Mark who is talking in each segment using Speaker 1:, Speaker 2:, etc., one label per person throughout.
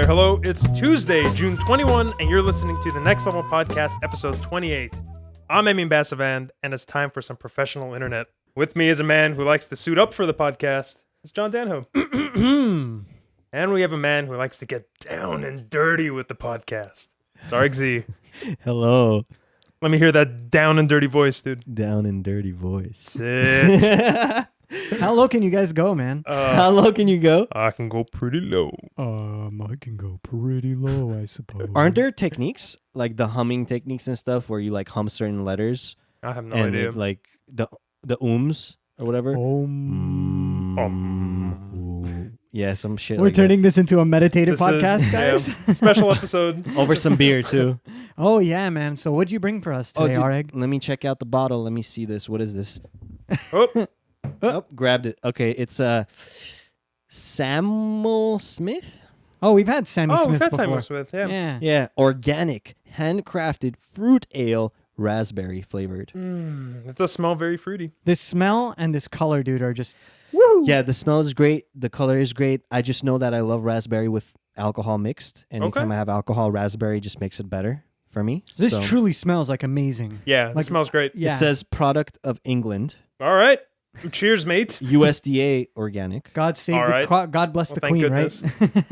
Speaker 1: Hello, it's Tuesday, June 21, and you're listening to the Next Level Podcast, episode 28. I'm Emin Basavan, and it's time for some professional internet. With me is a man who likes to suit up for the podcast. It's John Danho. And we have a man who likes to get down and dirty with the podcast. It's RXZ.
Speaker 2: Hello.
Speaker 1: Let me hear that down and dirty voice, dude.
Speaker 2: Down and dirty voice.
Speaker 1: Sit.
Speaker 3: How low can you guys go, man?
Speaker 2: How low can you go?
Speaker 1: I can go pretty low.
Speaker 3: I can go pretty low, I suppose.
Speaker 2: Aren't there techniques, like the humming techniques and stuff, where you like hum certain letters?
Speaker 1: I have no
Speaker 2: and
Speaker 1: idea.
Speaker 2: It, like the ums or whatever? Yeah, some shit.
Speaker 3: We're
Speaker 2: like
Speaker 3: turning this into a meditative
Speaker 1: This
Speaker 3: podcast,
Speaker 1: is,
Speaker 3: guys.
Speaker 1: yeah, special episode.
Speaker 2: that. Over some beer, too.
Speaker 3: Oh, yeah, man. So what'd you bring for us today,
Speaker 2: dude,
Speaker 3: Areg?
Speaker 2: let me check out the bottle. Let me see this. What is this?
Speaker 1: Oh,
Speaker 2: Oh, grabbed it. Okay, it's Samuel Smith?
Speaker 3: Oh, we've had Sammy Smith
Speaker 1: we've had
Speaker 3: before.
Speaker 1: Simon Smith, yeah.
Speaker 2: Yeah, organic, handcrafted fruit ale, raspberry flavored.
Speaker 1: It does smell very fruity.
Speaker 3: This smell and this color, dude, are just woo.
Speaker 2: Yeah, the smell is great. The color is great. I just know that I love raspberry with alcohol mixed. Anytime I have alcohol, raspberry just makes it better for me.
Speaker 3: This
Speaker 2: So,
Speaker 3: truly smells like amazing.
Speaker 1: Yeah, it smells great.
Speaker 3: Yeah.
Speaker 2: It says product of England,
Speaker 1: All right. Cheers, mate.
Speaker 2: USDA organic.
Speaker 3: God save
Speaker 1: All right.
Speaker 3: God bless the
Speaker 1: Thank
Speaker 3: queen,
Speaker 1: goodness.
Speaker 3: right?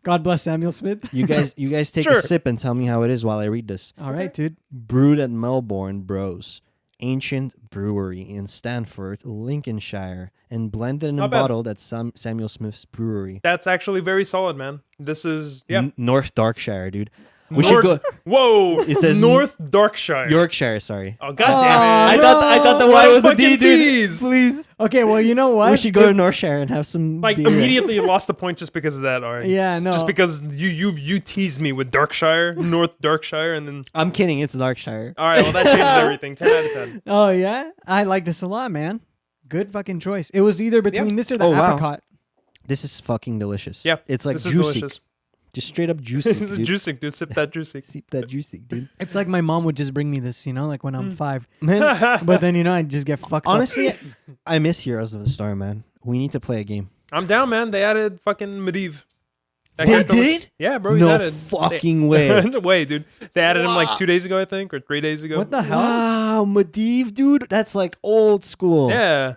Speaker 3: God bless Samuel Smith.
Speaker 2: You guys take
Speaker 1: Sure.
Speaker 2: a sip and tell me how it is while I read this.
Speaker 3: All right, dude.
Speaker 2: Brewed at Melbourne Bros, ancient brewery in Stanford, Lincolnshire, and blended and
Speaker 1: Not bad.
Speaker 2: bottled at Samuel Smith's brewery.
Speaker 1: That's actually very solid, man. This is, yeah.
Speaker 2: North Darkshire, dude. We
Speaker 1: North-
Speaker 2: should go
Speaker 1: Whoa.
Speaker 2: It says
Speaker 1: North Darkshire.
Speaker 2: Yorkshire, sorry.
Speaker 1: Oh, God damn it.
Speaker 2: I thought the
Speaker 1: What
Speaker 2: Y
Speaker 1: a
Speaker 2: was a D,
Speaker 1: fucking
Speaker 2: dude.
Speaker 1: tease.
Speaker 2: Please.
Speaker 3: Okay, well, you know what?
Speaker 2: We should go to Northshire and have some
Speaker 1: Like,
Speaker 2: beer.
Speaker 1: immediately lost the point just because of that, Ari.
Speaker 3: Yeah, no.
Speaker 1: Just because you teased me with Darkshire, North Darkshire, and then...
Speaker 2: I'm kidding. It's Darkshire.
Speaker 1: All right, well, that changes everything. 10 out of 10.
Speaker 3: Oh, yeah? I like this a lot, man. Good fucking choice. It was either between this or the
Speaker 2: Oh, wow.
Speaker 3: apricot.
Speaker 2: This is fucking delicious.
Speaker 1: Yeah,
Speaker 2: It's like
Speaker 1: this is
Speaker 2: juicy.
Speaker 1: delicious.
Speaker 2: Just straight up juicy,
Speaker 1: This is
Speaker 2: dude.
Speaker 1: juicing, dude. Sip that juicing.
Speaker 2: Sip that juicy, dude.
Speaker 3: It's like my mom would just bring me this, like when I'm 5.
Speaker 2: Man,
Speaker 3: But then, I'd just get fucked
Speaker 2: honestly,
Speaker 3: up.
Speaker 2: I miss Heroes of the Storm, man. We need to play a game.
Speaker 1: I'm down, man. They added fucking Medivh. That
Speaker 2: They
Speaker 1: character was-
Speaker 2: did?
Speaker 1: Yeah, bro. He's
Speaker 2: No
Speaker 1: added.
Speaker 2: fucking way.
Speaker 1: Way, dude. They added him like 2 days ago, I think, or 3 days ago.
Speaker 3: What the hell?
Speaker 2: Wow, Medivh, dude. That's like old school.
Speaker 1: Yeah.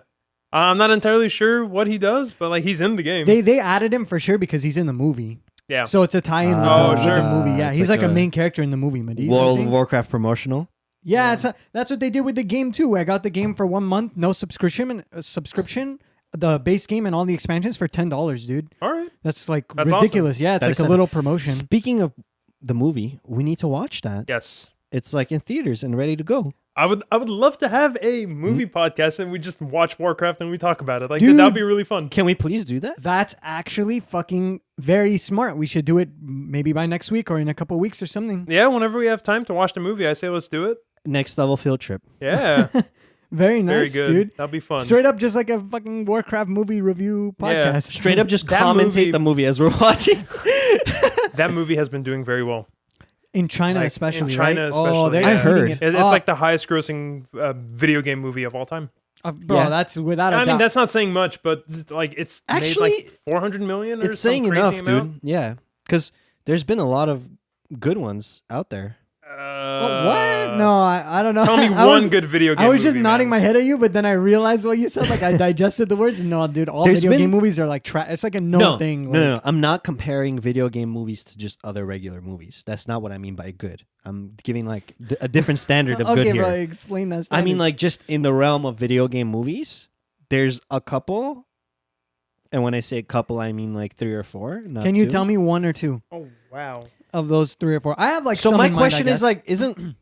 Speaker 1: I'm not entirely sure what he does, but like he's in the game.
Speaker 3: They added him for sure because he's in the movie.
Speaker 1: Yeah.
Speaker 3: So it's a tie-in with,
Speaker 1: Oh,
Speaker 3: with
Speaker 1: sure.
Speaker 3: the movie. Yeah,
Speaker 2: It's
Speaker 3: he's
Speaker 2: like
Speaker 3: like a
Speaker 2: a
Speaker 3: main character in the movie, Medivh. I
Speaker 2: World of
Speaker 3: think.
Speaker 2: Warcraft promotional.
Speaker 3: Yeah, that's what they did with the game too. I got the game for 1 month, no subscription, the base game and all the expansions for $10, dude.
Speaker 1: All right.
Speaker 3: That's like
Speaker 1: That's
Speaker 3: ridiculous.
Speaker 1: awesome.
Speaker 3: Yeah, it's
Speaker 2: That
Speaker 3: like
Speaker 2: is
Speaker 3: a
Speaker 2: a-
Speaker 3: little promotion.
Speaker 2: Speaking of the movie, we need to watch that.
Speaker 1: Yes.
Speaker 2: It's like in theaters and ready to go.
Speaker 1: I would love to have a movie podcast and we just watch Warcraft and we talk about it. Like
Speaker 3: Dude.
Speaker 1: that would be really fun.
Speaker 2: Can we please do that?
Speaker 3: That's actually fucking very smart. We should do it maybe by next week or in a couple weeks or something.
Speaker 1: Yeah, whenever we have time to watch the movie, I say let's do it.
Speaker 2: Next level field trip.
Speaker 1: Yeah.
Speaker 3: Very
Speaker 1: Very
Speaker 3: nice,
Speaker 1: good.
Speaker 3: dude.
Speaker 1: That'd be fun.
Speaker 3: Straight up just like a fucking Warcraft movie review
Speaker 1: Yeah.
Speaker 3: podcast.
Speaker 2: Straight up just
Speaker 1: That
Speaker 2: commentate
Speaker 1: movie-
Speaker 2: the movie as we're watching.
Speaker 1: That movie has been doing very well.
Speaker 3: In China
Speaker 1: Like,
Speaker 3: especially,
Speaker 1: in China
Speaker 3: right?
Speaker 1: especially,
Speaker 3: Oh, they're
Speaker 1: yeah.
Speaker 2: I
Speaker 3: eating
Speaker 2: heard.
Speaker 3: it
Speaker 1: It's
Speaker 3: up.
Speaker 1: like the highest grossing video game movie of all time.
Speaker 3: Bro,
Speaker 2: Yeah.
Speaker 3: that's without a
Speaker 1: I mean,
Speaker 3: doubt.
Speaker 1: that's not saying much, but like it's
Speaker 2: Actually,
Speaker 1: made like 400 million or
Speaker 2: It's
Speaker 1: some
Speaker 2: saying
Speaker 1: crazy
Speaker 2: enough,
Speaker 1: amount.
Speaker 2: dude. Yeah. Because there's been a lot of good ones out there.
Speaker 3: What? No, I don't know.
Speaker 1: Tell me
Speaker 3: I
Speaker 1: one
Speaker 3: was-
Speaker 1: good video game
Speaker 3: I was just
Speaker 1: movie,
Speaker 3: nodding
Speaker 1: man.
Speaker 3: my head at you, but then I realized what you said. Like I digested the words. No, dude, all
Speaker 2: There's
Speaker 3: video
Speaker 2: been-
Speaker 3: game movies are like it's like a no thing. Like,
Speaker 2: No. I'm not comparing video game movies to just other regular movies. That's not what I mean by good. I'm giving like a different standard of
Speaker 3: okay,
Speaker 2: good here.
Speaker 3: bro, explain that.
Speaker 2: I mean,
Speaker 3: standard.
Speaker 2: like just in the realm of video game movies, there's a couple. And when I say a couple, I mean like 3 or 4. Not
Speaker 3: can you
Speaker 2: 2.
Speaker 3: tell me 1 or 2
Speaker 1: Oh wow.
Speaker 3: of those 3 or 4? I have like
Speaker 2: So
Speaker 3: some
Speaker 2: my
Speaker 3: in mind, I
Speaker 2: question is
Speaker 3: guess.
Speaker 2: like, isn't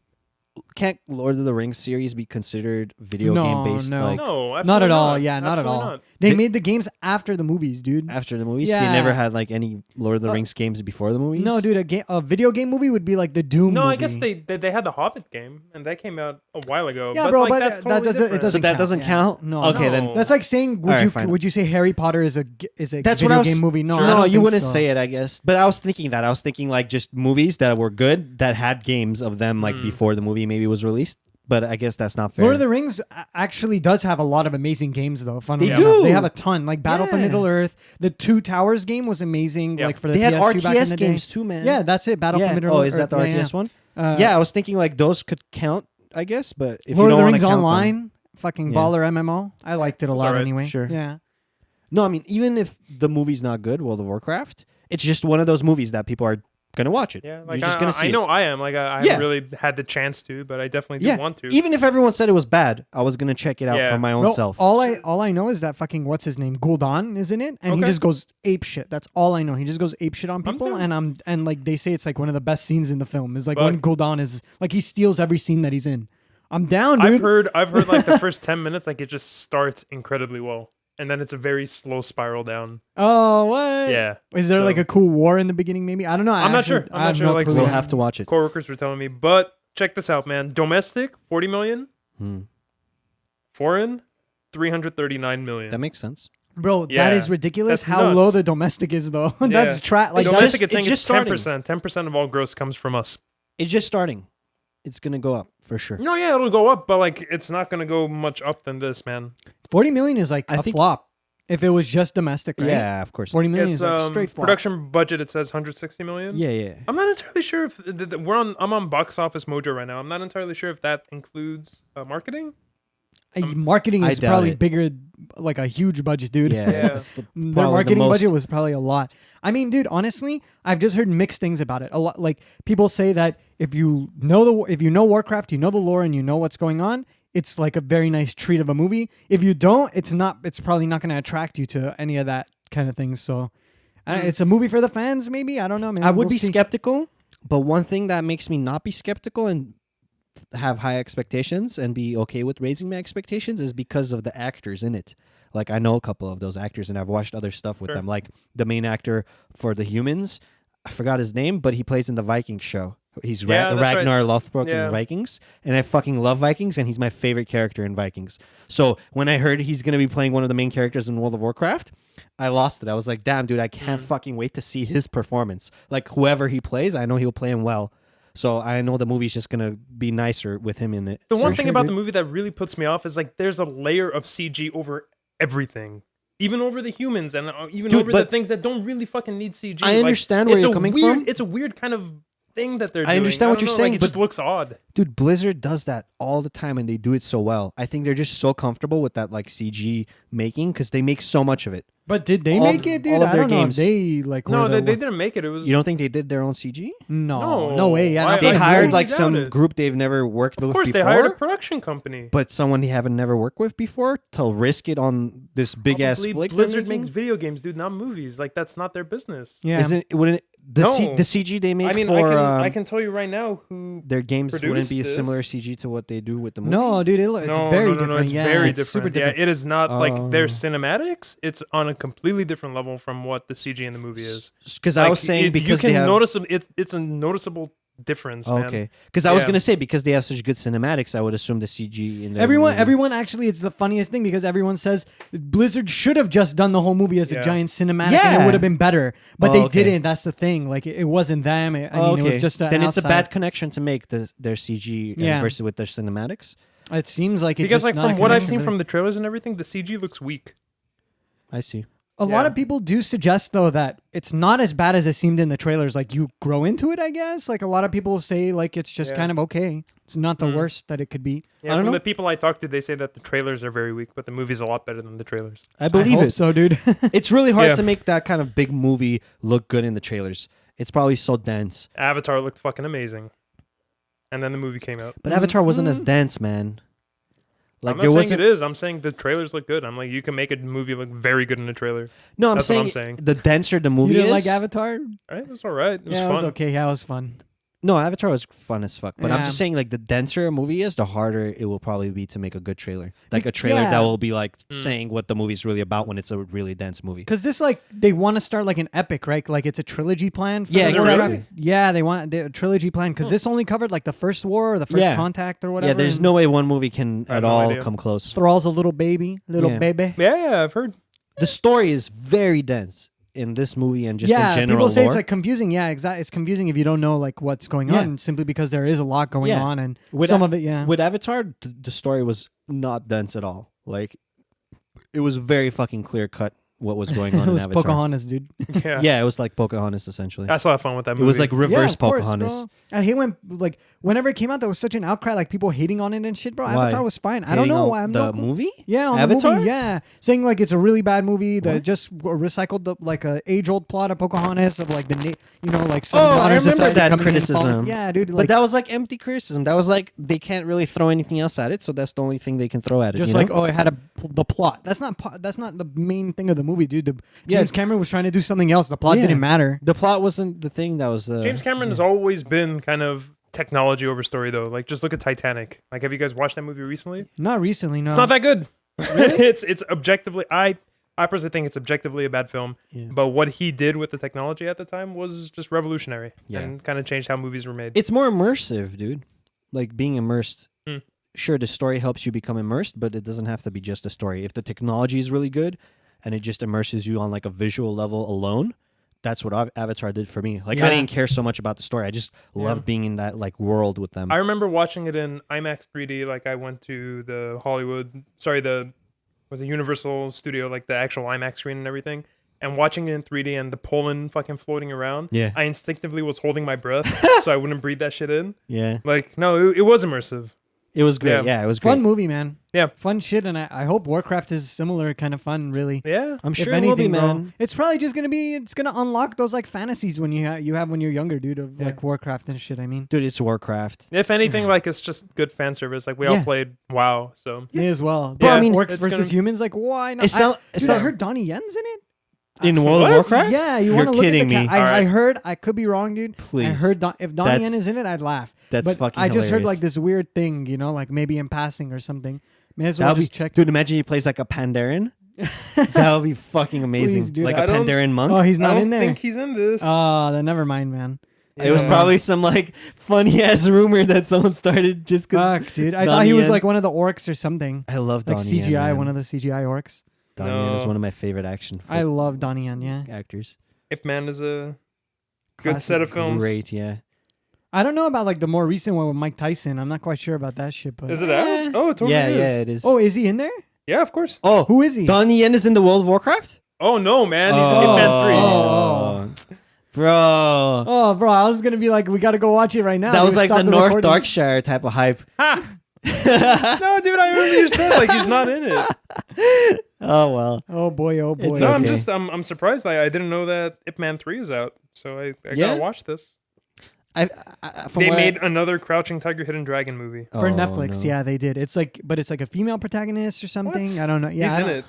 Speaker 2: can't Lord of the Rings series be considered video game based?
Speaker 3: No.
Speaker 2: Like
Speaker 1: No, absolutely
Speaker 3: Not at all.
Speaker 1: not.
Speaker 3: Yeah, not at
Speaker 1: Absolutely
Speaker 3: all.
Speaker 1: not.
Speaker 3: They
Speaker 2: They-
Speaker 3: made the games after the movies, dude.
Speaker 2: after the movies, they
Speaker 3: Yeah.
Speaker 2: never had like any Lord of the
Speaker 3: Uh,
Speaker 2: Rings games before the movies.
Speaker 3: No, dude, a video game movie would be like the Doom
Speaker 1: No,
Speaker 3: movie.
Speaker 1: I guess they had the Hobbit game, and that came out a while ago.
Speaker 3: Yeah,
Speaker 1: but,
Speaker 3: bro,
Speaker 1: like,
Speaker 3: but
Speaker 1: that's
Speaker 3: that
Speaker 1: totally
Speaker 3: doesn't. It
Speaker 1: different.
Speaker 3: doesn't.
Speaker 2: So that
Speaker 3: count,
Speaker 2: doesn't
Speaker 3: yeah.
Speaker 2: count?
Speaker 3: No.
Speaker 2: Okay,
Speaker 1: No.
Speaker 2: then
Speaker 3: That's like saying
Speaker 2: All right, fine.
Speaker 3: would you say Harry Potter is a
Speaker 2: that's
Speaker 3: video
Speaker 2: what I was.
Speaker 3: game movie? No, I
Speaker 2: no,
Speaker 3: don't
Speaker 2: you
Speaker 3: think
Speaker 2: wouldn't
Speaker 3: so.
Speaker 2: say it, I guess. But I was thinking that. I was thinking like just movies that were good that had games of them like before the movie maybe was released. But I guess that's not fair.
Speaker 3: Lord of the Rings actually does have a lot of amazing games, though. Funnily
Speaker 2: They
Speaker 3: enough.
Speaker 2: do.
Speaker 3: They have a ton. Like Battle for
Speaker 2: Yeah.
Speaker 3: Middle Earth, the Two Towers game was amazing.
Speaker 1: Yeah.
Speaker 3: Like for the
Speaker 2: They had
Speaker 3: PS2 back in
Speaker 2: RTS
Speaker 3: the day.
Speaker 2: games too, man.
Speaker 3: Yeah, that's it. Battle
Speaker 2: yeah.
Speaker 3: for Middle
Speaker 2: Oh,
Speaker 3: Earth.
Speaker 2: is that the RTS one?
Speaker 3: Uh,
Speaker 2: Yeah, I was thinking like those could count, I guess. But if
Speaker 3: Lord
Speaker 2: you
Speaker 3: of
Speaker 2: don't
Speaker 3: the
Speaker 2: want
Speaker 3: Rings
Speaker 2: to count
Speaker 3: Online, fucking
Speaker 2: Yeah.
Speaker 3: baller MMO. I liked it a lot
Speaker 1: alright.
Speaker 3: anyway.
Speaker 2: Sure.
Speaker 3: Yeah.
Speaker 2: them. No, I mean even if the movie's not good, World of Warcraft, it's just one of those movies that people are gonna watch it.
Speaker 1: Yeah, like
Speaker 2: You're just gonna see
Speaker 1: I
Speaker 2: it.
Speaker 1: know I am. Like I
Speaker 2: Yeah.
Speaker 1: haven't really had the chance to, but I definitely do
Speaker 2: Yeah,
Speaker 1: want to.
Speaker 2: even if everyone said it was bad, I was gonna check it out
Speaker 1: Yeah.
Speaker 2: for my own
Speaker 3: No,
Speaker 2: self.
Speaker 3: all I know is that fucking what's his name Gul'dan is in it, and he
Speaker 1: Okay.
Speaker 3: just goes ape shit. That's all I know. He just goes ape shit on people,
Speaker 1: down.
Speaker 3: and like they say it's like one of the best scenes in the film. Is like
Speaker 1: But-
Speaker 3: when Gul'dan is like he steals every scene that he's in. I'm down, dude.
Speaker 1: I've heard like the first 10 minutes, like it just starts incredibly well, and then it's a very slow spiral down.
Speaker 3: Oh, what?
Speaker 1: Yeah.
Speaker 3: Is there
Speaker 1: So-
Speaker 3: like a cool war in the beginning? Maybe I don't know.
Speaker 1: I'm not sure. I'm
Speaker 3: I
Speaker 1: not
Speaker 3: have
Speaker 1: sure,
Speaker 3: No
Speaker 1: like,
Speaker 3: clue.
Speaker 2: we'll
Speaker 1: some-
Speaker 2: have to watch it.
Speaker 1: Coworkers were telling me, but check this out, man. Domestic 40 million,
Speaker 2: Hmm.
Speaker 1: foreign 339 million.
Speaker 2: That makes sense.
Speaker 3: Bro, that
Speaker 1: Yeah,
Speaker 3: is ridiculous.
Speaker 1: that's
Speaker 3: how
Speaker 1: nuts.
Speaker 3: low the domestic is, though. That's
Speaker 1: Yeah.
Speaker 3: trash. Like
Speaker 2: It's
Speaker 3: that's
Speaker 1: Domestic,
Speaker 2: just-
Speaker 1: it's saying
Speaker 2: it's
Speaker 1: it's
Speaker 2: just starting.
Speaker 1: 10%. 10% of all gross comes from us.
Speaker 2: It's just starting. It's gonna go up for sure.
Speaker 1: No, yeah, it'll go up, but like it's not gonna go much up than this, man.
Speaker 3: 40 million is like
Speaker 2: I
Speaker 3: a
Speaker 2: think-
Speaker 3: flop. If it was just domestic, right?
Speaker 2: Yeah, of course.
Speaker 3: 40 million
Speaker 1: It's
Speaker 3: is like straight flop.
Speaker 1: production budget. It says 160 million.
Speaker 2: Yeah, yeah.
Speaker 1: I'm not entirely sure if I'm on Box Office Mojo right now. I'm not entirely sure if that includes marketing.
Speaker 3: Marketing
Speaker 2: I
Speaker 3: is
Speaker 2: doubt
Speaker 3: probably
Speaker 2: it.
Speaker 3: bigger, like a huge budget, dude.
Speaker 2: Yeah,
Speaker 1: Yeah.
Speaker 2: that's the,
Speaker 3: Their
Speaker 2: probably the
Speaker 3: marketing
Speaker 2: most-
Speaker 3: budget was probably a lot. I mean, dude, honestly, I've just heard mixed things about it. A lot, like people say that if you know Warcraft, you know the lore, and you know what's going on, it's like a very nice treat of a movie. If you don't, it's not. It's probably not going to attract you to any of that kind of thing. So, it's a movie for the fans, maybe. I don't know. Man.
Speaker 2: I would
Speaker 3: We'll
Speaker 2: be
Speaker 3: see.
Speaker 2: skeptical, but one thing that makes me not be skeptical and have high expectations and be okay with raising my expectations is because of the actors in it. Like I know a couple of those actors and I've watched other stuff with
Speaker 1: Sure.
Speaker 2: them. Like the main actor for The Humans, I forgot his name, but he plays in the Vikings show. He's
Speaker 1: Yeah, that's right.
Speaker 2: Ragnar Lothbrok
Speaker 1: Yeah.
Speaker 2: in Vikings, and I fucking love Vikings, and he's my favorite character in Vikings. So when I heard he's gonna be playing one of the main characters in World of Warcraft, I lost it. I was like, damn, dude, I can't fucking wait to see his performance. Like whoever he plays, I know he'll play him well. So I know the movie's just gonna be nicer with him in it.
Speaker 1: The one
Speaker 2: So-
Speaker 1: thing
Speaker 3: sure,
Speaker 1: about
Speaker 3: dude.
Speaker 1: the movie that really puts me off is like there's a layer of CG over everything. Even over the humans and even
Speaker 2: Dude,
Speaker 1: over the
Speaker 2: but
Speaker 1: things that don't really fucking need CG.
Speaker 2: I
Speaker 1: Like,
Speaker 2: understand where
Speaker 1: it's
Speaker 2: you're
Speaker 1: a
Speaker 2: coming
Speaker 1: weird,
Speaker 2: from.
Speaker 1: It's a weird kind of thing that they're
Speaker 2: I
Speaker 1: doing.
Speaker 2: understand what
Speaker 1: don't
Speaker 2: you're
Speaker 1: know,
Speaker 2: saying,
Speaker 1: like, it
Speaker 2: but-
Speaker 1: just looks odd.
Speaker 2: Dude, Blizzard does that all the time, and they do it so well. I think they're just so comfortable with that like CG making because they make so much of it.
Speaker 3: But did they
Speaker 2: all-
Speaker 3: make it, dude?
Speaker 2: all of
Speaker 3: I
Speaker 2: their
Speaker 3: don't know. If
Speaker 2: games.
Speaker 3: they like
Speaker 1: No,
Speaker 3: were
Speaker 1: they
Speaker 3: the
Speaker 1: didn't make it. It was
Speaker 2: You don't think they did their own CG?
Speaker 3: no way. Yeah,
Speaker 1: I-
Speaker 3: not
Speaker 2: They
Speaker 3: for the
Speaker 2: hired
Speaker 3: movie.
Speaker 2: like
Speaker 1: doubt
Speaker 2: some
Speaker 1: it.
Speaker 2: group they've never worked
Speaker 1: Of
Speaker 2: with
Speaker 1: course,
Speaker 2: before.
Speaker 1: they hired a production company.
Speaker 2: But someone they haven't never worked with before to risk it on this big ass
Speaker 1: Probably
Speaker 2: flick.
Speaker 1: Blizzard
Speaker 2: they're
Speaker 1: makes
Speaker 2: making?
Speaker 1: video games, dude, not movies. Like that's not their business.
Speaker 3: Yeah.
Speaker 2: Isn't wouldn't the
Speaker 1: No.
Speaker 2: the CG they make
Speaker 1: I mean,
Speaker 2: for
Speaker 1: I can tell you right now who.
Speaker 2: their games wouldn't
Speaker 1: produced
Speaker 2: be a
Speaker 1: this.
Speaker 2: similar CG to what they do with the movie?
Speaker 3: No, dude, it's
Speaker 1: No,
Speaker 3: very
Speaker 1: no, no,
Speaker 3: different.
Speaker 1: no, it's
Speaker 3: yeah,
Speaker 1: very
Speaker 3: it's
Speaker 1: different.
Speaker 3: super different.
Speaker 1: Yeah, it is not like their
Speaker 2: Oh.
Speaker 1: cinematics. It's on a completely different level from what the CG in the movie is.
Speaker 2: Because I
Speaker 1: Like,
Speaker 2: was saying because
Speaker 1: you can
Speaker 2: they have
Speaker 1: notice it's a noticeable difference.
Speaker 2: Oh,
Speaker 1: Man.
Speaker 2: okay. Because I was
Speaker 1: Yeah.
Speaker 2: gonna say because they have such good cinematics, I would assume the CG in their
Speaker 3: Everyone,
Speaker 2: movie-
Speaker 3: everyone actually, it's the funniest thing because everyone says Blizzard should have just done the whole movie as a
Speaker 1: Yeah.
Speaker 3: giant cinematic and
Speaker 2: Yeah.
Speaker 3: it would have been better. But
Speaker 2: Oh,
Speaker 3: they
Speaker 2: okay.
Speaker 3: didn't. That's the thing. Like it wasn't them. I mean, it was just
Speaker 2: then it's a
Speaker 3: outside-
Speaker 2: bad connection to make their CG
Speaker 3: Yeah.
Speaker 2: versus with their cinematics.
Speaker 3: It seems like it
Speaker 1: Because
Speaker 3: just
Speaker 1: like
Speaker 3: not a
Speaker 1: from what I've
Speaker 3: connection,
Speaker 1: seen
Speaker 3: really.
Speaker 1: from the trailers and everything, the CG looks weak.
Speaker 2: I see.
Speaker 3: A lot
Speaker 1: Yeah.
Speaker 3: of people do suggest though that it's not as bad as it seemed in the trailers. Like you grow into it, I guess. Like a lot of people say, like it's just
Speaker 1: Yeah.
Speaker 3: kind of okay. It's not the worst that it could be.
Speaker 1: Yeah,
Speaker 3: I don't
Speaker 1: from
Speaker 3: know.
Speaker 1: the people I talked to, they say that the trailers are very weak, but the movie's a lot better than the trailers.
Speaker 2: I believe
Speaker 3: hope
Speaker 2: it.
Speaker 3: so, dude.
Speaker 2: It's really hard
Speaker 1: Yeah.
Speaker 2: to make that kind of big movie look good in the trailers. It's probably so dense.
Speaker 1: Avatar looked fucking amazing, and then the movie came out.
Speaker 2: But Avatar wasn't as dense, man. Like
Speaker 1: I'm
Speaker 2: there
Speaker 1: not saying
Speaker 2: wasn't.
Speaker 1: it is. I'm saying the trailers look good. I'm like, you can make a movie look very good in a trailer.
Speaker 2: No, I'm
Speaker 1: That's what
Speaker 2: saying,
Speaker 1: I'm saying.
Speaker 2: the denser the
Speaker 3: You
Speaker 2: movie
Speaker 3: didn't
Speaker 2: is.
Speaker 3: like Avatar?
Speaker 1: Right? It was all right. It was
Speaker 3: Yeah,
Speaker 1: fun.
Speaker 3: it was okay. Yeah, it was fun.
Speaker 2: No, Avatar was fun as fuck. But I'm
Speaker 3: Yeah.
Speaker 2: just saying, like, the denser a movie is, the harder it will probably be to make a good trailer. Like a trailer
Speaker 3: Yeah.
Speaker 2: that will be like saying what the movie's really about when it's a really dense movie.
Speaker 3: Because this, like, they want to start like an epic, right? Like it's a trilogy plan. For
Speaker 2: Yeah,
Speaker 3: the
Speaker 1: exactly.
Speaker 3: Warcraft. Yeah, they want a trilogy plan because this only covered like the first war or the first
Speaker 2: Yeah.
Speaker 3: contact or whatever.
Speaker 2: Yeah, there's
Speaker 3: and
Speaker 2: no way one movie can
Speaker 1: I have
Speaker 2: at
Speaker 1: no
Speaker 2: all
Speaker 1: idea.
Speaker 2: come close.
Speaker 3: Thrall's a little baby,
Speaker 2: Yeah.
Speaker 3: baby.
Speaker 1: Yeah, I've heard.
Speaker 2: The story is very dense in this movie and just
Speaker 3: Yeah,
Speaker 2: in general
Speaker 3: people say
Speaker 2: lore.
Speaker 3: it's like confusing. Yeah, exactly. It's confusing if you don't know like what's going
Speaker 2: Yeah.
Speaker 3: on, simply because there is a lot going
Speaker 2: Yeah.
Speaker 3: on, and
Speaker 2: With
Speaker 3: some
Speaker 2: a-
Speaker 3: of it, yeah.
Speaker 2: With Avatar, the story was not dense at all. Like, it was very fucking clear cut what was going on
Speaker 3: it
Speaker 2: in
Speaker 3: was
Speaker 2: Avatar.
Speaker 3: Pocahontas, dude.
Speaker 1: Yeah.
Speaker 2: Yeah, it was like Pocahontas essentially.
Speaker 1: I still have fun with that
Speaker 2: It
Speaker 1: movie.
Speaker 2: was like reverse
Speaker 3: of course,
Speaker 2: Pocahontas.
Speaker 3: bro. I hate when like whenever it came out, there was such an outcry, like people hating on it and shit, bro.
Speaker 2: Why?
Speaker 3: Avatar was fine. I don't
Speaker 2: Hating
Speaker 3: know.
Speaker 2: on
Speaker 3: I'm
Speaker 2: the
Speaker 3: no
Speaker 2: movie.
Speaker 3: Yeah, on
Speaker 2: Avatar?
Speaker 3: the movie, yeah, saying like it's a really bad movie that
Speaker 2: What?
Speaker 3: just recycled the, like a age-old plot of Pocahontas of like the like some
Speaker 2: Oh, I
Speaker 3: modern
Speaker 2: remember
Speaker 3: society
Speaker 2: that
Speaker 3: coming in and
Speaker 2: criticism.
Speaker 3: falling. Yeah, dude,
Speaker 2: But
Speaker 3: like
Speaker 2: that was like empty criticism. That was like they can't really throw anything else at it, so that's the only thing they can throw at it.
Speaker 3: just
Speaker 2: you
Speaker 3: like
Speaker 2: know?
Speaker 3: oh, it had the plot. That's not the main thing of the movie, dude.
Speaker 2: Yeah.
Speaker 3: James Cameron was trying to do something else. The plot
Speaker 2: Yeah.
Speaker 3: didn't matter.
Speaker 2: The plot wasn't the thing. That was the
Speaker 1: James Cameron has always been kind of technology over story, though. Like, just look at Titanic. Like, have you guys watched that movie recently?
Speaker 3: Not recently, no.
Speaker 1: It's not that good. It's objectively. I personally think it's objectively a bad film.
Speaker 2: Yeah.
Speaker 1: But what he did with the technology at the time was just revolutionary
Speaker 2: Yeah.
Speaker 1: and kind of changed how movies were made.
Speaker 2: It's more immersive, dude. Like being immersed.
Speaker 1: Hmm.
Speaker 2: Sure, the story helps you become immersed, but it doesn't have to be just a story. If the technology is really good and it just immerses you on like a visual level alone, that's what Avatar did for me. Like I
Speaker 3: Yeah.
Speaker 2: didn't care so much about the story. I just loved being in that like world with them.
Speaker 1: I remember watching it in IMAX 3D. Like, I went to the Universal Studio, like the actual IMAX screen and everything, and watching it in 3D and the Poland fucking floating around.
Speaker 2: Yeah.
Speaker 1: I instinctively was holding my breath so I wouldn't breathe that shit in.
Speaker 2: Yeah.
Speaker 1: Like, no, it was immersive.
Speaker 2: It was great.
Speaker 1: Yeah.
Speaker 2: Yeah, it was great.
Speaker 3: Fun movie, man.
Speaker 1: Yeah.
Speaker 3: Fun shit, and I hope Warcraft is similar kind of fun, really.
Speaker 1: Yeah.
Speaker 2: I'm
Speaker 3: If
Speaker 2: sure it
Speaker 3: anything,
Speaker 2: will be,
Speaker 3: bro.
Speaker 2: man.
Speaker 3: It's probably just it's gonna unlock those like fantasies when you have when you're younger, dude, of like Warcraft and shit. I mean,
Speaker 2: Dude, it's Warcraft.
Speaker 1: If anything, like, it's just good fan service. Like, we all
Speaker 3: Yeah.
Speaker 1: played WoW, so
Speaker 3: me as well.
Speaker 1: Bro, I
Speaker 3: Orcs
Speaker 2: mean,
Speaker 1: it's
Speaker 3: versus
Speaker 1: gonna-
Speaker 3: humans, like why not?
Speaker 2: It's not- it's
Speaker 3: Dude, I
Speaker 2: not-
Speaker 3: heard Donnie Yen's in it.
Speaker 2: In World
Speaker 1: What?
Speaker 2: of Warcraft?
Speaker 3: Yeah, you
Speaker 2: You're
Speaker 3: want to look at the
Speaker 2: kidding me.
Speaker 3: I
Speaker 1: Alright.
Speaker 3: heard. I could be wrong, dude. I
Speaker 2: Please.
Speaker 3: heard if Donnie
Speaker 2: That's-
Speaker 3: Yen is in it, I'd laugh.
Speaker 2: That's
Speaker 3: but
Speaker 2: fucking
Speaker 3: I just heard
Speaker 2: hilarious.
Speaker 3: like this weird thing, like maybe in passing or something. May as well
Speaker 2: That'll be,
Speaker 3: just check.
Speaker 2: dude, imagine he plays like a Pandaren. That would be fucking amazing.
Speaker 3: Please, dude.
Speaker 2: Like
Speaker 1: I
Speaker 2: a
Speaker 1: don't-
Speaker 2: Pandaren monk.
Speaker 3: Oh, he's
Speaker 1: I
Speaker 3: not
Speaker 1: don't
Speaker 3: in there.
Speaker 1: think he's in this.
Speaker 3: Oh, then never mind, man.
Speaker 2: It was
Speaker 3: Yeah.
Speaker 2: probably some like funny ass rumor that someone started just because.
Speaker 3: Fuck, dude. I thought he was
Speaker 2: Donnie
Speaker 3: like one of the orcs or something.
Speaker 2: I love
Speaker 3: Like
Speaker 2: Donnie Yen,
Speaker 3: CGI,
Speaker 2: man.
Speaker 3: one of the CGI orcs.
Speaker 2: Donnie Yen is
Speaker 1: No.
Speaker 2: one of my favorite action
Speaker 3: I love Donnie Yen, yeah.
Speaker 2: actors.
Speaker 1: Ip Man is a good
Speaker 3: Classic.
Speaker 1: set of films.
Speaker 2: Great, yeah.
Speaker 3: I don't know about like the more recent one with Mike Tyson. I'm not quite sure about that shit, but
Speaker 1: Is it out? Oh, it totally
Speaker 2: yeah,
Speaker 1: is.
Speaker 2: yeah, it is.
Speaker 3: oh, is he in there?
Speaker 1: Yeah, of course.
Speaker 2: Oh,
Speaker 3: Who is he?
Speaker 2: Donnie Yen is in the World of Warcraft?
Speaker 1: Oh, no, man. He's
Speaker 2: oh,
Speaker 1: in Ip Man 3.
Speaker 3: Oh.
Speaker 2: Bro.
Speaker 3: Oh, bro, I was gonna be like, we gotta go watch it right now.
Speaker 2: That
Speaker 3: Dude,
Speaker 2: was like
Speaker 3: stop
Speaker 2: the North
Speaker 3: recording.
Speaker 2: Darkshire type of hype.
Speaker 1: Ha! No, dude, I remember you said, like, he's not in it.
Speaker 2: Oh, well.
Speaker 3: Oh boy, oh boy.
Speaker 2: It's
Speaker 1: No,
Speaker 2: okay.
Speaker 1: I'm surprised. I didn't know that Ip Man 3 is out. So I
Speaker 2: Yeah?
Speaker 1: gotta watch this.
Speaker 2: From
Speaker 1: They
Speaker 2: what
Speaker 1: made another Crouching Tiger, Hidden Dragon movie.
Speaker 3: For
Speaker 2: Oh,
Speaker 3: Netflix,
Speaker 2: no.
Speaker 3: yeah, they did. It's like, but it's like a female protagonist or something.
Speaker 1: What?
Speaker 3: I don't know. Yeah,
Speaker 1: He's
Speaker 3: I
Speaker 1: in
Speaker 3: don't-
Speaker 1: it.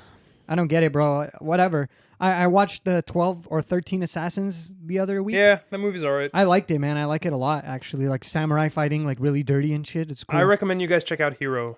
Speaker 3: I don't get it, bro. Whatever. I watched the 12 or 13 Assassins the other week.
Speaker 1: Yeah, that movie's alright.
Speaker 3: I liked it, man. I like it a lot, actually. Like samurai fighting, like really dirty and shit. It's cool.
Speaker 1: I recommend you guys check out Hero.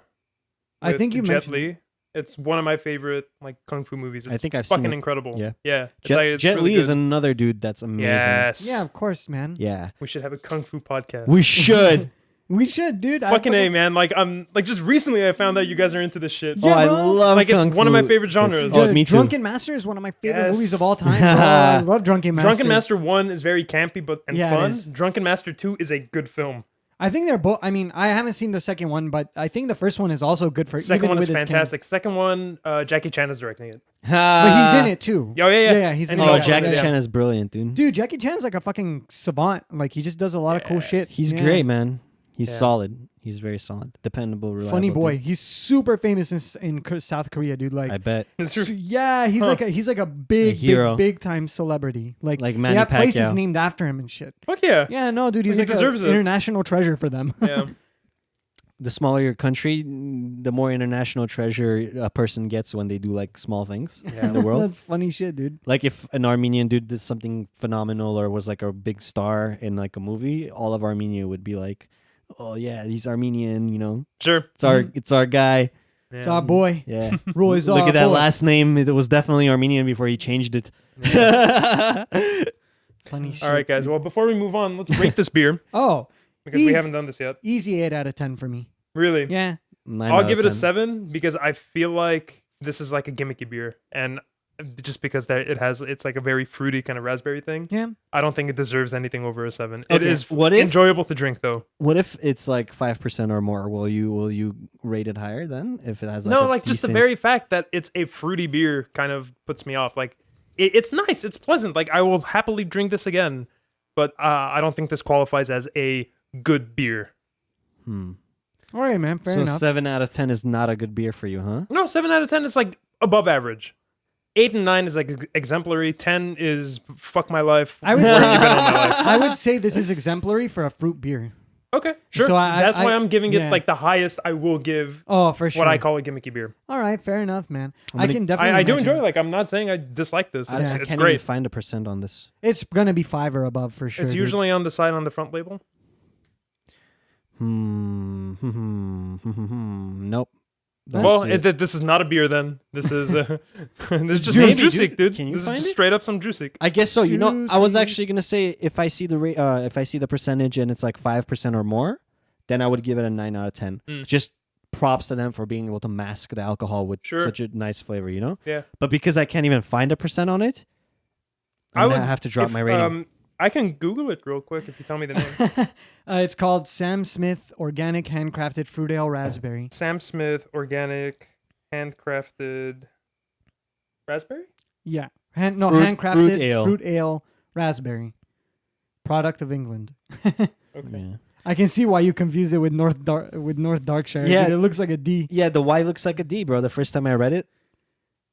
Speaker 3: I
Speaker 1: with
Speaker 3: think you
Speaker 1: Jet
Speaker 3: mentioned
Speaker 1: Li. It's one of my favorite like kung fu movies. It's
Speaker 2: I think I've seen
Speaker 1: fucking
Speaker 2: it.
Speaker 1: incredible.
Speaker 2: Yeah.
Speaker 1: Yeah. It's
Speaker 2: Jet,
Speaker 1: like- it's
Speaker 2: Jet
Speaker 1: really
Speaker 2: Li is
Speaker 1: good.
Speaker 2: another dude that's amazing.
Speaker 1: Yes.
Speaker 3: Yeah, of course, man.
Speaker 2: Yeah.
Speaker 1: We should have a kung fu podcast.
Speaker 2: We should.
Speaker 3: We should, dude.
Speaker 1: Fucking A, man. Like I'm like just recently I found out you guys are into this shit.
Speaker 2: Oh, I
Speaker 3: bro.
Speaker 2: love
Speaker 1: Like, it's
Speaker 2: kung
Speaker 1: one of my
Speaker 2: fu.
Speaker 1: favorite genres.
Speaker 2: Oh, me too.
Speaker 3: Drunken Master is one of my favorite
Speaker 1: Yes.
Speaker 3: movies of all time. Bro. I love Drunken Master.
Speaker 1: Drunken Master 1 is very campy and
Speaker 3: Yeah, it
Speaker 1: fun.
Speaker 3: is.
Speaker 1: Drunken Master 2 is a good film.
Speaker 3: I think they're both. I mean, I haven't seen the second one, but I think the first one is also good for.
Speaker 1: Second
Speaker 3: even
Speaker 1: one is
Speaker 3: with its canon.
Speaker 1: fantastic. Second one, Jackie Chan is directing it.
Speaker 3: But he's in it too.
Speaker 1: Oh, yeah.
Speaker 3: He's in
Speaker 1: And
Speaker 3: it.
Speaker 1: he's
Speaker 2: Oh,
Speaker 1: also
Speaker 2: Jackie
Speaker 1: in it, yeah.
Speaker 2: Chan is brilliant, dude.
Speaker 3: Dude, Jackie Chan's like a fucking savant. Like he just does a lot of cool
Speaker 1: Yes.
Speaker 3: shit.
Speaker 2: He's
Speaker 3: Yeah.
Speaker 2: great, man. He's
Speaker 1: Yeah.
Speaker 2: solid. He's very solid. Dependable, reliable.
Speaker 3: Funny boy.
Speaker 2: dude.
Speaker 3: He's super famous in South Korea, dude. Like
Speaker 2: I bet.
Speaker 1: It's true.
Speaker 3: yeah, he's
Speaker 1: Huh.
Speaker 3: like a big,
Speaker 2: hero.
Speaker 3: big time celebrity. Like
Speaker 2: Like
Speaker 3: they
Speaker 2: Manny
Speaker 3: have places
Speaker 2: Pacquiao.
Speaker 3: named after him and shit.
Speaker 1: Fuck yeah.
Speaker 3: Yeah, no, dude, he's
Speaker 1: He
Speaker 3: like
Speaker 1: deserves
Speaker 3: an
Speaker 1: it.
Speaker 3: international treasure for them.
Speaker 1: Yeah.
Speaker 2: the smaller your country, the more international treasure a person gets when they do like small things in the world.
Speaker 3: That's funny shit, dude.
Speaker 2: Like if an Armenian dude did something phenomenal or was like a big star in like a movie, all of Armenia would be like, "Oh yeah, he's Armenian." You know,
Speaker 1: Sure.
Speaker 2: it's our guy.
Speaker 3: It's our boy.
Speaker 2: Yeah.
Speaker 3: Roy's
Speaker 2: Look
Speaker 3: our
Speaker 2: at that
Speaker 3: boy.
Speaker 2: last name. It was definitely Armenian before he changed it.
Speaker 3: Funny shit.
Speaker 1: All right, guys. Well, before we move on, let's rate this beer
Speaker 3: Oh,
Speaker 1: because we
Speaker 3: Easy.
Speaker 1: haven't done this yet.
Speaker 3: easy 8 out of 10 for me.
Speaker 1: Really?
Speaker 3: Yeah.
Speaker 2: 9
Speaker 1: I'll
Speaker 2: out
Speaker 1: give
Speaker 2: of
Speaker 1: it a
Speaker 2: 10.
Speaker 1: 7 because I feel like this is like a gimmicky beer, and just because it's like a very fruity kind of raspberry thing.
Speaker 3: Yeah.
Speaker 1: I don't think it deserves anything over a 7. It
Speaker 2: Okay,
Speaker 1: is
Speaker 2: what if-
Speaker 1: enjoyable to drink though.
Speaker 2: What if it's like 5% or more? Will you rate it higher then? If it has like
Speaker 1: No,
Speaker 2: a
Speaker 1: like just the
Speaker 2: decent-
Speaker 1: very fact that it's a fruity beer kind of puts me off. Like it's nice, it's pleasant. Like I will happily drink this again, but I don't think this qualifies as a good beer.
Speaker 2: Hmm.
Speaker 3: All right, man. Fair
Speaker 2: So
Speaker 3: enough.
Speaker 2: 7 out of 10 is not a good beer for you, huh?
Speaker 1: No, 7 out of 10 is like above average. 8 and 9 is like exemplary. 10 is fuck my life.
Speaker 3: I would
Speaker 1: Where have you
Speaker 3: say,
Speaker 1: been all my life?
Speaker 3: I would say this is exemplary for a fruit beer.
Speaker 1: Okay, sure.
Speaker 3: So
Speaker 1: That's why I'm giving
Speaker 3: yeah.
Speaker 1: it like the highest I will give
Speaker 3: Oh, for sure.
Speaker 1: what I call a gimmicky beer.
Speaker 3: All right, fair enough, man.
Speaker 2: I'm
Speaker 3: I
Speaker 2: gonna-
Speaker 3: can definitely.
Speaker 1: I do
Speaker 3: imagine-
Speaker 1: enjoy it. Like I'm not saying I dislike this.
Speaker 2: I
Speaker 1: It's,
Speaker 2: can't
Speaker 1: it's
Speaker 2: even
Speaker 1: great.
Speaker 2: find a percent on this.
Speaker 3: It's gonna be 5 or above for sure.
Speaker 1: It's
Speaker 3: dude.
Speaker 1: usually on the side on the front label.
Speaker 2: Nope. Don't
Speaker 1: Well,
Speaker 2: see it.
Speaker 1: this is not a beer then. This is this is just
Speaker 2: Maybe,
Speaker 1: some Jusic, dude.
Speaker 2: can you
Speaker 1: This is
Speaker 2: find
Speaker 1: just
Speaker 2: it?
Speaker 1: straight up some Jusic.
Speaker 2: I guess so. You know, I was
Speaker 3: Juicy.
Speaker 2: actually gonna say if I see the percentage and it's like 5% or more, then I would give it a 9 out of 10.
Speaker 1: Mm.
Speaker 2: Just props to them for being able to mask the alcohol with
Speaker 1: Sure.
Speaker 2: such a nice flavor. You know.
Speaker 1: Yeah.
Speaker 2: But because I can't even find a percent on it,
Speaker 1: I
Speaker 2: I'm
Speaker 1: would
Speaker 2: gonna have to drop
Speaker 1: if,
Speaker 2: my rating.
Speaker 1: I can Google it real quick if you tell me the name.
Speaker 3: It's called Sam Smith Organic Handcrafted Fruit Ale Raspberry.
Speaker 1: Sam Smith Organic Handcrafted Raspberry.
Speaker 3: Yeah.
Speaker 2: Fruit
Speaker 3: Handcrafted
Speaker 2: ale.
Speaker 3: fruit ale raspberry. Product of England.
Speaker 1: Okay.
Speaker 2: Yeah.
Speaker 3: I can see why you confuse it with North Darkshire.
Speaker 2: Yeah.
Speaker 3: Dude, it looks like a D.
Speaker 2: Yeah, the Y looks like a D, bro. The first time I read it,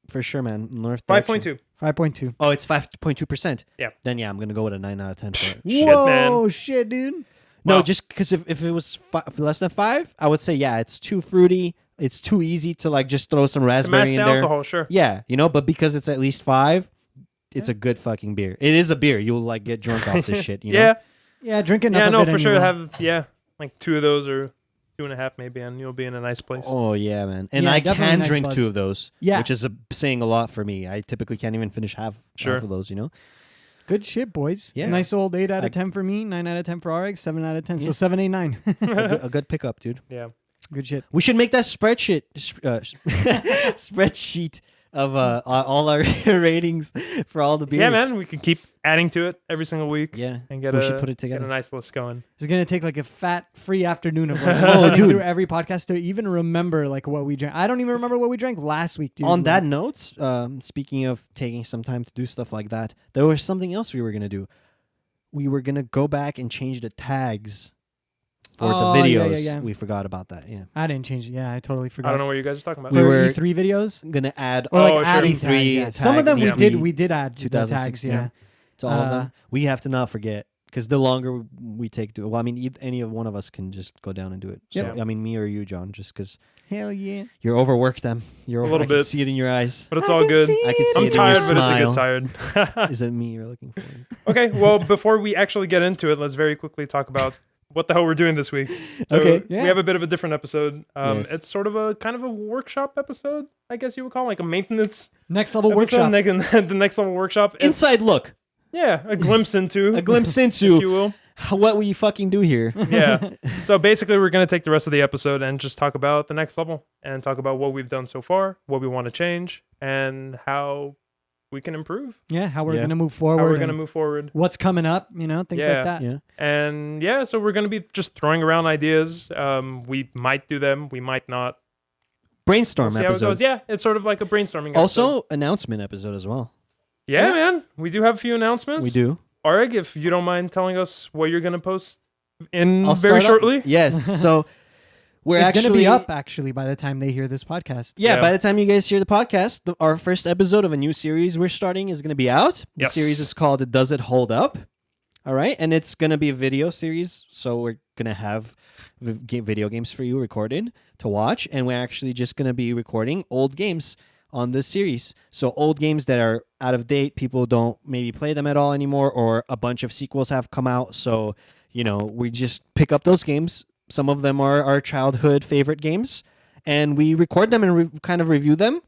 Speaker 2: for sure, man. North
Speaker 1: 5.2.
Speaker 3: 5.2.
Speaker 2: Oh, it's 5.2%.
Speaker 1: Yeah.
Speaker 2: Then yeah, I'm gonna go with a 9 out of 10 for it.
Speaker 1: Shit,
Speaker 3: Whoa,
Speaker 1: man.
Speaker 3: shit, dude.
Speaker 2: No,
Speaker 1: Wow.
Speaker 2: just because if it was less than 5, I would say yeah, it's too fruity. It's too easy to like just throw some
Speaker 1: To
Speaker 2: raspberry
Speaker 1: mask
Speaker 2: in
Speaker 1: the
Speaker 2: there.
Speaker 1: alcohol, sure.
Speaker 2: Yeah, you know, but because it's at least 5, it's a good fucking beer. It is a beer. You'll like get drunk off this shit. You know?
Speaker 1: Yeah.
Speaker 3: Yeah, drink enough
Speaker 1: Yeah,
Speaker 3: of
Speaker 1: no,
Speaker 3: it
Speaker 1: for
Speaker 3: and
Speaker 1: sure.
Speaker 3: you will.
Speaker 1: Have like 2 of those or 2.5 maybe, and you'll be in a nice place.
Speaker 2: Oh yeah, man. And
Speaker 3: Yeah,
Speaker 2: I
Speaker 3: definitely
Speaker 2: can
Speaker 3: nice
Speaker 2: drink
Speaker 3: buzz.
Speaker 2: 2 of those.
Speaker 3: Yeah.
Speaker 2: which is saying a lot for me. I typically can't even finish half of those. You know.
Speaker 3: Good shit, boys.
Speaker 2: Yeah.
Speaker 3: Nice old 8 out
Speaker 2: I-
Speaker 3: of 10 for me, 9 out of 10 for RX, 7 out of 10. So
Speaker 2: Yeah.
Speaker 3: 7, 8, 9.
Speaker 2: a good pickup, dude.
Speaker 1: Yeah.
Speaker 3: Good shit.
Speaker 2: We should make that spreadsheet of all our ratings for all the beers.
Speaker 1: Yeah, man. We can keep adding to it every single week.
Speaker 2: Yeah,
Speaker 1: And get
Speaker 2: we
Speaker 1: a
Speaker 2: should put it
Speaker 1: get a
Speaker 2: together.
Speaker 1: nice list going.
Speaker 3: It's going to take like a fat free afternoon of like,
Speaker 2: Oh,
Speaker 3: listening
Speaker 2: dude.
Speaker 3: through every podcast to even remember like what we drank. I don't even remember what we drank last week, dude.
Speaker 2: On that
Speaker 3: Like,
Speaker 2: note, speaking of taking some time to do stuff like that, there was something else we were gonna do. We were gonna go back and change the tags for
Speaker 3: Oh,
Speaker 2: the
Speaker 3: yeah,
Speaker 2: videos.
Speaker 3: yeah.
Speaker 2: We forgot about that. Yeah,
Speaker 3: I didn't change it. Yeah, I totally forgot.
Speaker 1: I don't know what you guys are talking about.
Speaker 2: We
Speaker 3: For
Speaker 2: were-
Speaker 3: E3 videos?
Speaker 2: gonna add
Speaker 3: Or like
Speaker 1: Oh, sure.
Speaker 3: adding
Speaker 2: E3
Speaker 3: tags, yeah. Some of them
Speaker 2: tag,
Speaker 3: we did add to the tags,
Speaker 2: 2016
Speaker 3: yeah.
Speaker 2: to all of
Speaker 3: Uh,
Speaker 2: them. We have to not forget because the longer we take to, well, I mean, any of one of us can just go down and do it. So
Speaker 1: Yeah.
Speaker 2: I mean, me or you, John, just because
Speaker 3: Hell yeah.
Speaker 2: you're overworked. Them, you're
Speaker 1: A
Speaker 2: over,
Speaker 1: little
Speaker 2: I can
Speaker 1: bit.
Speaker 2: see it in your eyes.
Speaker 1: But it's
Speaker 3: I
Speaker 1: all
Speaker 3: can
Speaker 1: good.
Speaker 3: see
Speaker 2: I can see
Speaker 1: I'm
Speaker 2: it in your
Speaker 1: tired, but it's a good
Speaker 2: smile.
Speaker 1: tired.
Speaker 2: Is it me you're looking for?
Speaker 1: Okay, well, before we actually get into it, let's very quickly talk about what the hell we're doing this week. So
Speaker 2: Okay.
Speaker 3: Yeah.
Speaker 1: we have a bit of a different episode.
Speaker 2: Yes.
Speaker 1: It's sort of a kind of a workshop episode, I guess you would call it, like a maintenance
Speaker 3: Next level
Speaker 1: episode,
Speaker 3: workshop.
Speaker 1: the next level workshop. It's,
Speaker 2: Inside look,
Speaker 1: yeah, a glimpse into,
Speaker 2: a glimpse
Speaker 1: if
Speaker 2: into
Speaker 1: you will.
Speaker 2: what we fucking do here.
Speaker 1: Yeah. So basically, we're going to take the rest of the episode and just talk about the next level and talk about what we've done so far, what we want to change, and how we can improve,
Speaker 3: Yeah, how we're
Speaker 2: Yeah.
Speaker 3: going to move forward.
Speaker 1: how we're
Speaker 3: and
Speaker 1: going to move forward.
Speaker 3: What's coming up, things
Speaker 1: Yeah.
Speaker 3: like that.
Speaker 2: Yeah.
Speaker 1: And yeah, so we're going to be just throwing around ideas. We might do them, we might not.
Speaker 2: Brainstorm
Speaker 1: We'll see how it
Speaker 2: episode.
Speaker 1: goes. Yeah, it's sort of like a brainstorming episode.
Speaker 2: Also, announcement episode as well.
Speaker 1: Yeah, man. We do have a few announcements.
Speaker 2: We do.
Speaker 1: Arg, if you don't mind telling us what you're going to post in
Speaker 2: I'll
Speaker 1: very
Speaker 2: start off-
Speaker 1: shortly.
Speaker 2: Yes. So we're
Speaker 3: It's
Speaker 2: actually
Speaker 3: going to be up actually by the time they hear this podcast.
Speaker 2: Yeah,
Speaker 1: Yeah.
Speaker 2: by the time you guys hear the podcast, our first episode of a new series we're starting is going to be out. The
Speaker 1: Yes.
Speaker 2: series is called "Does It Hold Up?" All right, and it's gonna be a video series, so we're gonna have video games for you recorded to watch, and we're actually just gonna be recording old games on this series. So old games that are out of date, people don't maybe play them at all anymore, or a bunch of sequels have come out. So we just pick up those games. Some of them are our childhood favorite games, and we record them and kind of review them,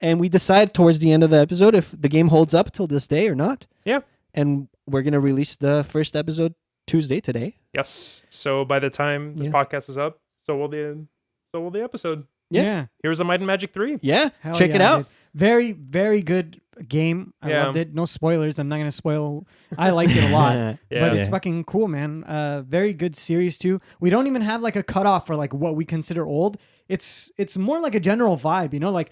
Speaker 2: and we decide towards the end of the episode if the game holds up till this day or not.
Speaker 1: Yeah.
Speaker 2: And we're going to release the first episode Tuesday today.
Speaker 1: Yes. So by the time this podcast is up, so will the episode.
Speaker 2: Yeah.
Speaker 1: Here's a Might and Magic 3.
Speaker 2: Yeah.
Speaker 3: Hell
Speaker 2: Check it
Speaker 3: yeah,
Speaker 2: out.
Speaker 3: dude. Very, very good game. I
Speaker 1: Yeah.
Speaker 3: loved it. No spoilers. I'm not going to spoil. I liked it a lot.
Speaker 1: Yeah.
Speaker 3: But it's fucking cool, man. Very good series, too. We don't even have like a cutoff for like what we consider old. It's more like a general vibe,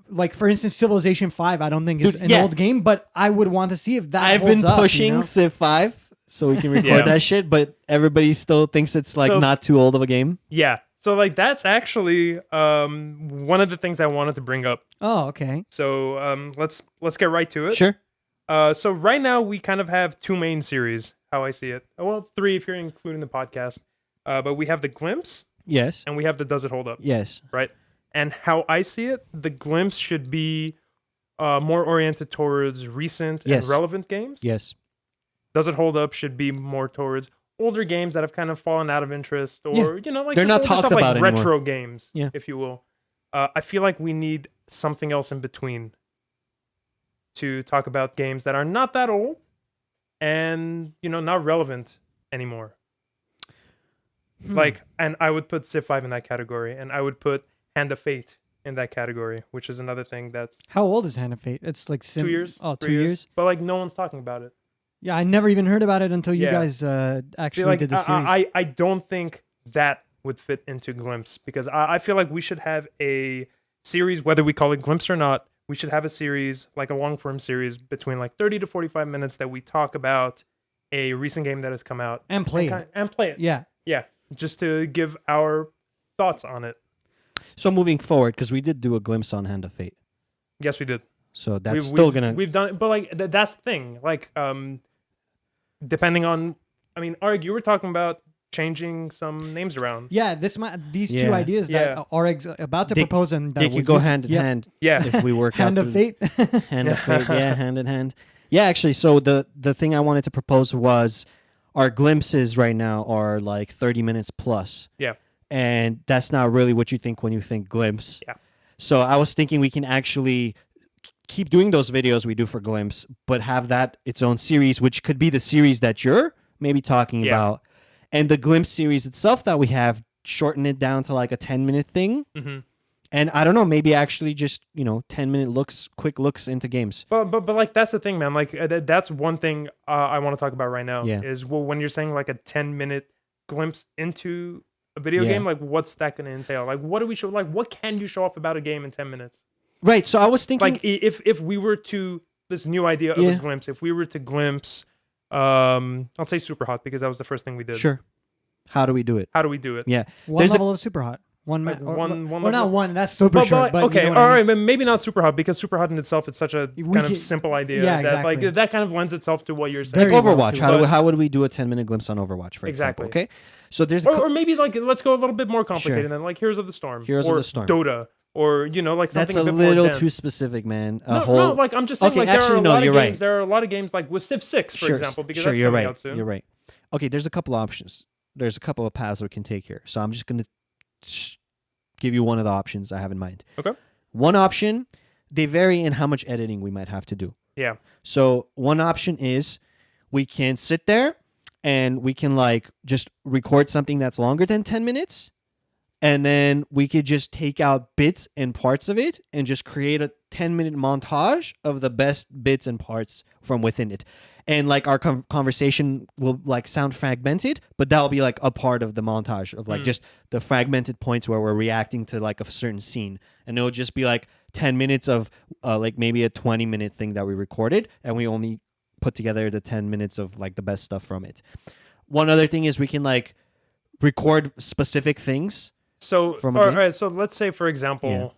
Speaker 3: like for instance, Civilization 5, I don't think is an old game, but I would want to see if that
Speaker 2: I've
Speaker 3: holds
Speaker 2: been
Speaker 3: up,
Speaker 2: pushing Civ 5 so we can record
Speaker 1: Yeah.
Speaker 2: that shit, but everybody still thinks it's like
Speaker 1: So-
Speaker 2: not too old of a game.
Speaker 1: Yeah. So like that's actually one of the things I wanted to bring up.
Speaker 3: Oh, okay.
Speaker 1: So let's get right to it.
Speaker 2: Sure.
Speaker 1: So right now we kind of have two main series, how I see it. Well, three if you're including the podcast. But we have the Glimpse
Speaker 2: Yes.
Speaker 1: and we have the Does It Hold Up,
Speaker 2: Yes.
Speaker 1: right? And how I see it, the Glimpse should be more oriented towards recent
Speaker 2: Yes.
Speaker 1: and relevant games.
Speaker 2: Yes.
Speaker 1: Does It Hold Up should be more towards older games that have kind of fallen out of interest, or like
Speaker 2: They're
Speaker 1: just
Speaker 2: not
Speaker 1: older
Speaker 2: talked
Speaker 1: stuff
Speaker 2: about
Speaker 1: like
Speaker 2: anymore.
Speaker 1: retro games,
Speaker 2: Yeah.
Speaker 1: if you will. I feel like we need something else in between to talk about games that are not that old and not relevant anymore. And I would put Civ 5 in that category, and I would put Hand of Fate in that category, which is another thing that's
Speaker 3: How old is Hand of Fate? It's like
Speaker 1: 2 years.
Speaker 3: Oh,
Speaker 1: 3
Speaker 3: 2 years.
Speaker 1: But like no one's talking about it.
Speaker 3: Yeah, I never even heard about it until you
Speaker 1: Yeah.
Speaker 3: guys
Speaker 1: I
Speaker 3: actually
Speaker 1: feel like
Speaker 3: did the series.
Speaker 1: I don't think that would fit into Glimpse, because I feel like we should have a series, whether we call it Glimpse or not. We should have a series, like a long form series, between like 30 to 45 minutes that we talk about a recent game that has come out
Speaker 3: And play it.
Speaker 1: and play it.
Speaker 3: Yeah.
Speaker 1: Yeah, just to give our thoughts on it.
Speaker 2: So moving forward, because we did do a glimpse on Hand of Fate.
Speaker 1: Yes, we did.
Speaker 2: So that's
Speaker 1: We've-
Speaker 2: still
Speaker 1: we've-
Speaker 2: going to...
Speaker 1: We've done it, but like that's the thing. Like, depending on, Arg, you were talking about changing some names around.
Speaker 3: Yeah, these two
Speaker 2: Yeah.
Speaker 3: ideas
Speaker 1: Yeah.
Speaker 3: that are about to
Speaker 2: They-
Speaker 3: propose and that
Speaker 2: They could
Speaker 3: would
Speaker 2: go
Speaker 3: you-
Speaker 2: hand in
Speaker 3: yeah.
Speaker 2: hand
Speaker 1: Yeah,
Speaker 2: if we work
Speaker 3: Hand
Speaker 2: out
Speaker 3: of
Speaker 2: the-
Speaker 3: Fate.
Speaker 2: Hand of Fate, yeah, hand in hand. Yeah, actually, so the thing I wanted to propose was our glimpses right now are like 30 minutes plus.
Speaker 1: Yeah.
Speaker 2: And that's not really what you think when you think glimpse.
Speaker 1: Yeah.
Speaker 2: So I was thinking we can actually keep doing those videos we do for glimpse, but have that its own series, which could be the series that you're maybe talking
Speaker 1: Yeah.
Speaker 2: about. And the glimpse series itself that we have, shorten it down to like a 10-minute thing.
Speaker 1: hmm
Speaker 2: And I don't know, maybe actually just, 10-minute quick looks into games.
Speaker 1: But like that's the thing, man. Like that's one thing I want to talk about right now.
Speaker 2: Yeah.
Speaker 1: Is when you're saying like a 10-minute glimpse into a video
Speaker 2: Yeah.
Speaker 1: game, like what's that going to entail? Like what do we show? Like what can you show off about a game in 10 minutes?
Speaker 2: Right, so I was thinking...
Speaker 1: Like if we were to this new idea of
Speaker 2: Yeah.
Speaker 1: a glimpse, if we were to glimpse, I'll say Super Hot because that was the first thing we did.
Speaker 2: Sure. How do we do it?
Speaker 1: How do we do it?
Speaker 2: Yeah.
Speaker 3: One
Speaker 2: There's a-
Speaker 3: level of super hot. One,
Speaker 1: Like
Speaker 3: or,
Speaker 1: one
Speaker 3: well,
Speaker 1: level?
Speaker 3: not one. That's super
Speaker 1: But,
Speaker 3: short. But
Speaker 1: okay,
Speaker 3: you know what
Speaker 1: all
Speaker 3: I
Speaker 1: right,
Speaker 3: mean.
Speaker 1: but maybe not Super Hot because Super Hot in itself it's such a
Speaker 3: We
Speaker 1: kind of
Speaker 3: can-
Speaker 1: simple idea
Speaker 3: yeah,
Speaker 1: that
Speaker 3: exactly.
Speaker 1: like that kind of lends itself to what you're saying.
Speaker 3: Very well,
Speaker 2: Overwatch.
Speaker 3: too.
Speaker 1: But-
Speaker 2: How would we do a 10-minute glimpse on Overwatch, for
Speaker 1: Exactly.
Speaker 2: example? Okay. So there's a
Speaker 1: Or maybe like let's go a little bit more complicated than like Heroes of the Storm.
Speaker 2: Heroes of
Speaker 1: or
Speaker 2: the Storm.
Speaker 1: Dota. Or like
Speaker 2: that's
Speaker 1: something
Speaker 2: a
Speaker 1: bit more
Speaker 2: little
Speaker 1: dense.
Speaker 2: too specific, man.
Speaker 1: No, like I'm just saying,
Speaker 2: Okay,
Speaker 1: like
Speaker 2: actually,
Speaker 1: there are a
Speaker 2: no,
Speaker 1: lot of
Speaker 2: you're
Speaker 1: games.
Speaker 2: right.
Speaker 1: There are a lot of games like with Civ 6, for example, because that's
Speaker 2: you're
Speaker 1: coming
Speaker 2: right.
Speaker 1: out soon.
Speaker 2: You're right. Okay, there's a couple options. There's a couple of paths we can take here. So I'm just gonna give you one of the options I have in mind.
Speaker 1: Okay.
Speaker 2: One option, they vary in how much editing we might have to do.
Speaker 1: Yeah.
Speaker 2: So one option is we can sit there and we can like just record something that's longer than 10 minutes. And then we could just take out bits and parts of it and just create a 10-minute montage of the best bits and parts from within it. And like our conversation will like sound fragmented, but that'll be like a part of the montage of like just the fragmented points where we're reacting to like a certain scene. And it'll just be like 10 minutes of like maybe a 20-minute thing that we recorded, and we only put together the 10 minutes of like the best stuff from it. One other thing is we can like record specific things.
Speaker 1: So
Speaker 2: From a
Speaker 1: all
Speaker 2: game?
Speaker 1: right, so let's say for example,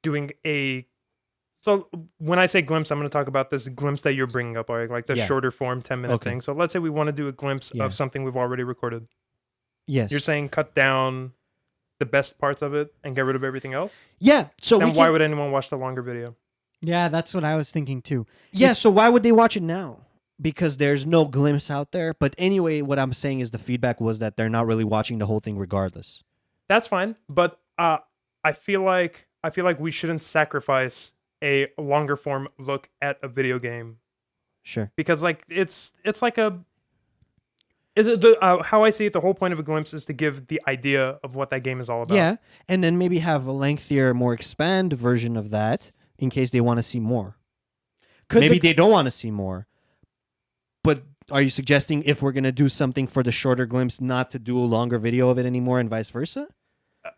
Speaker 1: doing a So when I say glimpse, I'm going to talk about this glimpse that you're bringing up, Arik, like the
Speaker 2: Yeah.
Speaker 1: shorter form 10-minute
Speaker 2: Okay.
Speaker 1: thing. So let's say we want to do a glimpse
Speaker 2: Yeah.
Speaker 1: of something we've already recorded.
Speaker 2: Yes.
Speaker 1: You're saying cut down the best parts of it and get rid of everything else?
Speaker 2: Yeah. So
Speaker 1: Then
Speaker 2: we
Speaker 1: why
Speaker 2: can,
Speaker 1: would anyone watch the longer video?
Speaker 3: Yeah, that's what I was thinking too.
Speaker 2: Yeah, so why would they watch it now? Because there's no glimpse out there. But anyway, what I'm saying is the feedback was that they're not really watching the whole thing regardless.
Speaker 1: That's fine, but I feel like we shouldn't sacrifice a longer form look at a video game
Speaker 2: Sure.
Speaker 1: because like it's like a is it the how I see it, the whole point of a glimpse is to give the idea of what that game is all about.
Speaker 2: Yeah, and then maybe have a lengthier, more expand version of that in case they want to see more. Maybe they don't want to see more. But are you suggesting if we're going to do something for the shorter glimpse, not to do a longer video of it anymore and vice versa?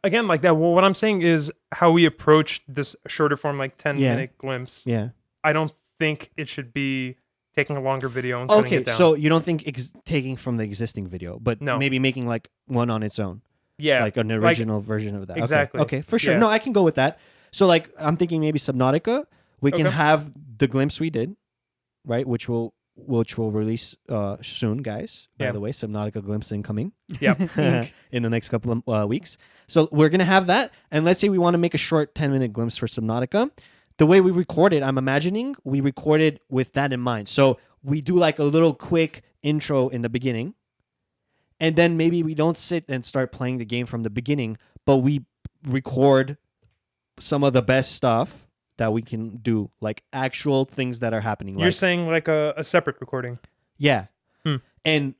Speaker 1: Again, like that. Well, what I'm saying is how we approach this shorter form, like 10-minute glimpse.
Speaker 2: Yeah.
Speaker 1: I don't think it should be taking a longer video and cutting
Speaker 2: Okay,
Speaker 1: it down.
Speaker 2: so you don't think taking from the existing video, but
Speaker 1: No.
Speaker 2: maybe making like one on its own.
Speaker 1: yeah,
Speaker 2: Like an original version of that.
Speaker 1: Exactly.
Speaker 2: Okay, for sure.
Speaker 1: Yeah.
Speaker 2: No, I can go with that. So like I'm thinking maybe Subnautica. We can
Speaker 1: Okay.
Speaker 2: have the glimpse we did, right? Which will release soon, guys. By
Speaker 1: Yeah.
Speaker 2: the way, Subnautica glimpse incoming
Speaker 1: yeah.
Speaker 2: in the next couple of weeks. So we're gonna have that, and let's say we want to make a short 10-minute glimpse for Subnautica. The way we record it, I'm imagining we recorded with that in mind. So we do like a little quick intro in the beginning, and then maybe we don't sit and start playing the game from the beginning, but we record some of the best stuff that we can do, like actual things that are happening.
Speaker 1: You're
Speaker 2: Like,
Speaker 1: saying like a separate recording.
Speaker 2: yeah.
Speaker 1: Hmm.
Speaker 2: And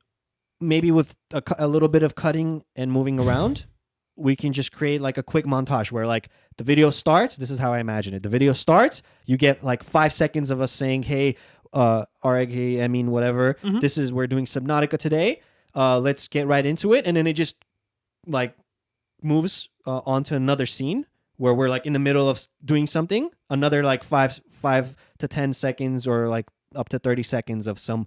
Speaker 2: maybe with a little bit of cutting and moving around, we can just create like a quick montage where like the video starts. This is how I imagine it. The video starts. You get like 5 seconds of us saying, hey, RG, I mean, whatever.
Speaker 1: Mhm.
Speaker 2: This is, we're doing Subnautica today. Let's get right into it. And then it just like moves onto another scene where we're like in the middle of doing something. Another like 5 to 10 seconds or like up to 30 seconds of some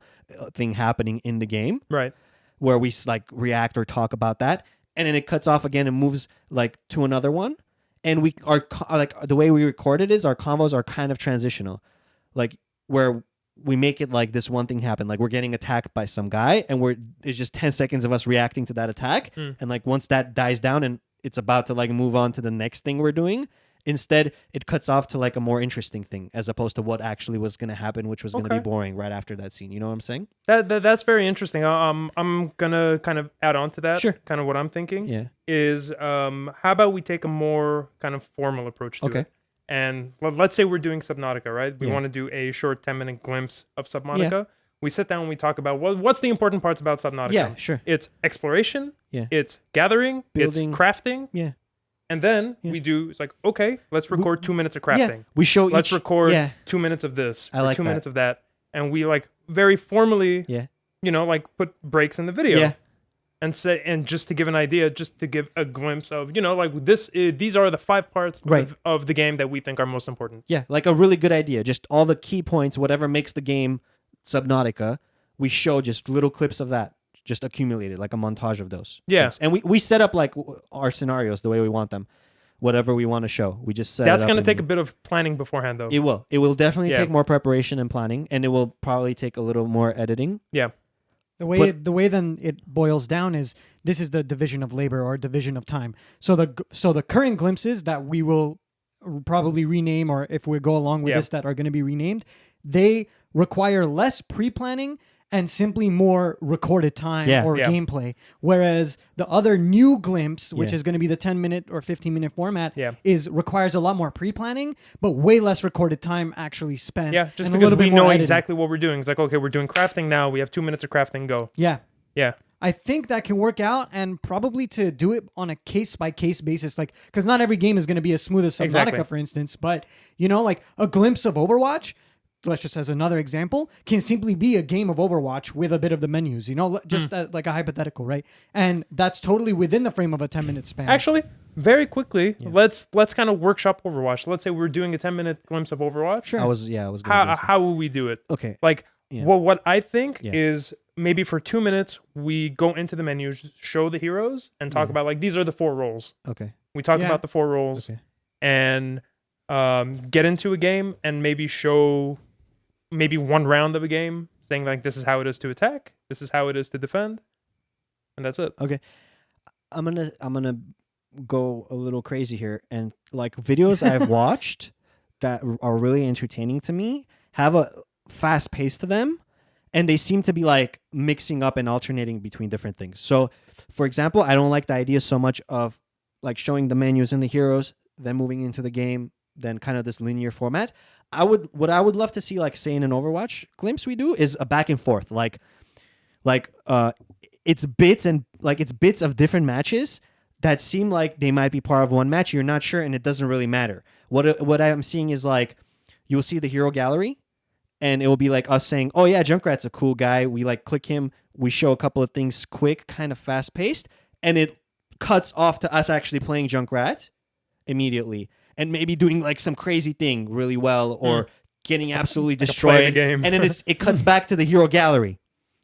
Speaker 2: thing happening in the game
Speaker 1: Right.
Speaker 2: where we like react or talk about that, and then it cuts off again and moves like to another one. And we are like the way we record it is our convos are kind of transitional, like where we make it like this one thing happen, like we're getting attacked by some guy, and it's just 10 seconds of us reacting to that attack, and like once that dies down and it's about to like move on to the next thing we're doing. Instead, it cuts off to like a more interesting thing as opposed to what actually was going to happen, which was going to be
Speaker 1: Okay.
Speaker 2: boring right after that scene. You know what I'm saying?
Speaker 1: That's very interesting. I'm gonna kind of add on to that.
Speaker 2: Sure.
Speaker 1: Kind of what I'm thinking
Speaker 2: Yeah.
Speaker 1: is how about we take a more kind of formal approach to
Speaker 2: Okay.
Speaker 1: it. And let's say we're doing Subnautica, right? We
Speaker 2: Yeah.
Speaker 1: want to do a short 10-minute glimpse of Subnautica. We sit down and we talk about what's the important parts about Subnautica.
Speaker 2: Yeah, sure.
Speaker 1: It's exploration.
Speaker 2: Yeah.
Speaker 1: It's gathering.
Speaker 2: Building.
Speaker 1: It's crafting.
Speaker 2: Yeah.
Speaker 1: And then
Speaker 2: Yeah.
Speaker 1: we do, it's like, okay, let's record 2 minutes of crafting.
Speaker 2: Yeah. We show
Speaker 1: Let's
Speaker 2: each,
Speaker 1: record
Speaker 2: Yeah.
Speaker 1: 2 minutes of this,
Speaker 2: I
Speaker 1: or
Speaker 2: like
Speaker 1: 2
Speaker 2: that.
Speaker 1: minutes of that. And we like very formally,
Speaker 2: Yeah.
Speaker 1: like put breaks in the video.
Speaker 2: Yeah.
Speaker 1: And say, and just to give an idea, just to give a glimpse of, like these are the 5 parts
Speaker 2: Right.
Speaker 1: of the game that we think are most important.
Speaker 2: Yeah. Like a really good idea. Just all the key points, whatever makes the game Subnautica, we show just little clips of that, just accumulated, like a montage of those.
Speaker 1: Yeah.
Speaker 2: things. And we set up like our scenarios the way we want them, whatever we want to show. We just set
Speaker 1: That's
Speaker 2: it up
Speaker 1: going to
Speaker 2: and-
Speaker 1: take a bit of planning beforehand, though.
Speaker 2: It will. It will definitely
Speaker 1: Yeah.
Speaker 2: take more preparation and planning, and it will probably take a little more editing.
Speaker 1: Yeah.
Speaker 3: The way then it boils down is this is the division of labor or division of time. So the current glimpses that we will probably rename, or if we go along with
Speaker 1: Yeah.
Speaker 3: this that are going to be renamed, they require less pre-planning and simply more recorded time
Speaker 2: Yeah.
Speaker 3: or
Speaker 1: Yeah.
Speaker 3: gameplay. Whereas the other new glimpse, which
Speaker 2: Yeah.
Speaker 3: is going to be the 10-minute or 15-minute format,
Speaker 1: Yeah.
Speaker 3: requires a lot more pre-planning, but way less recorded time actually spent.
Speaker 1: Yeah, just
Speaker 3: and a
Speaker 1: because
Speaker 3: little
Speaker 1: we
Speaker 3: bit more
Speaker 1: know
Speaker 3: editing.
Speaker 1: exactly what we're doing. It's like, okay, we're doing crafting now. We have 2 minutes of crafting, go.
Speaker 3: Yeah.
Speaker 1: Yeah.
Speaker 3: I think that can work out, and probably to do it on a case-by-case basis, like, because not every game is going to be as smooth as Subnautica,
Speaker 1: Exactly.
Speaker 3: for instance, but, like a glimpse of Overwatch, let's just as another example, can simply be a game of Overwatch with a bit of the menus, just like a hypothetical, right? And that's totally within the frame of a 10-minute span.
Speaker 1: Actually, very quickly, let's kind of workshop Overwatch. Let's say we're doing a 10-minute glimpse of Overwatch.
Speaker 3: Sure.
Speaker 2: I was gonna
Speaker 1: How will we do it?
Speaker 2: Okay.
Speaker 1: Like,
Speaker 2: Yeah.
Speaker 1: what I think
Speaker 2: Yeah.
Speaker 1: is maybe for 2 minutes, we go into the menus, show the heroes, and talk about, like, these are the 4 roles.
Speaker 2: Okay.
Speaker 1: We talk
Speaker 3: Yeah.
Speaker 1: about the 4 roles,
Speaker 2: Okay.
Speaker 1: and get into a game and maybe show maybe one round of a game, saying like this is how it is to attack, this is how it is to defend, and that's it.
Speaker 2: Okay. I'm gonna go a little crazy here, and like videos I've watched that are really entertaining to me have a fast pace to them, and they seem to be like mixing up and alternating between different things. So, for example, I don't like the idea so much of like showing the menus and the heroes, then moving into the game, then kind of this linear format. What I would love to see, like say in an Overwatch glimpse we do, is a back and forth, like it's bits of different matches that seem like they might be part of one match. You're not sure, and it doesn't really matter. What I'm seeing is like you'll see the hero gallery, and it will be like us saying, "Oh yeah, Junkrat's a cool guy." We like click him. We show a couple of things quick, kind of fast paced, and it cuts off to us actually playing Junkrat immediately, and maybe doing like some crazy thing really well, or getting absolutely destroyed.
Speaker 1: game.
Speaker 2: And then it cuts back to the hero gallery.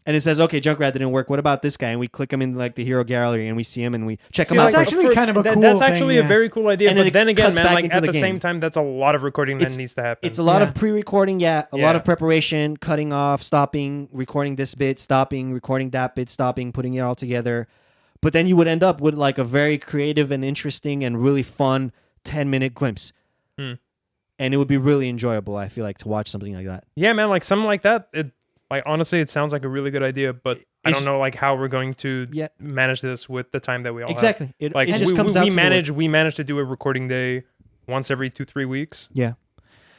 Speaker 2: And it says, okay, Junkrat didn't work. What about this guy? And we click him in like the hero gallery, and we see him, and we check him out.
Speaker 3: That's actually kind of a cool
Speaker 1: That's
Speaker 3: thing,
Speaker 1: actually
Speaker 3: yeah.
Speaker 1: a very cool idea.
Speaker 2: And then
Speaker 1: But
Speaker 2: it
Speaker 1: then again,
Speaker 2: cuts
Speaker 1: man,
Speaker 2: back
Speaker 1: like
Speaker 2: into
Speaker 1: at
Speaker 2: the
Speaker 1: the
Speaker 2: game.
Speaker 1: same time, that's a lot of recording that needs to happen.
Speaker 2: It's a lot
Speaker 3: Yeah.
Speaker 2: of pre-recording, a lot
Speaker 1: Yeah.
Speaker 2: of preparation, cutting off, stopping, recording this bit, stopping, recording that bit, stopping, putting it all together. But then you would end up with like a very creative and interesting and really fun 10-minute glimpse. And it would be really enjoyable, I feel like, to watch something like that.
Speaker 1: Yeah, man, like something like that. It like honestly, it sounds like a really good idea, but I don't know like how we're going to manage this with the time that we all
Speaker 2: Exactly.
Speaker 1: have. Like
Speaker 2: it just comes out
Speaker 1: we
Speaker 2: to
Speaker 1: manage to do a recording day once every 2-3 weeks.
Speaker 2: Yeah.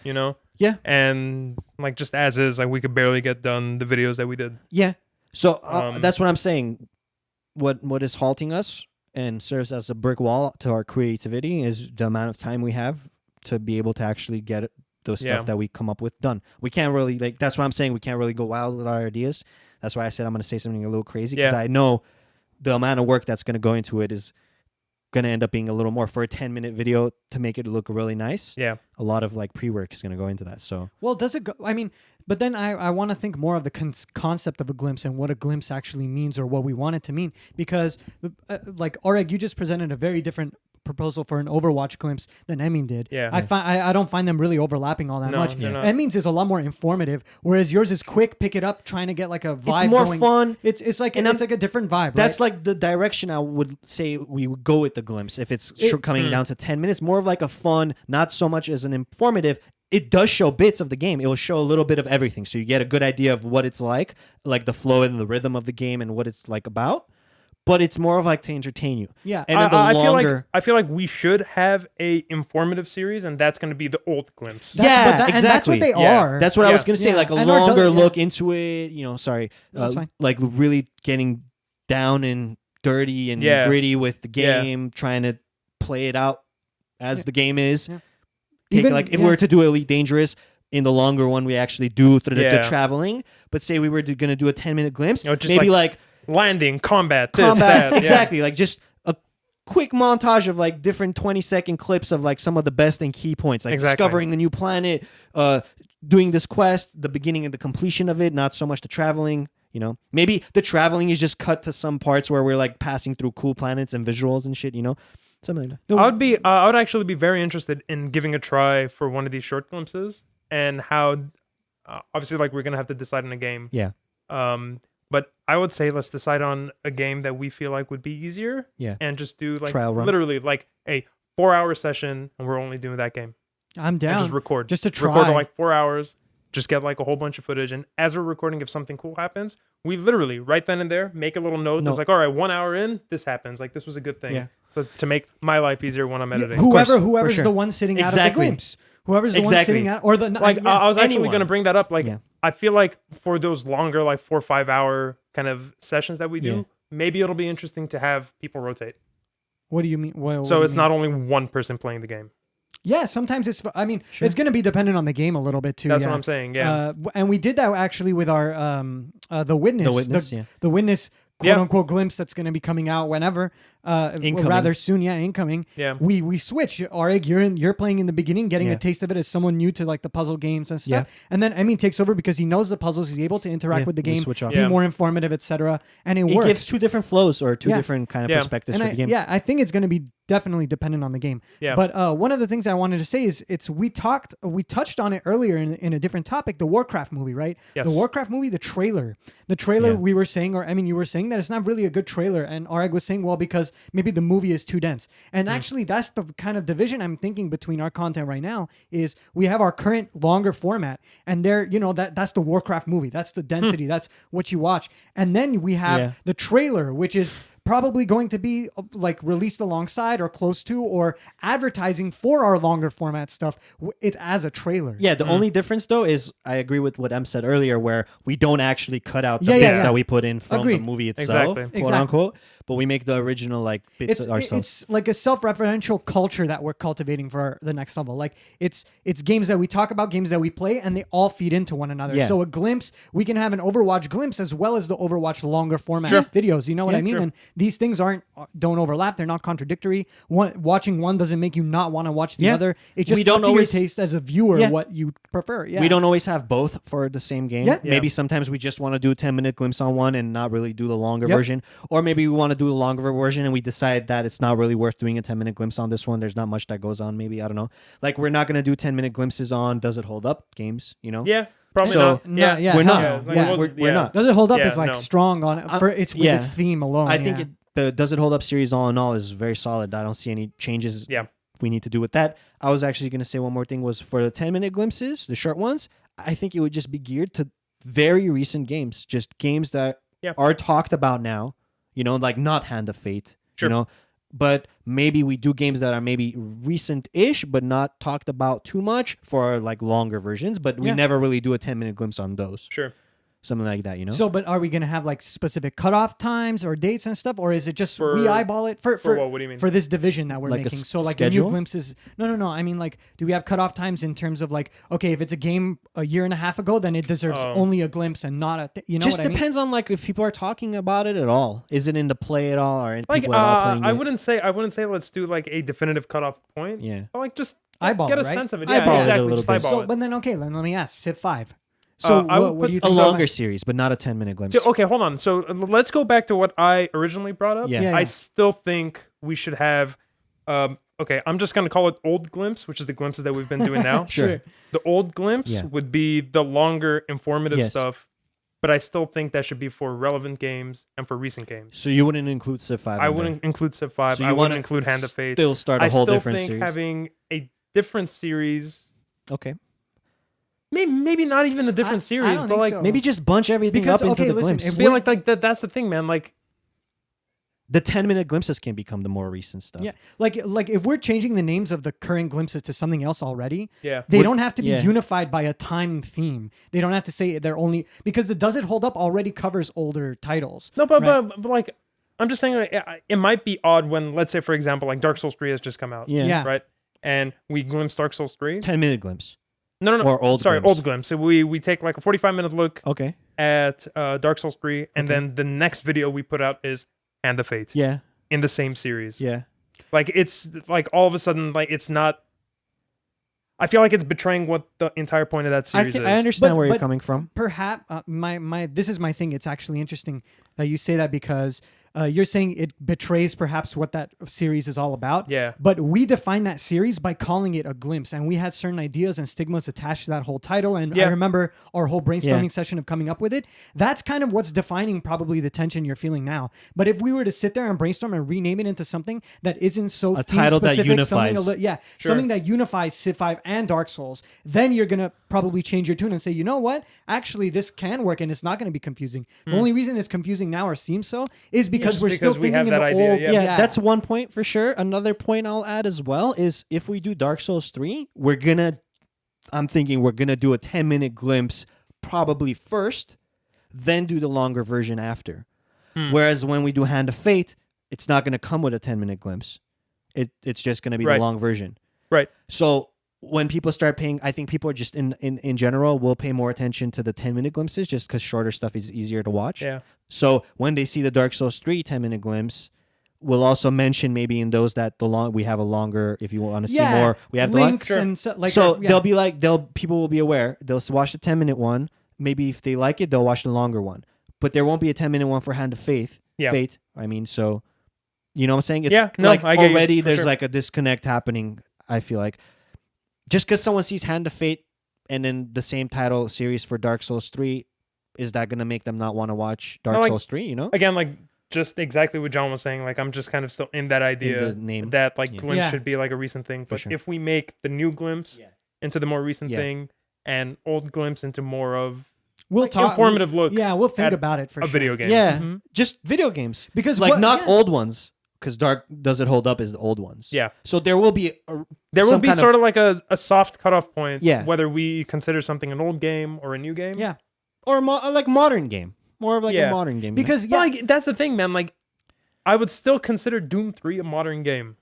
Speaker 1: You know?
Speaker 2: Yeah.
Speaker 1: And like just as is, like we could barely get done the videos that we did.
Speaker 2: Yeah. So that's what I'm saying. What is halting us and serves as a brick wall to our creativity is the amount of time we have to be able to actually get the stuff that we come up with done. We can't really like. That's what I'm saying. We can't really go wild with our ideas. That's why I said I'm going to say something a little crazy, because I know the amount of work that's going to go into it is going to end up being a little more. For a 10-minute video to make it look really nice,
Speaker 1: Yeah.
Speaker 2: a lot of like pre-work is going to go into that. So
Speaker 3: Well, does it go? I mean, but then I want to think more of the concept of a glimpse and what a glimpse actually means, or what we want it to mean. Because, like, Oreg, you just presented a very different proposal for an Overwatch glimpse than Emin did.
Speaker 1: Yeah.
Speaker 3: I don't find them really overlapping all that
Speaker 1: No,
Speaker 3: much.
Speaker 1: they're not.
Speaker 3: Emin's is a lot more informative, whereas yours is quick, pick it up, trying to get like a vibe.
Speaker 2: it's more
Speaker 3: going.
Speaker 2: fun.
Speaker 3: It's like
Speaker 2: And
Speaker 3: it's like a different vibe.
Speaker 2: That's
Speaker 3: right?
Speaker 2: like the direction I would say we would go with the glimpse. If it's coming down to 10 minutes, more of like a fun, not so much as an informative. It does show bits of the game. It will show a little bit of everything, so you get a good idea of what it's like the flow and the rhythm of the game and what it's like about. But it's more of like to entertain you.
Speaker 3: Yeah.
Speaker 2: And then the longer,
Speaker 1: I feel like we should have a informative series, and that's going to be the old glimpse.
Speaker 3: And that's what they
Speaker 1: Yeah.
Speaker 3: are.
Speaker 2: that's what I was gonna say.
Speaker 3: Yeah.
Speaker 2: Like a
Speaker 3: And our
Speaker 2: longer
Speaker 3: yeah.
Speaker 2: look into it. You know, sorry,
Speaker 3: That's fine.
Speaker 2: like really getting down and dirty and gritty with the game, trying to play it out as the game is.
Speaker 3: Yeah.
Speaker 2: Take
Speaker 3: Even-
Speaker 2: like if we were to do Elite Dangerous. In the longer one, we actually do the traveling. But say we were going to do a 10-minute glimpse,
Speaker 1: Just
Speaker 2: maybe like
Speaker 1: landing, combat, that.
Speaker 2: exactly. Like just a quick montage of like different 20-second clips of like some of the best and key points, like discovering a new planet, doing this quest, the beginning and the completion of it, not so much the traveling. You know, maybe the traveling is just cut to some parts where we're like passing through cool planets and visuals and shit. You know, something like that.
Speaker 1: I would actually be very interested in giving a try for one of these short glimpses, and how obviously like we're gonna have to decide on a game.
Speaker 2: Yeah.
Speaker 1: But I would say let's decide on a game that we feel like would be easier.
Speaker 2: Yeah.
Speaker 1: And just do like
Speaker 2: Trial run.
Speaker 1: literally like a 4-hour session, and we're only doing that game.
Speaker 3: I'm down.
Speaker 1: And just record.
Speaker 3: Just to try.
Speaker 1: Record for like 4 hours. Just get like a whole bunch of footage, and as we're recording, if something cool happens, we literally right then and there make a little note. It's like, all right, 1 hour in, this happens. Like this was a good thing.
Speaker 3: Yeah.
Speaker 1: So to make my life easier when I'm editing.
Speaker 3: Whoever's
Speaker 2: sure.
Speaker 3: the one sitting out of the
Speaker 2: Exactly.
Speaker 3: glimpse. Whoever's the one sitting out, or the
Speaker 1: Like I was actually
Speaker 2: anyone.
Speaker 1: going to bring that up. Like
Speaker 2: Yeah.
Speaker 1: I feel like for those longer, like 4 or 5 hour kind of sessions that we do, maybe it'll be interesting to have people rotate.
Speaker 3: What do you mean? What
Speaker 1: So
Speaker 3: do
Speaker 1: it's
Speaker 3: you mean?
Speaker 1: not only one person playing the game.
Speaker 3: Yeah, sometimes it's. I mean, it's going to be dependent on the game a little bit too.
Speaker 1: That's
Speaker 3: yeah.
Speaker 1: what I'm saying. Yeah.
Speaker 3: And we did that actually with our the witness.
Speaker 2: The Witness,
Speaker 3: the witness quote unquote glimpse that's going to be coming out whenever.
Speaker 2: Incoming.
Speaker 3: rather soon. Yeah, incoming.
Speaker 1: Yeah.
Speaker 3: We switch. Arig, you're playing in the beginning, getting
Speaker 2: Yeah.
Speaker 3: a taste of it as someone new to like the puzzle games and stuff.
Speaker 2: Yeah.
Speaker 3: And then Emin takes over because he knows the puzzles. He's able to interact
Speaker 2: Yeah,
Speaker 3: with the
Speaker 2: we
Speaker 3: game,
Speaker 2: switch off.
Speaker 3: be
Speaker 1: Yeah.
Speaker 3: more informative, etc. And it
Speaker 2: It
Speaker 3: works.
Speaker 2: gives two different flows or two
Speaker 3: Yeah.
Speaker 2: different kind of
Speaker 1: Yeah.
Speaker 2: perspectives
Speaker 3: And
Speaker 2: for the game.
Speaker 3: I think it's going to be definitely dependent on the game.
Speaker 1: Yeah.
Speaker 3: But one of the things I wanted to say is we touched on it earlier in a different topic, the Warcraft movie, right?
Speaker 1: Yes.
Speaker 3: The Warcraft movie, the trailer
Speaker 2: Yeah.
Speaker 3: we were saying, or I mean, you were saying that it's not really a good trailer, and Areg was saying, well, because maybe the movie is too dense. And actually, that's the kind of division I'm thinking between our content right now. Is we have our current longer format, and that's the Warcraft movie, that's the density, that's what you watch, and then we have
Speaker 2: Yeah.
Speaker 3: the trailer, which is probably going to be like released alongside or close to or advertising for our longer format stuff. It's as a trailer.
Speaker 2: Yeah, the only difference though is I agree with what Em said earlier, where we don't actually cut out the
Speaker 3: Yeah, yeah,
Speaker 2: bits
Speaker 3: yeah.
Speaker 2: that we put in from
Speaker 3: Agreed.
Speaker 2: the movie itself,
Speaker 1: Exactly.
Speaker 2: quote unquote, but we make the original like bits ourselves.
Speaker 3: It's like a self-referential culture that we're cultivating for the next level. Like it's games that we talk about, games that we play, and they all feed into one another.
Speaker 2: Yeah.
Speaker 3: So a glimpse, we can have an Overwatch glimpse as well as the Overwatch longer format
Speaker 1: Sure.
Speaker 3: videos. You know what
Speaker 2: Yeah,
Speaker 3: I mean?
Speaker 1: sure.
Speaker 3: And these things don't overlap. They're not contradictory. Watching one doesn't make you not want to watch the
Speaker 2: Yeah.
Speaker 3: other. It just
Speaker 2: We don't
Speaker 3: up to
Speaker 2: always-
Speaker 3: your taste as a viewer
Speaker 2: Yeah.
Speaker 3: what you prefer. Yeah.
Speaker 2: We don't always have both for the same game.
Speaker 3: Yeah.
Speaker 2: Maybe
Speaker 1: Yeah.
Speaker 2: sometimes we just want to do a 10-minute glimpse on one and not really do the longer
Speaker 3: Yep.
Speaker 2: version. Or maybe we want to do the longer version and we decide that it's not really worth doing a 10-minute glimpse on this one. There's not much that goes on, maybe. I don't know. Like, we're not going to do 10-minute glimpses on Does It Hold Up games, you know?
Speaker 1: Yeah. Probably
Speaker 2: So-
Speaker 1: not.
Speaker 3: No,
Speaker 1: Yeah.
Speaker 3: yeah,
Speaker 2: We're
Speaker 3: hell
Speaker 2: not.
Speaker 3: no.
Speaker 1: Like,
Speaker 3: Yeah.
Speaker 1: it wasn't-
Speaker 2: We're not.
Speaker 3: Does it hold up?
Speaker 1: Yeah,
Speaker 3: Is like
Speaker 1: no.
Speaker 3: strong on it for its with
Speaker 2: yeah.
Speaker 3: its theme alone.
Speaker 2: I think
Speaker 3: yeah.
Speaker 2: the Does It Hold Up series all in all is very solid. I don't see any changes
Speaker 1: Yeah.
Speaker 2: we need to do with that. I was actually going to say one more thing was for the 10-minute glimpses, the short ones, I think it would just be geared to very recent games, just games that
Speaker 1: Yeah.
Speaker 2: are talked about now, you know, like not Hand of Fate,
Speaker 1: Sure.
Speaker 2: you know, but maybe we do games that are maybe recent-ish, but not talked about too much for like longer versions, but we
Speaker 3: Yeah.
Speaker 2: never really do a 10-minute glimpse on those.
Speaker 1: Sure.
Speaker 2: Something like that, you know?
Speaker 3: So, but are we going to have like specific cutoff times or dates and stuff, or is it just we
Speaker 1: For-
Speaker 3: eyeball it for
Speaker 1: what? What do you mean?
Speaker 3: for this division that we're
Speaker 2: Like a
Speaker 3: making? So, like
Speaker 2: schedule?
Speaker 3: the new glimpses. No. I mean, like, do we have cutoff times in terms of like, okay, if it's a game a year and a half ago, then it deserves only a glimpse and not a. You know
Speaker 2: just
Speaker 3: what I mean?
Speaker 2: depends on like if people are talking about it at all. Is it in the play at all, or
Speaker 1: Like,
Speaker 2: people at all playing
Speaker 1: I
Speaker 2: it?
Speaker 1: wouldn't say let's do like a definitive cutoff point.
Speaker 2: Yeah.
Speaker 1: But like just
Speaker 3: Eyeball
Speaker 1: get a
Speaker 3: it, right?
Speaker 1: sense of it.
Speaker 2: Eyeball
Speaker 1: Yeah,
Speaker 2: it a
Speaker 1: exactly.
Speaker 2: little
Speaker 1: Just
Speaker 2: bit.
Speaker 1: eyeball
Speaker 3: So,
Speaker 1: it.
Speaker 3: but then okay, then let me ask Civ 5. So,
Speaker 1: I would
Speaker 3: what do you
Speaker 1: put
Speaker 2: A
Speaker 3: think?
Speaker 2: longer series, but not a 10-minute glimpse.
Speaker 1: So, okay, hold on. So let's go back to what I originally brought up.
Speaker 2: Yeah.
Speaker 3: Yeah,
Speaker 1: I
Speaker 3: yeah.
Speaker 1: still think we should have. Okay, I'm just gonna call it old glimpse, which is the glimpses that we've been doing now.
Speaker 2: Sure.
Speaker 1: The old glimpse
Speaker 2: Yeah.
Speaker 1: would be the longer, informative
Speaker 2: Yes.
Speaker 1: stuff, but I still think that should be for relevant games and for recent games.
Speaker 2: So you wouldn't include Civ 5?
Speaker 1: I
Speaker 2: in there.
Speaker 1: wouldn't include Civ 5.
Speaker 2: So
Speaker 1: I
Speaker 2: you
Speaker 1: wouldn't
Speaker 2: wanna
Speaker 1: include Hand of Fate.
Speaker 2: Still start a
Speaker 1: I
Speaker 2: whole
Speaker 1: still
Speaker 2: different
Speaker 1: think
Speaker 2: series.
Speaker 1: having a different series,
Speaker 2: Okay.
Speaker 1: maybe not even a different
Speaker 3: I
Speaker 1: series,
Speaker 3: don't
Speaker 1: but
Speaker 3: think
Speaker 1: like
Speaker 3: so.
Speaker 2: Maybe just bunch everything
Speaker 3: Because,
Speaker 2: up into
Speaker 3: okay,
Speaker 2: the
Speaker 3: listen,
Speaker 2: glimpse.
Speaker 3: if
Speaker 1: I feel
Speaker 3: we're-
Speaker 1: like that's the thing, man. Like
Speaker 2: The 10-minute glimpses can become the more recent stuff.
Speaker 3: Yeah, like if we're changing the names of the current glimpses to something else already,
Speaker 1: Yeah.
Speaker 3: they
Speaker 2: Would-
Speaker 3: don't have to be
Speaker 2: yeah.
Speaker 3: unified by a time theme. They don't have to say they're only because the Does It Hold Up already covers older titles.
Speaker 1: No, but,
Speaker 3: right?
Speaker 1: but like, I'm just saying, like, it might be odd when, let's say, for example, like Dark Souls 3 has just come out.
Speaker 2: Yeah.
Speaker 3: Yeah.
Speaker 1: Right? And we glimpse Dark Souls 3.
Speaker 2: 10-minute glimpse.
Speaker 1: No.
Speaker 2: Or old
Speaker 1: Sorry,
Speaker 2: glimpse.
Speaker 1: old glimpse. So we take like a 45-minute look
Speaker 2: Okay.
Speaker 1: at Dark Souls 3, and
Speaker 2: Okay.
Speaker 1: then the next video we put out is Hand of Fate
Speaker 2: Yeah.
Speaker 1: in the same series.
Speaker 2: Yeah.
Speaker 1: Like, it's like all of a sudden, like, it's not. I feel like it's betraying what the entire point of that
Speaker 2: I,
Speaker 1: series is.
Speaker 2: I understand
Speaker 3: But-
Speaker 2: where you're
Speaker 3: but-
Speaker 2: coming from.
Speaker 3: Perhaps my this is my thing. It's actually interesting that you say that because you're saying it betrays perhaps what that series is all about.
Speaker 1: Yeah.
Speaker 3: But we define that series by calling it a glimpse, and we had certain ideas and stigmas attached to that whole title. And
Speaker 1: Yeah.
Speaker 3: I remember our whole brainstorming
Speaker 2: Yeah.
Speaker 3: session of coming up with it. That's kind of what's defining probably the tension you're feeling now. But if we were to sit there and brainstorm and rename it into something that isn't so
Speaker 2: A title that
Speaker 3: theme-specific, something
Speaker 2: unifies.
Speaker 1: Sure.
Speaker 3: something that unifies Civ 5 and Dark Souls, then you're gonna probably change your tune and say, you know what? Actually, this can work, and it's not gonna be confusing. The only reason it's confusing now or seems so is because
Speaker 1: Just
Speaker 3: we're
Speaker 1: because
Speaker 3: still
Speaker 1: we
Speaker 3: thinking
Speaker 1: have
Speaker 3: in
Speaker 1: that
Speaker 3: the
Speaker 1: idea,
Speaker 3: old.
Speaker 1: yeah.
Speaker 2: Yeah, that's one point for sure. Another point I'll add as well is if we do Dark Souls 3, I'm thinking we're going to do a 10-minute glimpse probably first, then do the longer version after. Whereas when we do Hand of Fate, it's not going to come with a 10-minute glimpse. It's just going to be
Speaker 1: Right.
Speaker 2: the long version.
Speaker 1: Right.
Speaker 2: So when people start paying, I think people are just in general will pay more attention to the 10-minute glimpses just because shorter stuff is easier to watch.
Speaker 1: Yeah.
Speaker 2: So when they see the Dark Souls 3 10-minute glimpse, we'll also mention maybe in those that we have a longer. If you want to see
Speaker 3: Yeah,
Speaker 2: more, we have
Speaker 3: links
Speaker 2: the
Speaker 3: and like
Speaker 2: so
Speaker 3: yeah.
Speaker 2: they'll be like people will be aware. They'll watch the 10-minute one. Maybe if they like it, they'll watch the longer one. But there won't be a 10-minute one for Hand of Faith.
Speaker 1: Yeah.
Speaker 2: Fate. I mean, so you know what I'm saying? It's
Speaker 1: Yeah, no,
Speaker 2: like
Speaker 1: I get you,
Speaker 2: already
Speaker 1: for
Speaker 2: there's
Speaker 1: sure.
Speaker 2: like a disconnect happening. I feel like just because someone sees Hand of Fate and then the same title series for Dark Souls 3, is that gonna make them not want to watch Dark
Speaker 1: like,
Speaker 2: Souls 3? You know?
Speaker 1: Again, like just exactly what John was saying. Like I'm just kind of still in that idea
Speaker 2: the name.
Speaker 1: that like
Speaker 2: Yeah.
Speaker 1: Glimpse
Speaker 3: Yeah.
Speaker 1: should be like a recent thing. But
Speaker 2: sure.
Speaker 1: if we make the new Glimpse into the more recent
Speaker 2: Yeah.
Speaker 1: thing and old Glimpse into more of
Speaker 3: we'll
Speaker 1: like,
Speaker 3: talk
Speaker 1: informative look
Speaker 3: Yeah, we'll think
Speaker 1: at
Speaker 3: about it for
Speaker 1: a
Speaker 3: sure.
Speaker 1: video game.
Speaker 2: Yeah,
Speaker 3: Mhm.
Speaker 2: just video games
Speaker 3: Because
Speaker 2: like
Speaker 3: what-
Speaker 2: not
Speaker 3: yeah.
Speaker 2: old ones. Because Dark Does It Hold Up is the old ones.
Speaker 1: Yeah.
Speaker 2: So there will be
Speaker 1: There will
Speaker 2: some
Speaker 1: be
Speaker 2: kind
Speaker 1: sort of like a soft cutoff point.
Speaker 2: Yeah.
Speaker 1: Whether we consider something an old game or a new game.
Speaker 3: Yeah.
Speaker 2: or like modern game, more of like
Speaker 1: Yeah.
Speaker 2: a modern game. you know?
Speaker 3: Because
Speaker 1: But like that's the thing, man. Like I would still consider Doom 3 a modern game.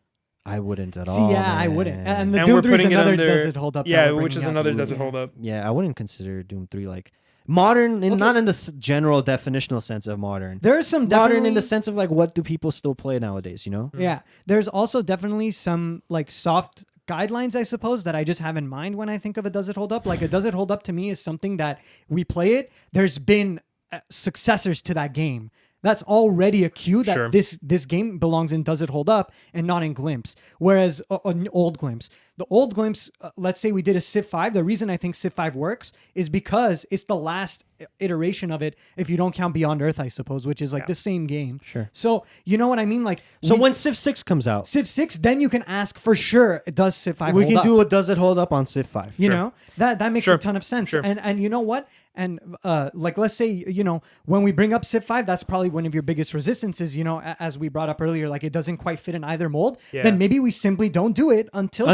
Speaker 2: I wouldn't at
Speaker 3: See,
Speaker 2: all.
Speaker 3: yeah, I wouldn't.
Speaker 2: man.
Speaker 3: And the
Speaker 1: And
Speaker 3: Doom
Speaker 1: we're
Speaker 3: 3 is
Speaker 1: putting it
Speaker 3: another
Speaker 1: under-
Speaker 3: Does It Hold Up? that
Speaker 1: Yeah,
Speaker 3: we're
Speaker 1: which is
Speaker 3: bringing
Speaker 1: another
Speaker 3: up.
Speaker 1: Does It Hold Up.
Speaker 2: Yeah, I wouldn't consider Doom 3 like modern,
Speaker 3: Okay.
Speaker 2: not in the general definitional sense of modern.
Speaker 3: There is some
Speaker 2: Modern
Speaker 3: definitely
Speaker 2: in the sense of like what do people still play nowadays? You know?
Speaker 3: Yeah, there's also definitely some like soft guidelines, I suppose, that I just have in mind when I think of a Does It Hold Up. Like a Does It Hold Up to me is something that we play it. There's been successors to that game. That's already a cue that
Speaker 1: Sure.
Speaker 3: this game belongs in Does It Hold Up and not in Glimpse. Whereas an old Glimpse, the old Glimpse, let's say we did a Civ 5. The reason I think Civ 5 works is because it's the last iteration of it, if you don't count Beyond Earth, I suppose, which is like the same game.
Speaker 2: Sure.
Speaker 3: So you know what I mean? Like
Speaker 2: So when Civ 6 comes out,
Speaker 3: Civ 6, then you can ask for sure, does Civ 5
Speaker 2: we
Speaker 3: hold
Speaker 2: can
Speaker 3: up?
Speaker 2: do a Does It Hold Up on Civ 5.
Speaker 3: You
Speaker 1: Sure.
Speaker 3: know, that makes
Speaker 1: Sure.
Speaker 3: a ton of sense.
Speaker 1: Sure.
Speaker 3: And you know what? And like let's say, you know, when we bring up Civ 5, that's probably one of your biggest resistances, you know, as we brought up earlier, like it doesn't quite fit in either mold.
Speaker 1: Yeah.
Speaker 3: Then maybe we simply don't do it until